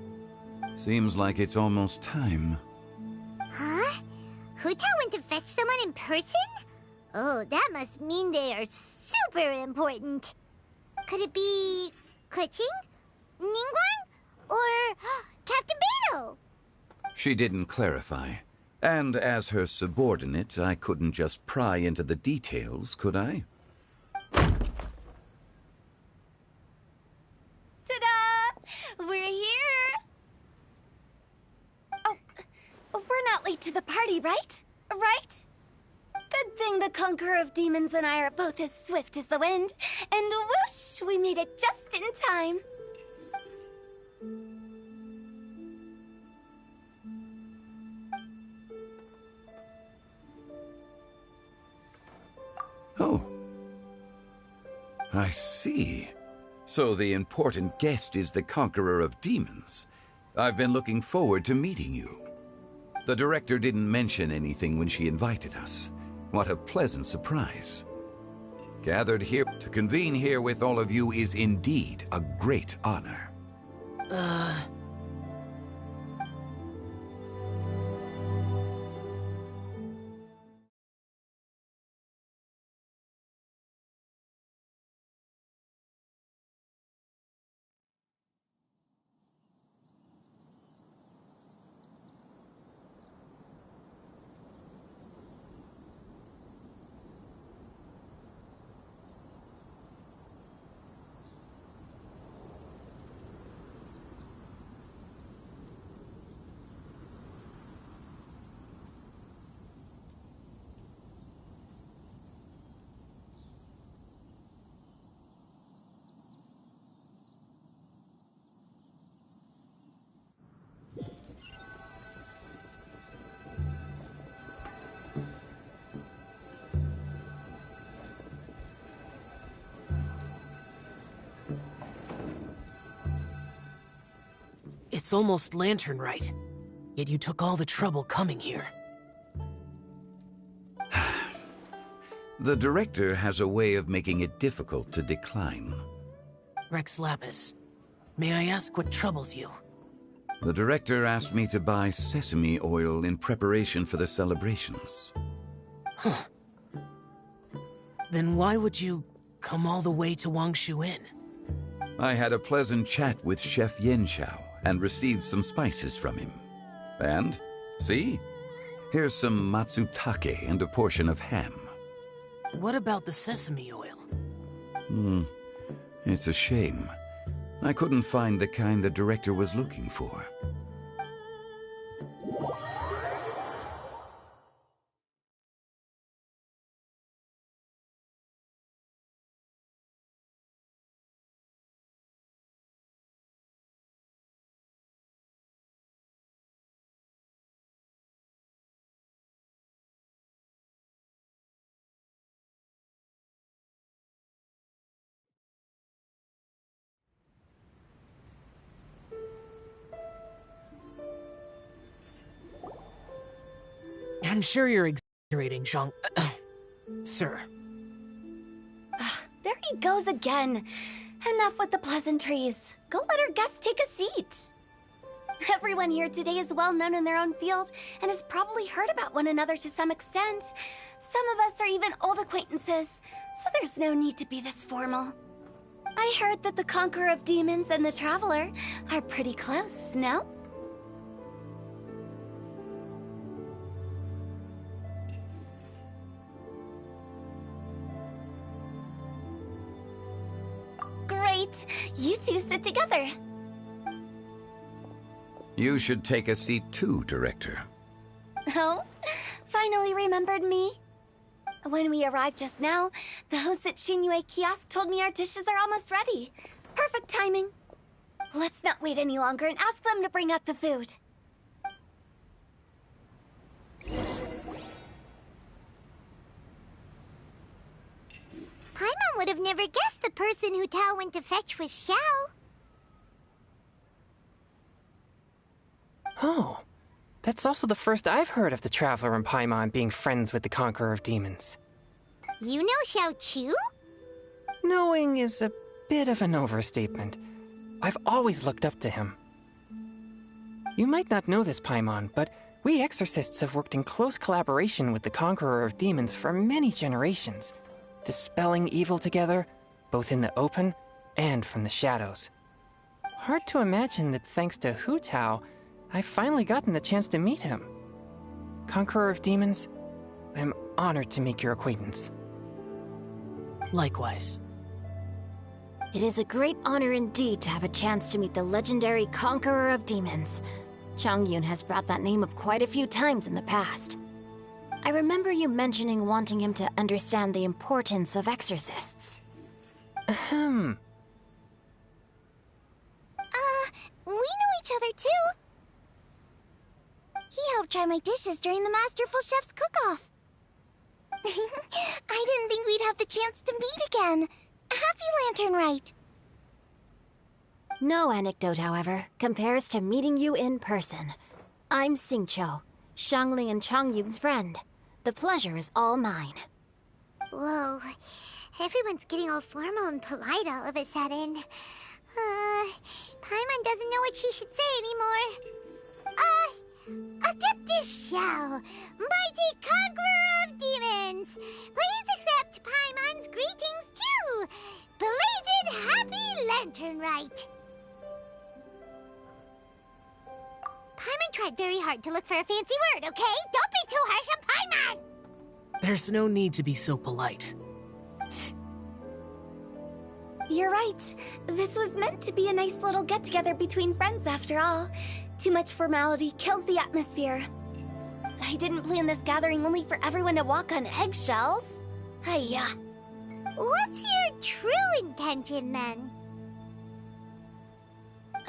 Seems like it's almost time. Huh? Hu Tao went to fetch someone in person? Oh, that must mean they are super important. Could it be... Keqing? Ningguang? Or Captain Beidou? She didn't clarify. And as her subordinate, I couldn't just pry into the details, could I? Ta-da! We're here! Oh, we're not late to the party, right? Right? Good thing the Conqueror of Demons and I are both as swift as the wind. And whoosh, we made it just in time. Oh. I see. So the important guest is the Conqueror of Demons. I've been looking forward to meeting you. The director didn't mention anything when she invited us. What a pleasant surprise. Gathered here to convene here with all of you is indeed a great honor. It's almost Lantern Rite, yet you took all the trouble coming here. The director has a way of making it difficult to decline. Rex Lapis, may I ask what troubles you? The director asked me to buy sesame oil in preparation for the celebrations. Huh. Then why would you come all the way to Wangshu Inn? I had a pleasant chat with Chef Yanxiao and received some spices from him. And, see? Here's some matsutake and a portion of ham. What about the sesame oil? It's a shame. I couldn't find the kind the director was looking for. I'm sure you're exaggerating, Zhang... Sir. There he goes again. Enough with the pleasantries. Go let our guests take a seat. Everyone here today is well known in their own field and has probably heard about one another to some extent. Some of us are even old acquaintances, so there's no need to be this formal. I heard that the Conqueror of Demons and the Traveler are pretty close, no? Great! You two sit together. You should take a seat too, Director. Oh? Finally remembered me? When we arrived just now, the host at Shinue Kiosk told me our dishes are almost ready. Perfect timing. Let's not wait any longer and ask them to bring out the food. Paimon would have never guessed the person who Tao went to fetch was Xiao. Oh, that's also the first I've heard of the Traveler and Paimon being friends with the Conqueror of Demons. You know Xiao Chu? Knowing is a bit of an overstatement. I've always looked up to him. You might not know this, Paimon, but we exorcists have worked in close collaboration with the Conqueror of Demons for many generations, dispelling evil together, both in the open and from the shadows. Hard to imagine that thanks to Hu Tao, I've finally gotten the chance to meet him. Conqueror of Demons, I'm honored to make your acquaintance. Likewise. It is a great honor indeed to have a chance to meet the legendary Conqueror of Demons. Changyun has brought that name up quite a few times in the past. I remember you mentioning wanting him to understand the importance of exorcists. Ahem. We know each other too. He helped try my dishes during the Masterful Chef's cook-off. I didn't think we'd have the chance to meet again. Happy Lantern Rite. No anecdote, however, compares to meeting you in person. I'm Xingqiu, Shangli and Changyun's friend. The pleasure is all mine. Whoa, everyone's getting all formal and polite all of a sudden. Paimon doesn't know what she should say anymore. Adeptus Xiao, mighty Conqueror of Demons, please accept Paimon's greetings too. Belated Happy Lantern Rite. Paimon tried very hard to look for a fancy word, okay? Don't be too harsh on Paimon! There's no need to be so polite. You're right. This was meant to be a nice little get-together between friends after all. Too much formality kills the atmosphere. I didn't plan this gathering only for everyone to walk on eggshells. Hiya. What's your true intention, then?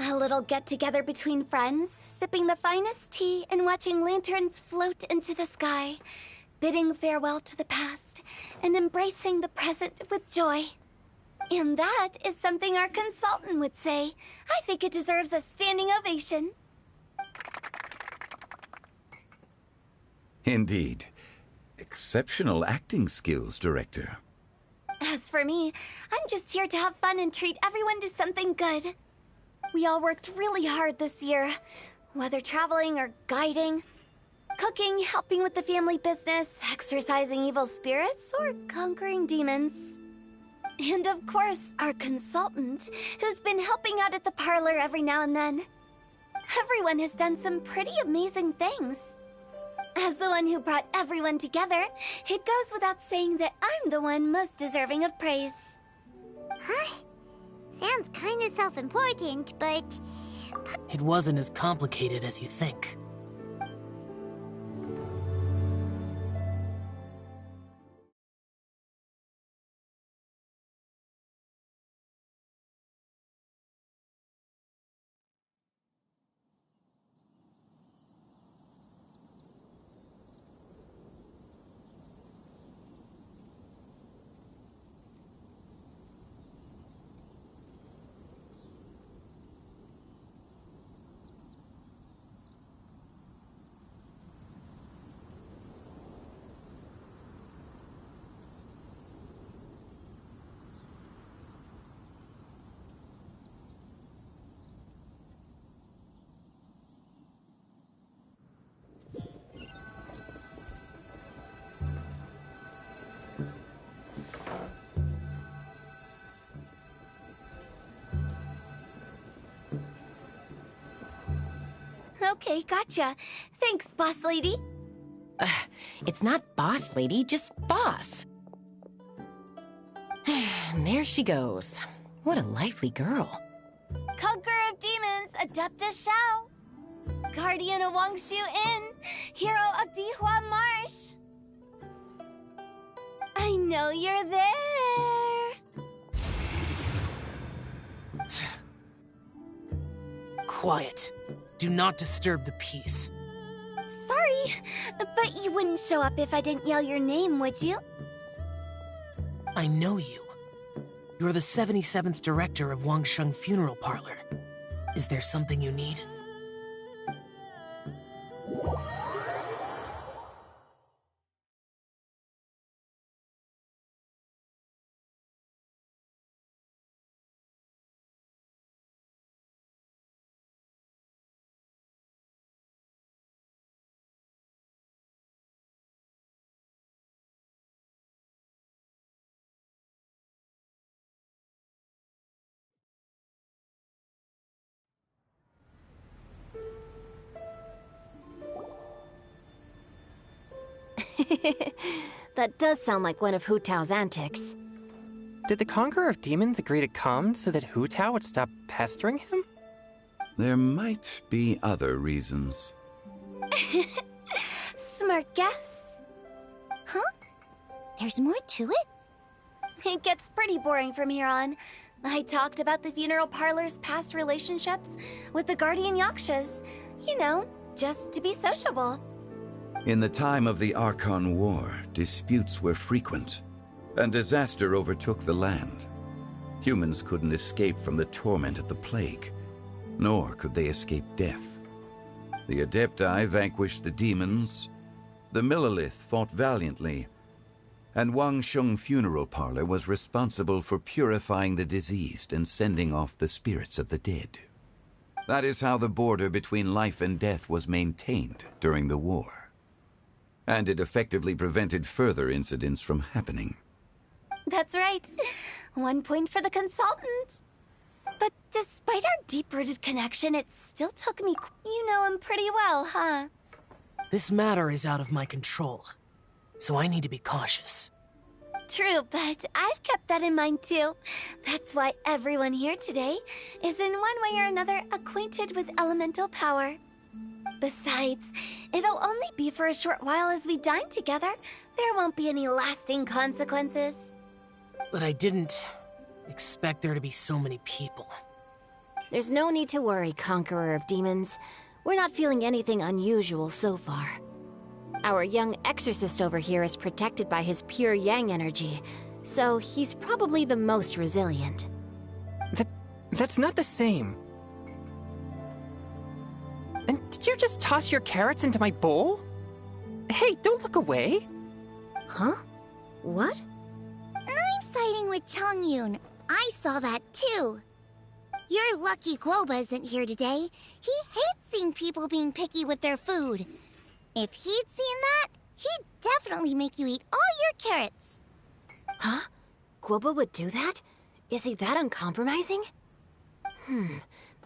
A little get-together between friends, sipping the finest tea and watching lanterns float into the sky, bidding farewell to the past, and embracing the present with joy. And that is something our consultant would say. I think it deserves a standing ovation. Indeed. Exceptional acting skills, Director. As for me, I'm just here to have fun and treat everyone to something good. We all worked really hard this year, whether traveling or guiding, cooking, helping with the family business, exorcising evil spirits, or conquering demons. And of course, our consultant, who's been helping out at the parlor every now and then. Everyone has done some pretty amazing things. As the one who brought everyone together, it goes without saying that I'm the one most deserving of praise. Huh? Sounds kinda self-important, but... It wasn't as complicated as you think. Okay, gotcha. Thanks, boss lady. It's not boss lady, just boss. And there she goes. What a lively girl. Conqueror of demons, Adeptus Shao. Guardian of Wangshu Inn, hero of Dihua Marsh. I know you're there. Quiet. Do not disturb the peace. Sorry, but you wouldn't show up if I didn't yell your name, would you? I know you. You're the 77th director of Wangsheng Funeral Parlor. Is there something you need? That does sound like one of Hu Tao's antics. Did the Conqueror of Demons agree to come so that Hu Tao would stop pestering him? There might be other reasons. Smart guess. Huh? There's more to it? It gets pretty boring from here on. I talked about the funeral parlor's past relationships with the guardian yakshas. You know, just to be sociable. In the time of the Archon War, disputes were frequent, and disaster overtook the land. Humans couldn't escape from the torment of the plague, nor could they escape death. The Adepti vanquished the demons, the Millelith fought valiantly, and Wangsheng Funeral Parlor was responsible for purifying the diseased and sending off the spirits of the dead. That is how the border between life and death was maintained during the war. And it effectively prevented further incidents from happening. That's right. 1 point for the consultant. But despite our deep-rooted connection, it still took me... You know him pretty well, huh? This matter is out of my control, so I need to be cautious. True, but I've kept that in mind too. That's why everyone here today is in one way or another acquainted with elemental power. Besides, it'll only be for a short while as we dine together. There won't be any lasting consequences. But I didn't expect there to be so many people. There's no need to worry, Conqueror of Demons. We're not feeling anything unusual so far. Our young exorcist over here is protected by his pure yang energy, so he's probably the most resilient. That's not the same. And did you just toss your carrots into my bowl? Hey, don't look away. Huh? What? I'm siding with Chongyun. I saw that too. You're lucky Guoba isn't here today. He hates seeing people being picky with their food. If he'd seen that, he'd definitely make you eat all your carrots. Huh? Guoba would do that? Is he that uncompromising?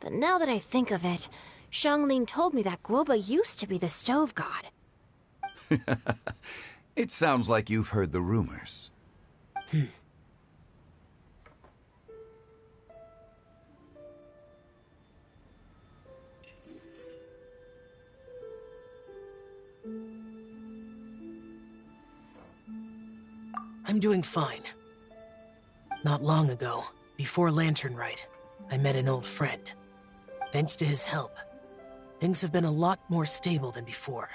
But now that I think of it, Xianglin told me that Guoba used to be the stove god. It sounds like you've heard the rumors. I'm doing fine. Not long ago, before Lantern Rite, I met an old friend. Thanks to his help, things have been a lot more stable than before.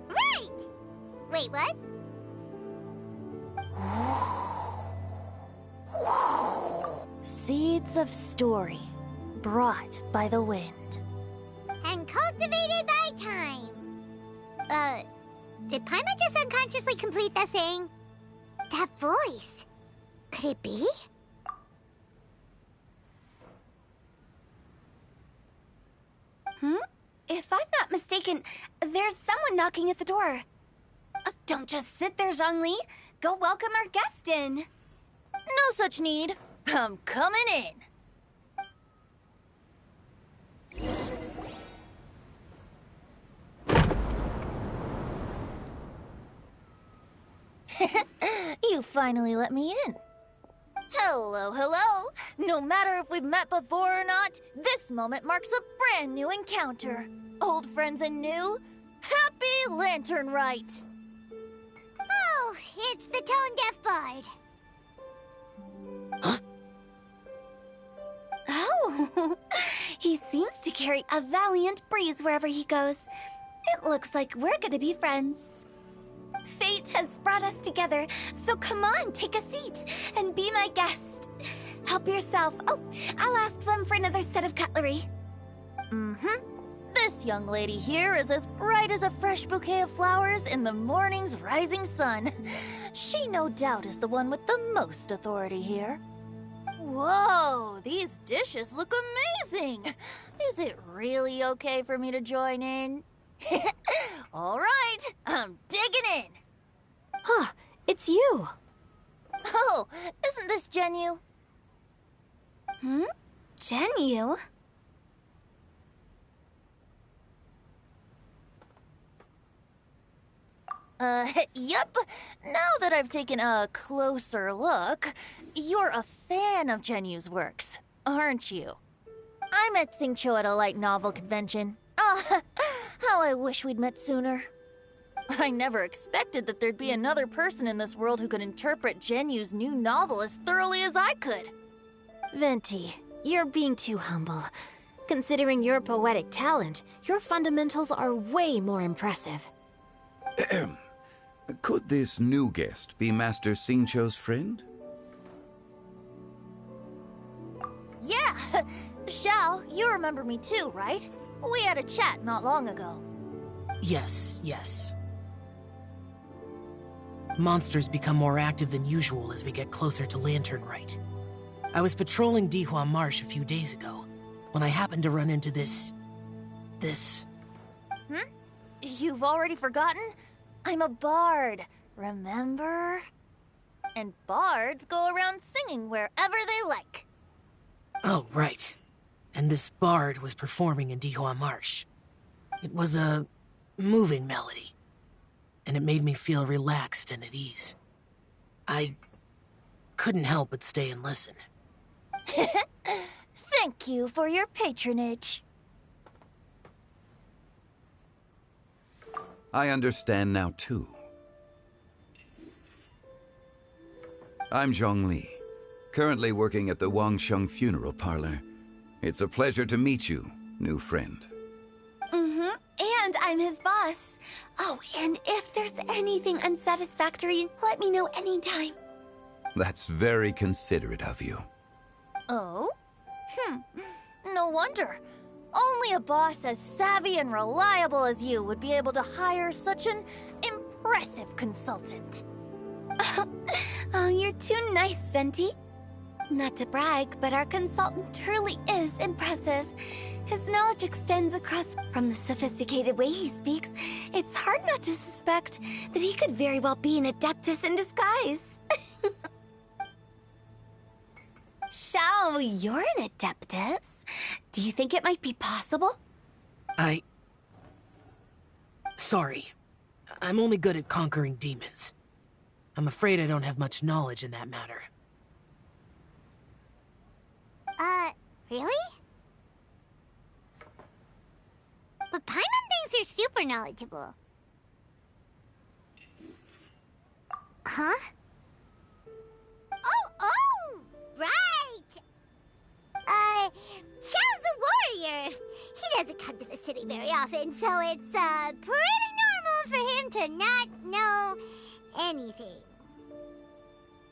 Right! Wait, what? Seeds of story, brought by the wind. And cultivated by time. Did Paimon just unconsciously complete that thing? That voice. Could it be? If I'm not mistaken, there's someone knocking at the door. Don't just sit there, Zhongli. Go welcome our guest in. No such need. I'm coming in. You finally let me in. Hello, hello. No matter if we've met before or not, this moment marks a brand new encounter. Old friends and new, happy Lantern Rite. Oh, it's the tone-deaf bard. Oh, he seems to carry a valiant breeze wherever he goes. It looks like we're gonna be friends. Fate has brought us together, so come on, take a seat and be my guest. Help yourself. Oh, I'll ask them for another set of cutlery. This young lady here is as bright as a fresh bouquet of flowers in the morning's rising sun. She no doubt is the one with the most authority here. Whoa, these dishes look amazing! Is it really okay for me to join in? All right, I'm digging in. Huh, it's you. Oh, isn't this Genu? Genu? Yep. Now that I've taken a closer look, you're a fan of Genu's works, aren't you? I met Xingqiu at a light novel convention. How I wish we'd met sooner. I never expected that there'd be another person in this world who could interpret Genu's new novel as thoroughly as I could. Venti, you're being too humble. Considering your poetic talent, your fundamentals are way more impressive. Could this new guest be Master Xingqiu's friend? Yeah! Xiao, you remember me too, right? We had a chat not long ago. Yes. Monsters become more active than usual as we get closer to Lantern Rite. I was patrolling Dihua Marsh a few days ago, when I happened to run into this... You've already forgotten? I'm a bard, remember? And bards go around singing wherever they like. Oh, right. And this bard was performing in Dihua Marsh. It was a moving melody, and it made me feel relaxed and at ease. I couldn't help but stay and listen. Thank you for your patronage. I understand now, too. I'm Zhongli, currently working at the Wangsheng Funeral Parlor. It's a pleasure to meet you, new friend. And I'm his boss. Oh, and if there's anything unsatisfactory, let me know anytime. That's very considerate of you. Oh? No wonder. Only a boss as savvy and reliable as you would be able to hire such an impressive consultant. Oh, you're too nice, Venti. Not to brag, but our consultant truly is impressive. His knowledge extends across from the sophisticated way he speaks. It's hard not to suspect that he could very well be an adeptus in disguise. Xiao, you're an adeptus. Do you think it might be possible? Sorry. I'm only good at conquering demons. I'm afraid I don't have much knowledge in that matter. Really? But Paimon thinks you're super knowledgeable. Huh? Oh, right! Xiao's a warrior. He doesn't come to the city very often, so it's, pretty normal for him to not know anything.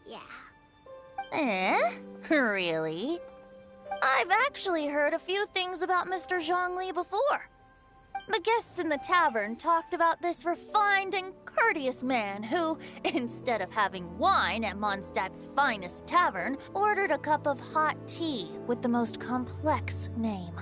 Yeah. Really? I've actually heard a few things about Mr. Zhongli before. The guests in the tavern talked about this refined and courteous man who, instead of having wine at Mondstadt's finest tavern, ordered a cup of hot tea with the most complex name.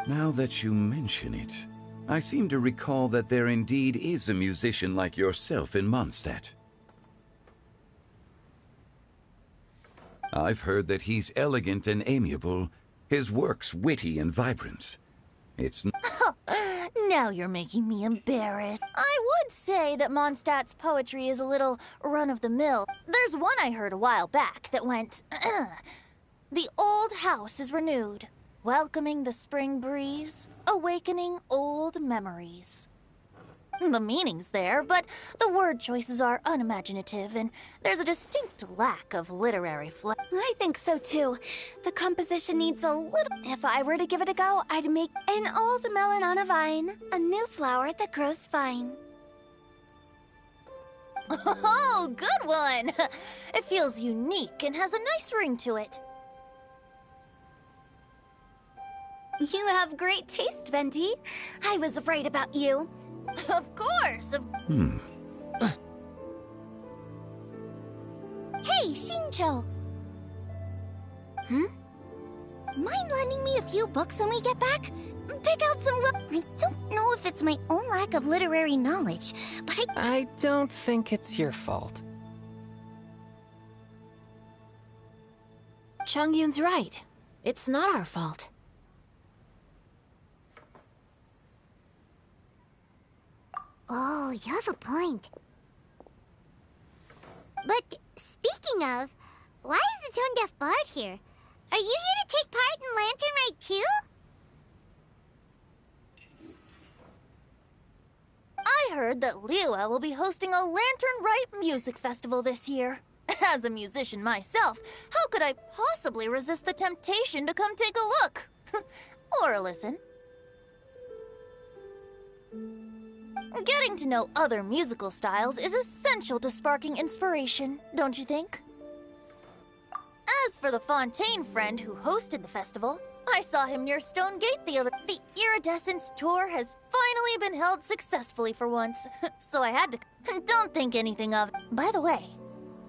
Now that you mention it, I seem to recall that there indeed is a musician like yourself in Mondstadt. I've heard that he's elegant and amiable, his works witty and vibrant. It's Now you're making me embarrassed. I would say that Mondstadt's poetry is a little run-of-the-mill. There's one I heard a while back that went, "The old house is renewed, welcoming the spring breeze, awakening old memories." The meaning's there, but the word choices are unimaginative, and there's a distinct lack of literary flair. I think so too. The composition needs a little. If I were to give it a go, I'd make an old melon on a vine, a new flower that grows fine. Oh, good one! It feels unique and has a nice ring to it. You have great taste, Venti. I was right about you. Of course! Hey, Shincho! Mind lending me a few books when we get back? Pick out some. I don't know if it's my own lack of literary knowledge, but I don't think it's your fault. Chongyun's right. It's not our fault. Oh, you have a point. But speaking of, why is the tone-deaf bard here? Are you here to take part in Lantern Rite too? I heard that Liyue will be hosting a Lantern Rite music festival this year. As a musician myself, how could I possibly resist the temptation to come take a look? Or listen. Getting to know other musical styles is essential to sparking inspiration, don't you think? As for the Fontaine friend who hosted the festival, I saw him near Stone Gate the other. The Iridescence tour has finally been held successfully for once, so I had to. Don't think anything of it. By the way,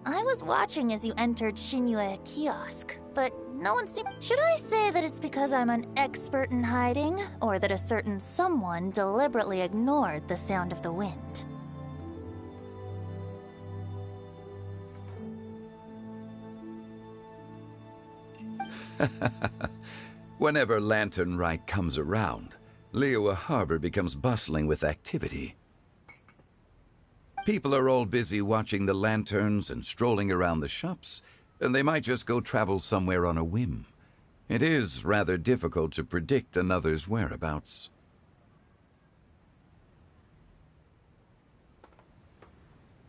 I was watching as you entered Shinyue Kiosk, but no one seemed. Should I say that it's because I'm an expert in hiding, or that a certain someone deliberately ignored the sound of the wind? Whenever Lantern Rite comes around, Liyue Harbor becomes bustling with activity. People are all busy watching the lanterns and strolling around the shops, and they might just go travel somewhere on a whim. It is rather difficult to predict another's whereabouts.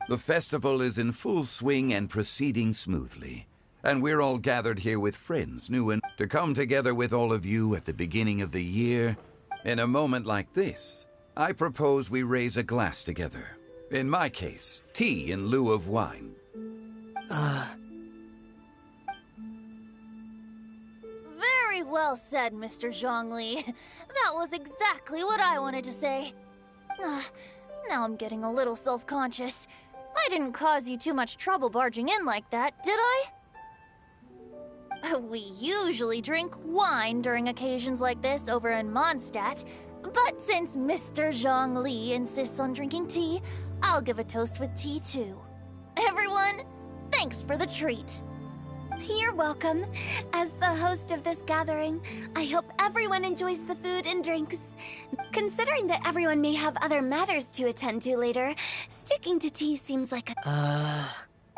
The festival is in full swing and proceeding smoothly. And we're all gathered here with friends, new and to come together with all of you at the beginning of the year. In a moment like this, I propose we raise a glass together. In my case, tea in lieu of wine. Very well said, Mr. Zhongli. That was exactly what I wanted to say. Now I'm getting a little self-conscious. I didn't cause you too much trouble barging in like that, did I? We usually drink wine during occasions like this over in Mondstadt, but since Mr. Zhongli insists on drinking tea, I'll give a toast with tea too. Everyone, thanks for the treat. You're welcome. As the host of this gathering, I hope everyone enjoys the food and drinks. Considering that everyone may have other matters to attend to later, sticking to tea seems like a... All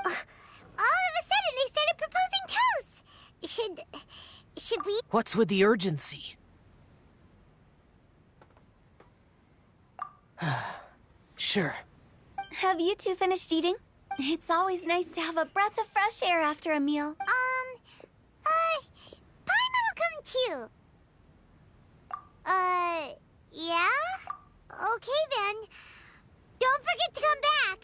of a sudden, they started proposing toasts! Should we? What's with the urgency? Sure. Have you two finished eating? It's always nice to have a breath of fresh air after a meal. Paimon will come too. Yeah? Okay then. Don't forget to come back.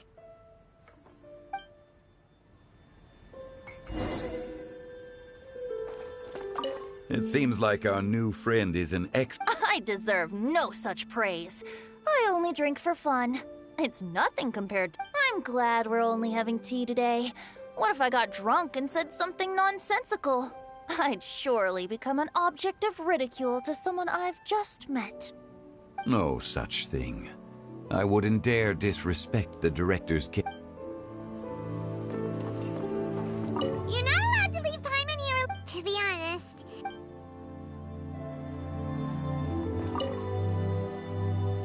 It seems like our new friend is an I deserve no such praise. I only drink for fun. It's nothing compared to... I'm glad we're only having tea today. What if I got drunk and said something nonsensical? I'd surely become an object of ridicule to someone I've just met. No such thing. I wouldn't dare disrespect the director's You're not allowed to leave Paimon here, to be honest.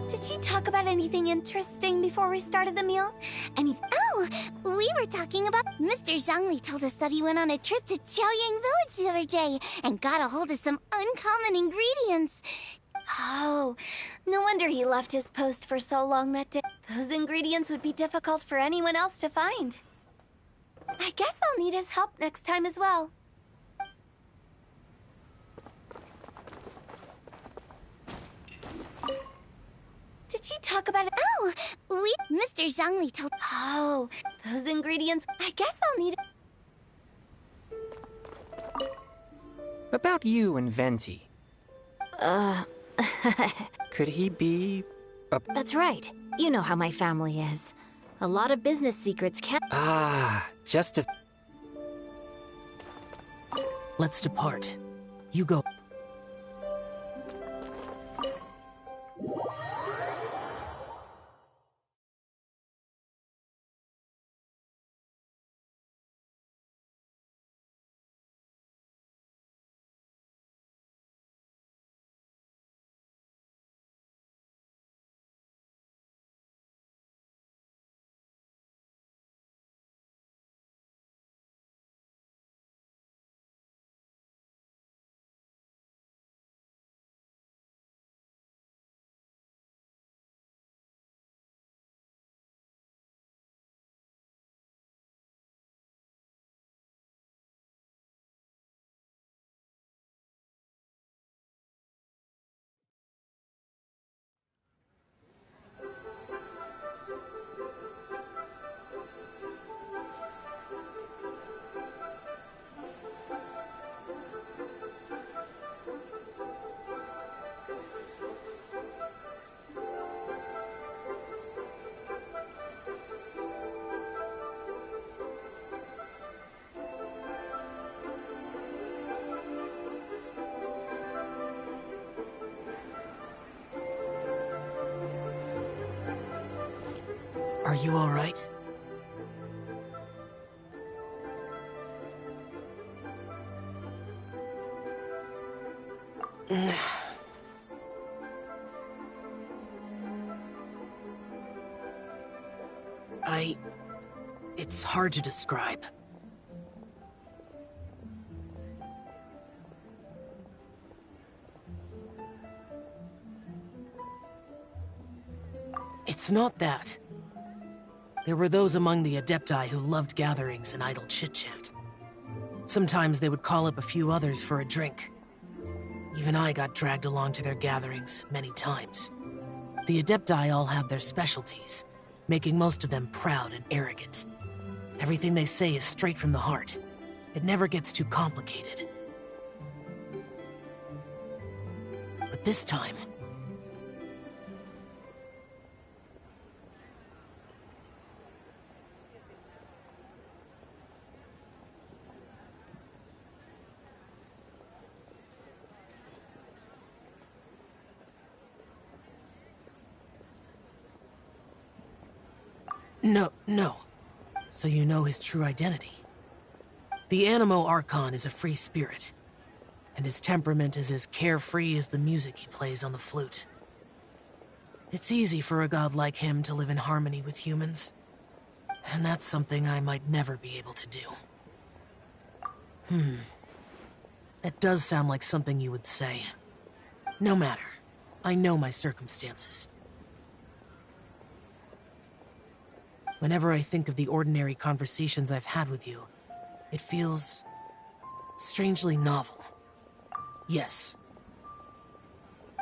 Did she talk about anything interesting before we started the meal? Oh, we were talking about... Mr. Zhongli told us that he went on a trip to Qiaoyang Village the other day and got a hold of some uncommon ingredients. Oh, no wonder he left his post for so long that day. Those ingredients would be difficult for anyone else to find. I guess I'll need his help next time as well. Did she talk about it? Oh, Mr. Zhongli told... Oh, those ingredients... I guess I'll need... About you and Venti. Could he be a... That's right. You know how my family is. A lot of business secrets can't... just as... Let's depart. You go. Are you all right? It's hard to describe. It's not that. There were those among the Adepti who loved gatherings and idle chit-chat. Sometimes they would call up a few others for a drink. Even I got dragged along to their gatherings many times. The Adepti all have their specialties, making most of them proud and arrogant. Everything they say is straight from the heart. It never gets too complicated. But this time... No. So you know his true identity. The Animo Archon is a free spirit, and his temperament is as carefree as the music he plays on the flute. It's easy for a god like him to live in harmony with humans, and that's something I might never be able to do. That does sound like something you would say. No matter. I know my circumstances. Whenever I think of the ordinary conversations I've had with you, it feels strangely novel. Yes.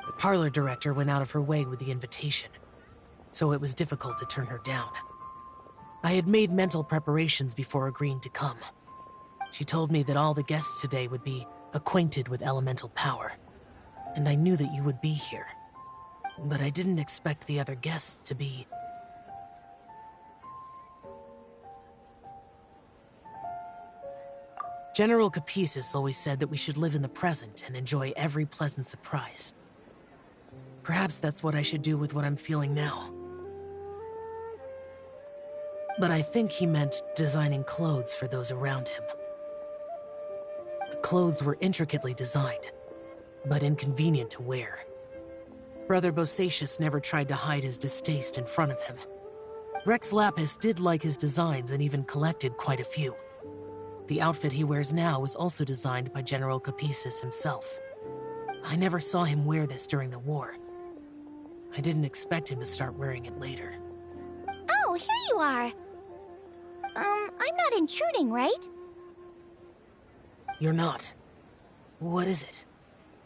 The parlor director went out of her way with the invitation, so it was difficult to turn her down. I had made mental preparations before agreeing to come. She told me that all the guests today would be acquainted with elemental power, and I knew that you would be here. But I didn't expect the other guests to be... General Capices always said that we should live in the present and enjoy every pleasant surprise. Perhaps that's what I should do with what I'm feeling now. But I think he meant designing clothes for those around him. The clothes were intricately designed, but inconvenient to wear. Brother Bosacius never tried to hide his distaste in front of him. Rex Lapis did like his designs and even collected quite a few. The outfit he wears now was also designed by General Capices himself. I never saw him wear this during the war. I didn't expect him to start wearing it later. Oh, here you are. I'm not intruding, right? You're not. What is it?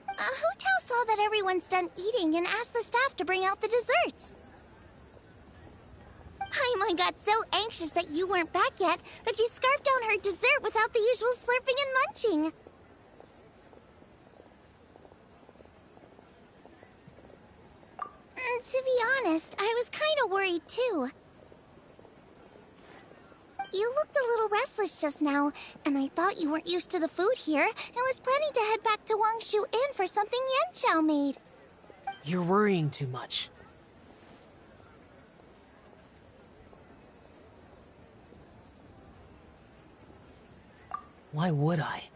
Hu Tao saw that everyone's done eating and asked the staff to bring out the desserts. Paimon got so anxious that you weren't back yet that she scarfed down her dessert without the usual slurping and munching. To be honest, I was kind of worried too. You looked a little restless just now, and I thought you weren't used to the food here and was planning to head back to Wangshu Inn for something Yanqiao made. You're worrying too much. Why would I?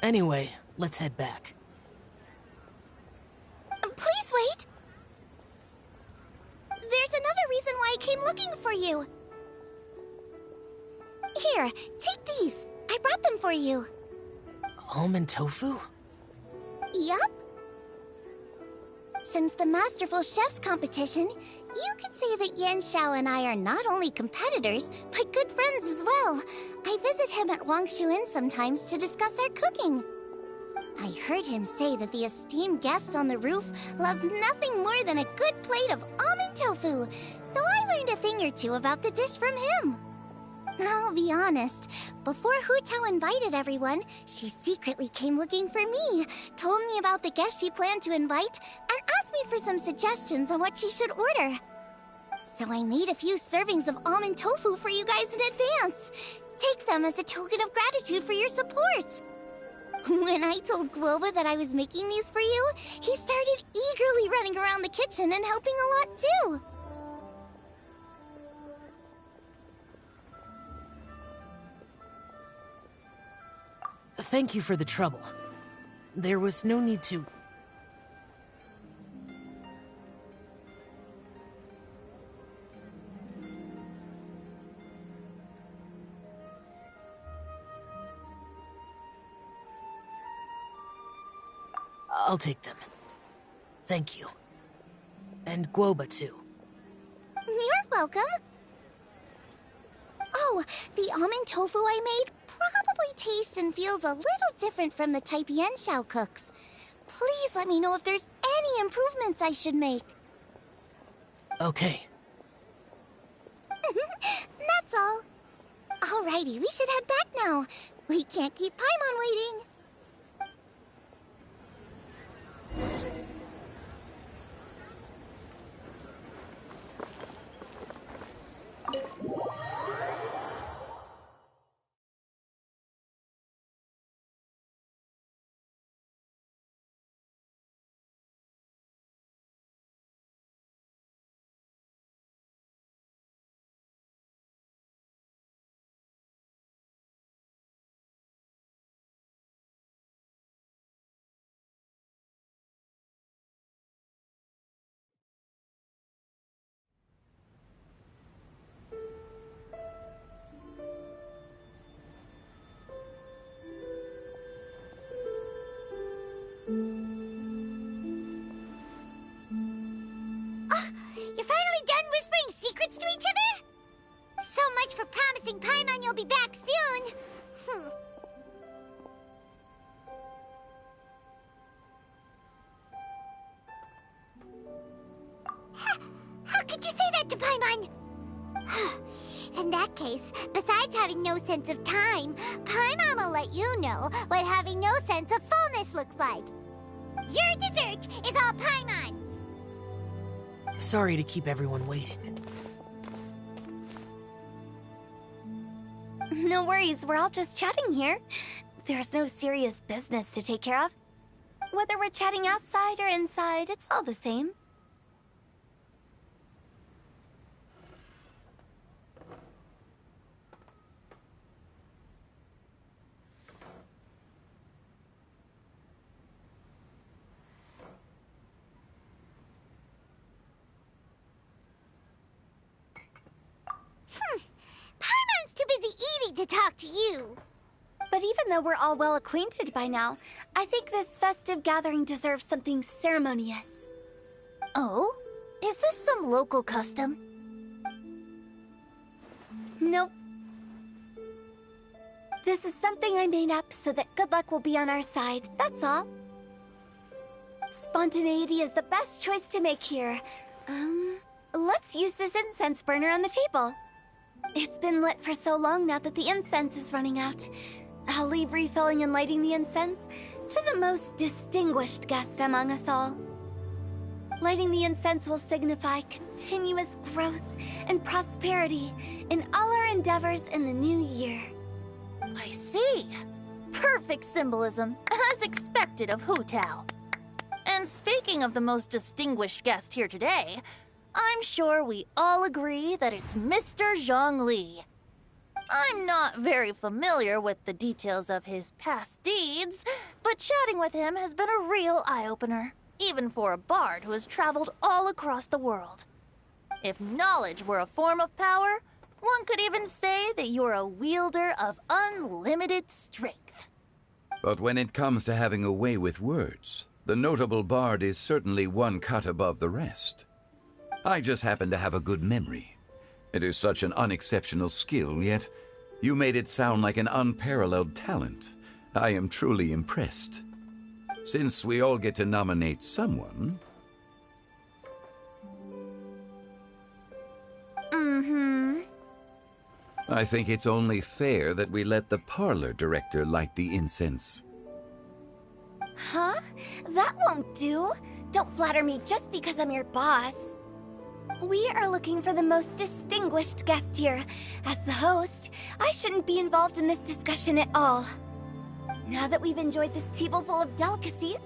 Anyway, let's head back. Please wait! There's another reason why I came looking for you. Here, take these. I brought them for you. Almond tofu? Yup. Since the Masterful Chef's competition, you could say that Yanqiao and I are not only competitors, but good friends as well. I visit him at Wangshu Inn sometimes to discuss our cooking. I heard him say that the esteemed guest on the roof loves nothing more than a good plate of almond tofu, so I learned a thing or two about the dish from him. I'll be honest, before Hu Tao invited everyone, she secretly came looking for me, told me about the guest she planned to invite, and asked me for some suggestions on what she should order. So I made a few servings of almond tofu for you guys in advance. Take them as a token of gratitude for your support. When I told Guoba that I was making these for you, he started eagerly running around the kitchen and helping a lot too. Thank you for the trouble. There was no need to... I'll take them. Thank you. And Guoba, too. You're welcome. Oh, the almond tofu I made probably tastes and feels a little different from the type Yanqiao cooks. Please let me know if there's any improvements I should make. Okay. That's all. Alrighty, we should head back now. We can't keep Paimon waiting. You're finally done whispering secrets to each other? So much for promising Paimon you'll be back soon. How could you say that to Paimon? In that case, besides having no sense of time, Paimon will let you know what having no sense of fullness looks like. Your dessert is all Paimon's. Sorry to keep everyone waiting. No worries, we're all just chatting here. There's no serious business to take care of. Whether we're chatting outside or inside, it's all the same. Paimon's too busy eating to talk to you. But even though we're all well acquainted by now, I think this festive gathering deserves something ceremonious. Oh? Is this some local custom? Nope. This is something I made up so that good luck will be on our side, that's all. Spontaneity is the best choice to make here. Let's use this incense burner on the table. It's been lit for so long now that the incense is running out. I'll leave refilling and lighting the incense to the most distinguished guest among us all. Lighting the incense will signify continuous growth and prosperity in all our endeavors in the new year. I see. Perfect symbolism, as expected of Hu Tao. And speaking of the most distinguished guest here today, I'm sure we all agree that it's Mr. Zhongli. I'm not very familiar with the details of his past deeds, but chatting with him has been a real eye-opener, even for a bard who has traveled all across the world. If knowledge were a form of power, one could even say that you're a wielder of unlimited strength. But when it comes to having a way with words, the notable bard is certainly one cut above the rest. I just happen to have a good memory. It is such an unexceptional skill, yet you made it sound like an unparalleled talent. I am truly impressed. Since we all get to nominate someone... I think it's only fair that we let the parlor director light the incense. Huh? That won't do. Don't flatter me just because I'm your boss. We are looking for the most distinguished guest here. As the host, I shouldn't be involved in this discussion at all. Now that we've enjoyed this table full of delicacies,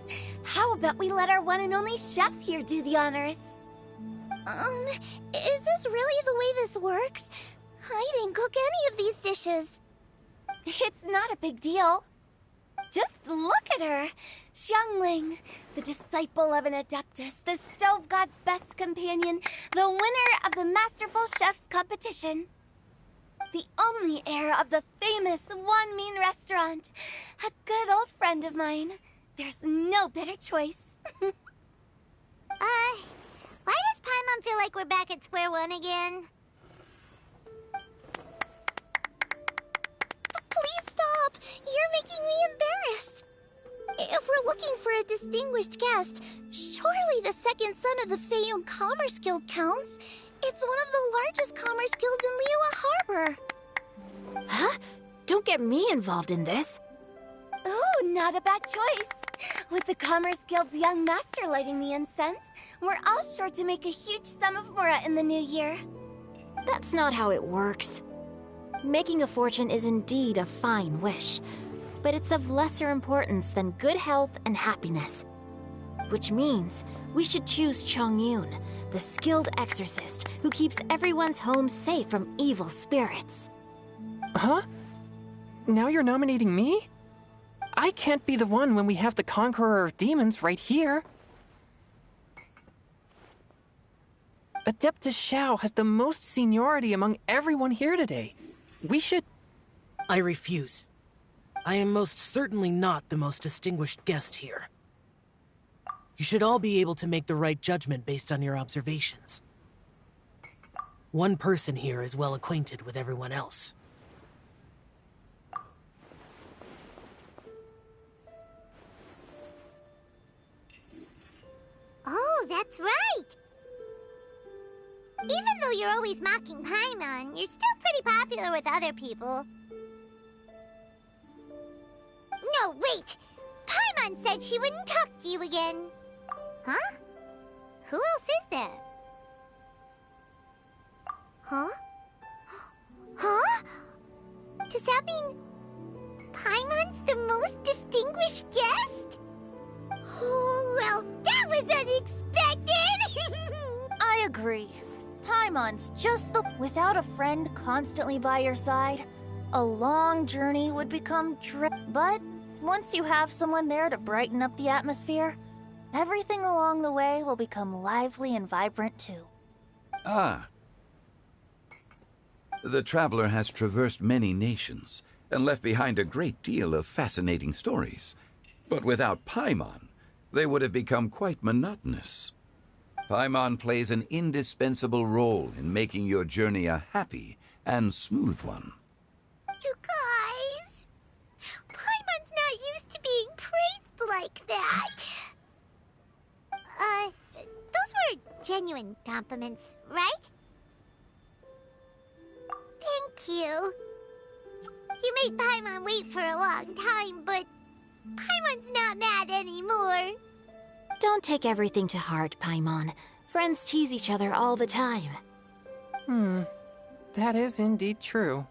how about we let our one and only chef here do the honors? Is this really the way this works? I didn't cook any of these dishes. It's not a big deal. Just look at her. Xiangling, the disciple of an Adeptus, the Stove God's best companion, the winner of the Masterful Chef's competition. The only heir of the famous One Mean restaurant. A good old friend of mine. There's no better choice. Why does Paimon feel like we're back at square one again? Please stop! You're making me embarrassed. If we're looking for a distinguished guest, surely the second son of the Feiyun Commerce Guild counts. It's one of the largest commerce guilds in Liyue Harbor. Huh? Don't get me involved in this. Oh, not a bad choice. With the Commerce Guild's young master lighting the incense, we're all sure to make a huge sum of mora in the new year. That's not how it works. Making a fortune is indeed a fine wish, but it's of lesser importance than good health and happiness. Which means we should choose Chongyun, the skilled exorcist who keeps everyone's home safe from evil spirits. Huh? Now you're nominating me? I can't be the one when we have the Conqueror of Demons right here. Adeptus Xiao has the most seniority among everyone here today. We should... I refuse. I am most certainly not the most distinguished guest here. You should all be able to make the right judgment based on your observations. One person here is well acquainted with everyone else. Oh, that's right! Even though you're always mocking Paimon, you're still pretty popular with other people. No, wait! Paimon said she wouldn't talk to you again. Huh? Who else is there? Huh? Huh? To Sap most distinguished guest? Oh, well, that was unexpected! I agree. Paimon's just the... Without a friend constantly by your side, a long journey would become But once you have someone there to brighten up the atmosphere, everything along the way will become lively and vibrant too. Ah. The traveler has traversed many nations and left behind a great deal of fascinating stories. But without Paimon, they would have become quite monotonous. Paimon plays an indispensable role in making your journey a happy and smooth one. You guys, Paimon's not used to being praised like that. Those were genuine compliments, right? Thank you. You made Paimon wait for a long time, but Paimon's not mad anymore. Don't take everything to heart, Paimon. Friends tease each other all the time. That is indeed true.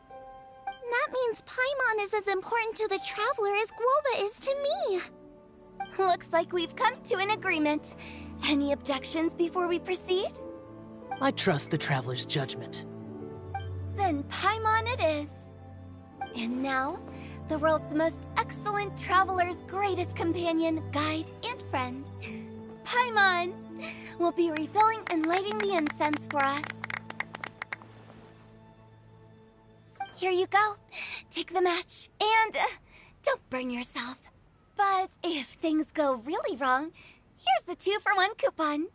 That means Paimon is as important to the traveler as Guoba is to me. Looks like we've come to an agreement. Any objections before we proceed? I trust the traveler's judgment. Then Paimon it is. And now, the world's most excellent traveler's greatest companion, guide, and friend, Paimon, will be refilling and lighting the incense for us. Here you go. Take the match, and don't burn yourself. But if things go really wrong, here's the 2-for-1 coupon.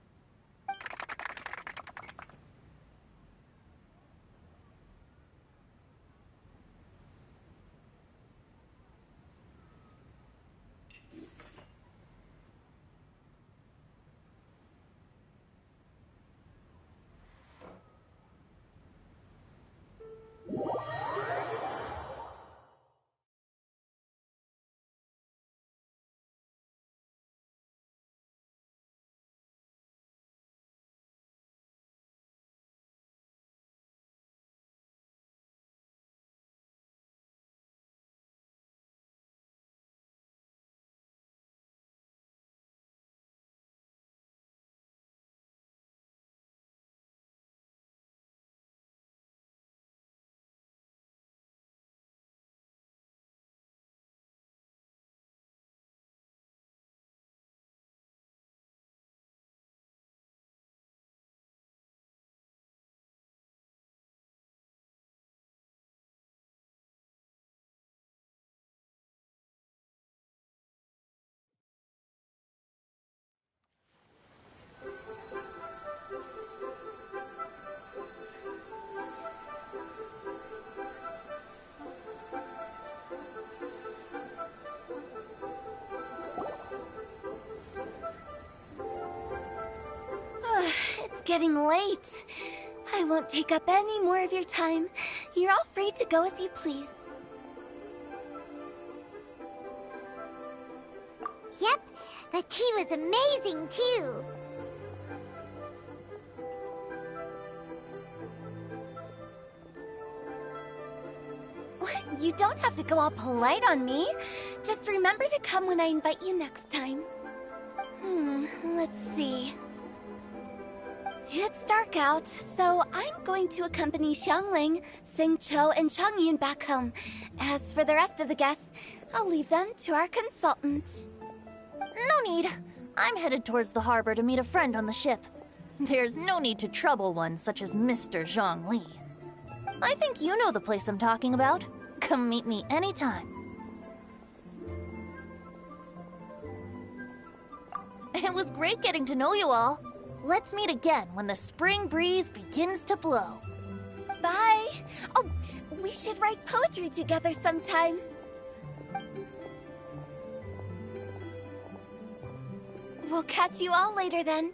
It's getting late. I won't take up any more of your time. You're all free to go as you please. Yep, the tea was amazing too. You don't have to go all polite on me. Just remember to come when I invite you next time. Let's see. It's dark out, so I'm going to accompany Xiangling, Xingqiu, and Changyun back home. As for the rest of the guests, I'll leave them to our consultant. No need. I'm headed towards the harbor to meet a friend on the ship. There's no need to trouble one such as Mr. Zhongli. I think you know the place I'm talking about. Come meet me anytime. It was great getting to know you all. Let's meet again when the spring breeze begins to blow. Bye! Oh, we should write poetry together sometime. We'll catch you all later then.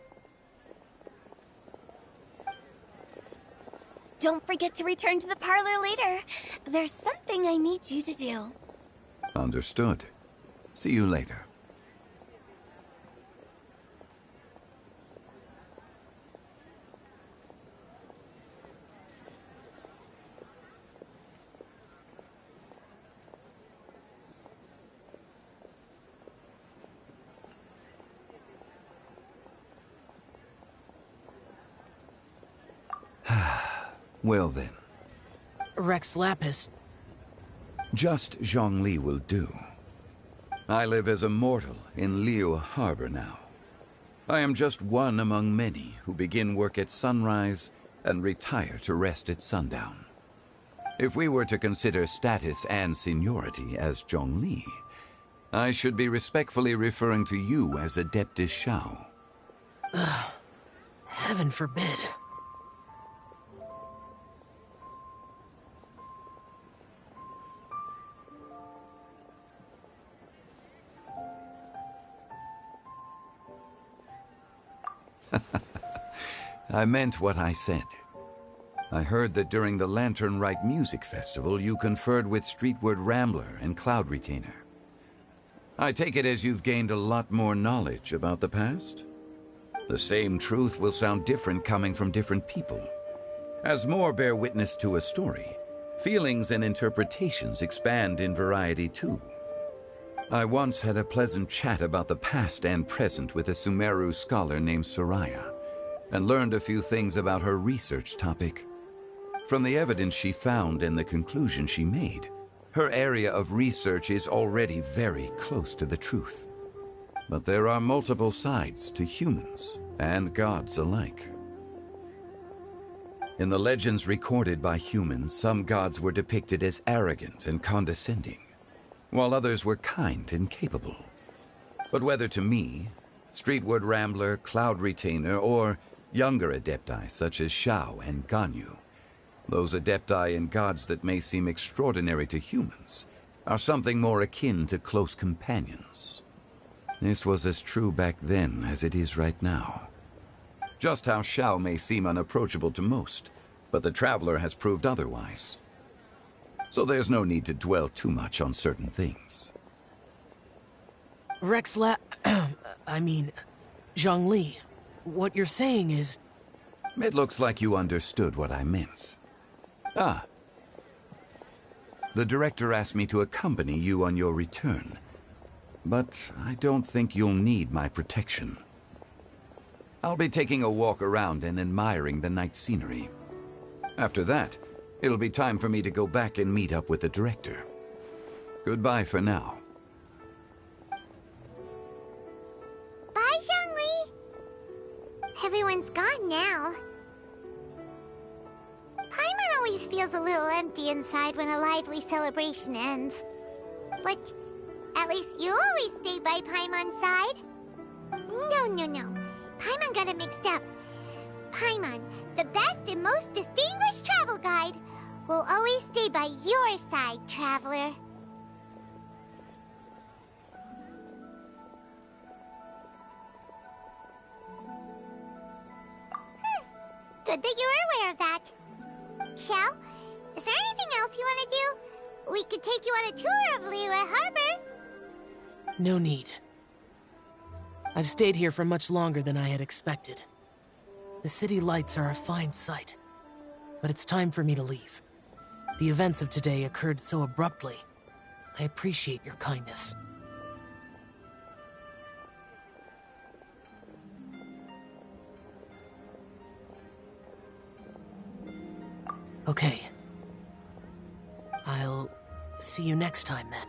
Don't forget to return to the parlor later. There's something I need you to do. Understood. See you later. Well then. Rex Lapis. Just Zhongli will do. I live as a mortal in Liyue Harbor now. I am just one among many who begin work at sunrise and retire to rest at sundown. If we were to consider status and seniority as Zhongli, I should be respectfully referring to you as Adeptus Shao. Heaven forbid. I meant what I said. I heard that during the Lantern Rite Music Festival, you conferred with Streetward Rambler and Cloud Retainer. I take it as you've gained a lot more knowledge about the past? The same truth will sound different coming from different people. As more bear witness to a story, feelings and interpretations expand in variety too. I once had a pleasant chat about the past and present with a Sumeru scholar named Soraya, and learned a few things about her research topic. From the evidence she found and the conclusion she made, her area of research is already very close to the truth. But there are multiple sides to humans and gods alike. In the legends recorded by humans, some gods were depicted as arrogant and condescending, while others were kind and capable. But whether to me, Streetward Rambler, Cloud Retainer, or younger adepti such as Shao and Ganyu, those adepti and gods that may seem extraordinary to humans are something more akin to close companions. This was as true back then as it is right now. Just how Shao may seem unapproachable to most, but the Traveler has proved otherwise. So there's no need to dwell too much on certain things. Zhongli, what you're saying is... It looks like you understood what I meant. Ah. The director asked me to accompany you on your return, but I don't think you'll need my protection. I'll be taking a walk around and admiring the night scenery. After that, it'll be time for me to go back and meet up with the director. Goodbye for now. Bye, Zhongli! Everyone's gone now. Paimon always feels a little empty inside when a lively celebration ends. But at least you always stay by Paimon's side. No. Paimon got it mixed up. Paimon, the best and most distinguished travel guide, will always stay by your side, Traveler. Good that you were aware of that. Shell, is there anything else you want to do? We could take you on a tour of Liyue Harbor. No need. I've stayed here for much longer than I had expected. The city lights are a fine sight, but it's time for me to leave. The events of today occurred so abruptly. I appreciate your kindness. Okay. I'll see you next time then.